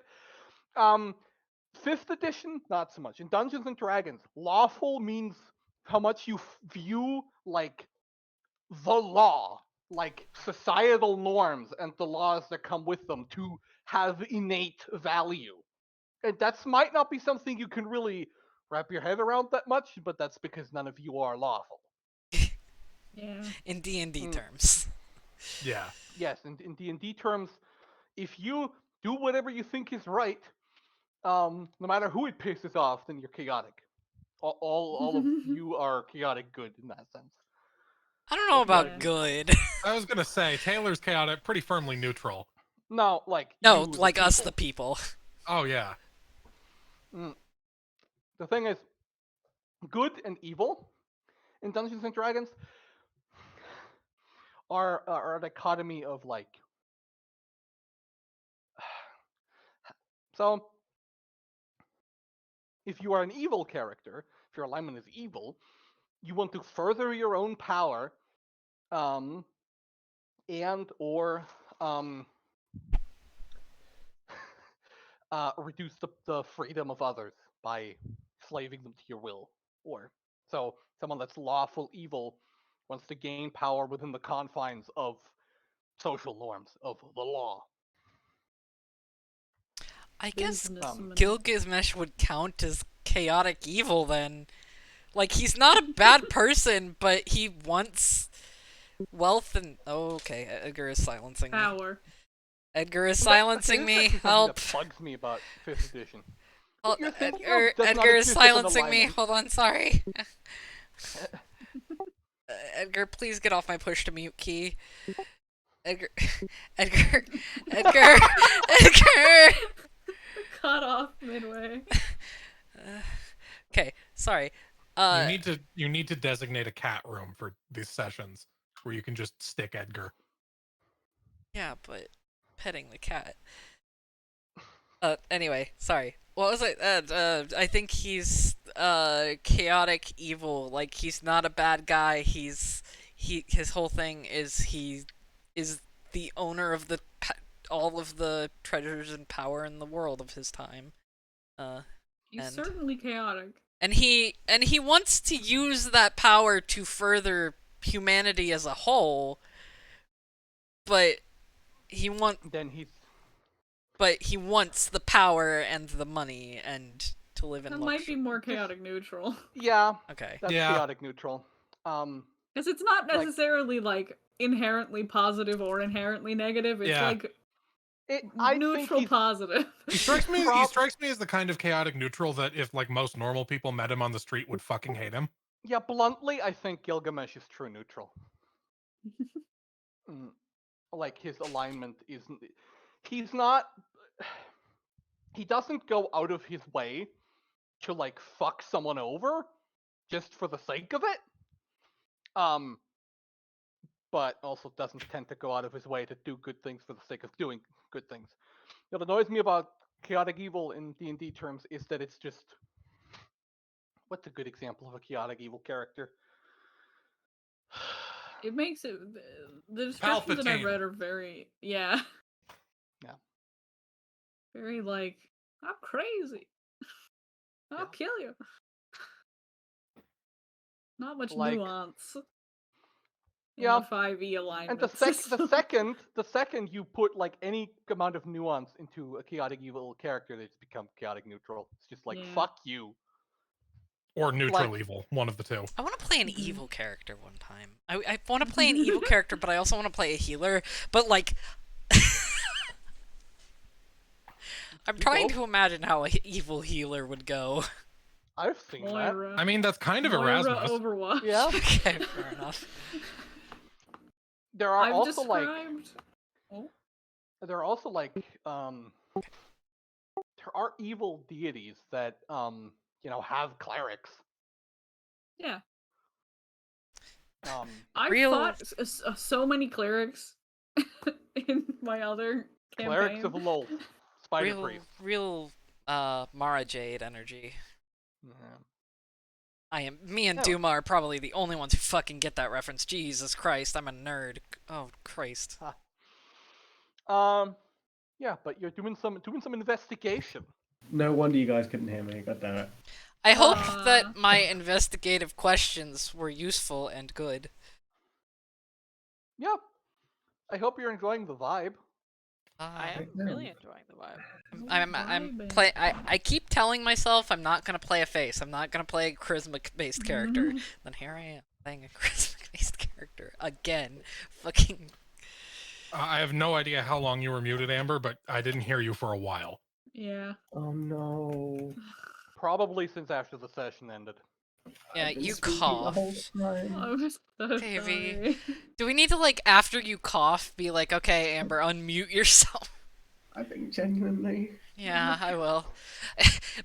5th edition, not so much. In Dungeons and Dragons, lawful means how much you view like the law, like societal norms and the laws that come with them to have innate value. And that might not be something you can really wrap your head around that much, but that's because none of you are lawful. Yeah. In D&D Mm. terms. Yeah. Yes, in D&D terms, if you do whatever you think is right, no matter who it pisses off, then you're chaotic. All of you are chaotic good in that sense. I don't know about Yeah. good. I was gonna say Taylor's chaotic, pretty firmly neutral. No, like No, you, the like us, people. the people. Oh yeah. The thing is, good and evil in Dungeons and Dragons are a dichotomy of like. So, if you are an evil character, if your alignment is evil, you want to further your own power, and or reduce the freedom of others by slaving them to your will. Or so someone that's lawful evil wants to gain power within the confines of social norms of the law. I guess Businessman. Gilgamesh would count as chaotic evil then. Like, he's not a bad person, but he wants wealth and... Oh, okay, Edgar is silencing me. Power. Edgar is But silencing here's me. actually something Help. that bugs me about 5th edition. Oh, you're thinking of Edgar, does not Edgar is exist as an silencing me. alignment. Hold on, sorry. Edgar, please get off my push to mute key. Edgar, Edgar, Edgar, Edgar. cut off midway. Okay, sorry. You need to designate a cat room for these sessions where you can just stick Edgar. Yeah, but petting the cat. Anyway, sorry. What was it? I think he's chaotic evil. Like he's not a bad guy. His whole thing is he is the owner of all of the treasures and power in the world of his time. He's And- certainly chaotic. And he wants to use that power to further humanity as a whole, but he wants Then he's the power and the money and to live in That luxury. might be more chaotic neutral. yeah, Okay. that's Yeah. chaotic neutral. Because it's not Like- necessarily like inherently positive or inherently negative. It's Yeah. like I think neutral he's- positive. He strikes me. He Prob- strikes me as the kind of chaotic neutral that if like most normal people met him on the street would fucking hate him. Yeah, bluntly, I think Gilgamesh is true neutral. Like his alignment isn't. He's not. He doesn't go out of his way to like fuck someone over just for the sake of it. But also doesn't tend to go out of his way to do good things for the sake of doing good things. What annoys me about chaotic evil in D&D terms is that it's just. What's a good example of a chaotic evil character? It makes it. The descriptions that I've Palpatine. read are very. Yeah. Yeah. Very like, I'm crazy. I'll Yeah. kill you. Not much Like- nuance. In Yeah. the 5e alignment. And the second you put like any amount of nuance into a chaotic evil character, they just become chaotic neutral. It's just like Yeah. fuck you. Or neutral Like- evil, one of the two. I want to play an Mhm. evil character one time. I want to play an evil character, but I also want to play a healer. But like, I'm trying both? to imagine how an evil healer would go. I've seen that. Moira. I mean, that's kind of Moira Erasmus. Overwatch. Yeah. Okay, fair enough. There are I've also described. there are also like there are evil deities that have clerics. Yeah. Um I've fought so many clerics in my other campaign. clerics of Lol. Spider priest. Real Mara Jade energy. Yeah. Me and Oh. Duma are probably the only ones who fucking get that reference. Jesus Christ, I'm a nerd. Oh Christ. Yeah, but you're doing some investigation. No wonder you guys couldn't hear me. God damn it. I hope Uh. that my investigative questions were useful and good. Yeah. I hope you're enjoying the vibe. I am Yeah. really enjoying the vibe. I'm Vibing. I keep telling myself I'm not gonna play a face. I'm not gonna play a charisma based character. Then here I am playing a charisma based character again. Fucking I have no idea how long you were muted, Amber, but I didn't hear you for a while. Yeah. Oh no. Probably since after the session ended. yeah. I've been You speaking the cough. whole time. I was so Baby. sorry. Do we need to like after you cough be like, okay, Amber, unmute yourself? I think genuinely. Yeah, I will.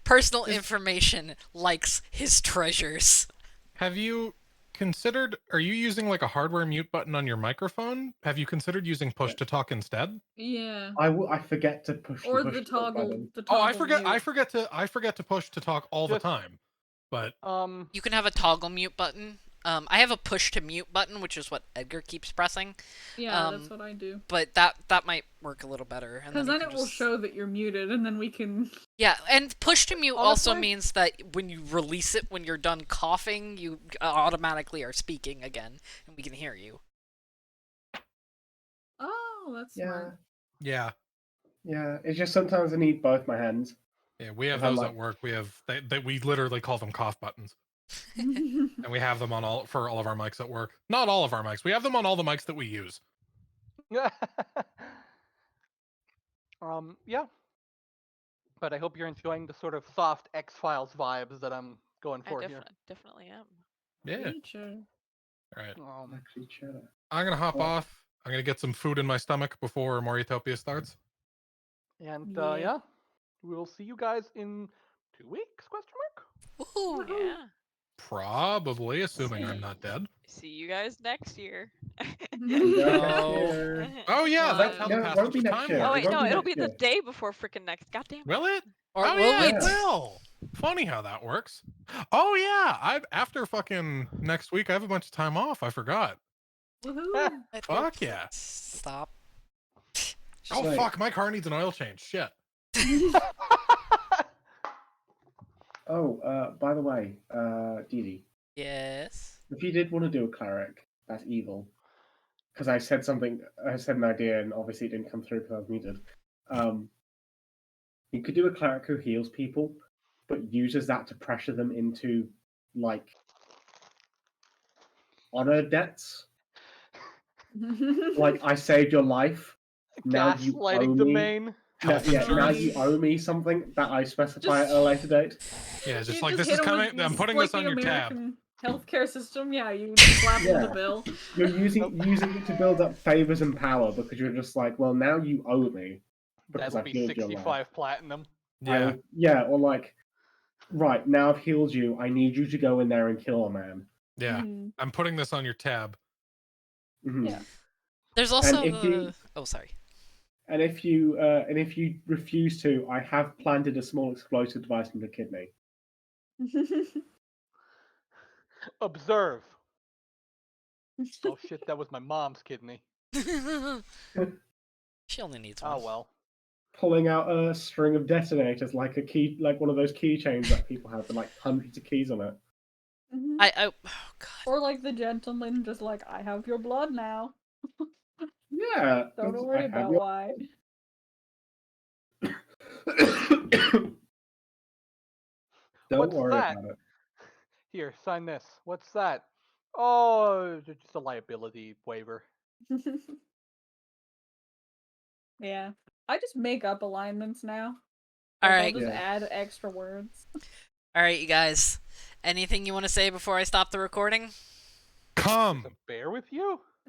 Personal information likes his treasures. Have you considered? Are you using like a hardware mute button on your microphone? Have you considered using push to talk instead? Yeah. I forget to push Or the the push talk toggle. button. The Oh, toggle I forget. I mute. forget to push to talk all the Just- time. But You can have a toggle mute button. I have a push to mute button, which is what Edgar keeps pressing. Yeah, um, that's what I do. But that might work a little better. Because you then can it will just- show that you're muted, and then we can. Yeah, and push to mute also Honestly- means that when you release it, when you're done coughing, you automatically are speaking again, and we can hear you. Oh, that's Yeah. smart. yeah, Yeah. It's just sometimes I need both my hands. yeah, we have If I'm those like- at work. We have we literally call them cough buttons, and we have them on all of our mics at work. Not all of our mics. We have them on all the mics that we use. Yeah. But I hope you're enjoying the sort of soft X-Files vibes that I'm going I for here. definitely am. Yeah. Feature. All right. Actually, sure. I'm gonna hop Well- off. I'm gonna get some food in my stomach before Moritopia starts. And Yeah. yeah, we'll see you guys in 2 weeks? Question mark. Woohoo! Yeah. Probably, assuming I'm not dead. See you guys next year. No. Oh yeah, that's how the No, it passage won't be of next time year. Oh works. wait, won't no, be it'll next be the year. day before freaking next. God damn it. Will it? Or Oh will yeah, we? it will. Funny how that works. Oh yeah, I've after fucking next week, I have a bunch of time off. I forgot. Woohoo! Fuck yeah. Stop. Oh Wait. fuck, my car needs an oil change. Shit. Oh, by the way, Didi, Yes. if you did want to do a cleric, that's evil. Because I said an idea, and obviously it didn't come through because I was muted. You could do a cleric who heals people, but uses that to pressure them into, like, honor debts. Like, I saved your life. Now you owe Gaslighting me. domain. Now, Health yeah, now insurance. you owe me something that I specify Just- at a later date. Yeah, just You like just this is hit 'em coming. with I'm putting like this on the your tab. American healthcare system. Yeah, you just slap them Yeah. the bill. You're using it to build up favors and power because you're just like, well, now you owe me because That'll I've be healed your life. 65 platinum. Yeah. Yeah, or like, right, now I've healed you. I need you to go in there and kill a man. Yeah. Mhm. I'm putting this on your tab. Mhm. Yeah. There's also if you- Oh, sorry. And if you refuse to, I have planted a small explosive device in the kidney. Observe. Oh shit, that was my mom's kidney. She only needs one. Oh well. Pulling out a string of detonators like a key, like one of those keychains that people have with like hundreds of keys on it. Mhm. Oh god. Or like the gentleman, just like, I have your blood now. Yeah. Don't I worry have about your- why. Don't What's worry that? about it. Here, sign this. What's that? Oh, it's just a liability waiver. Yeah. I just make up alignments now. All Like, I'll right. just Yeah. add extra words. All right, you guys. Anything you want to say before I stop the recording? Come. There's a bear with you?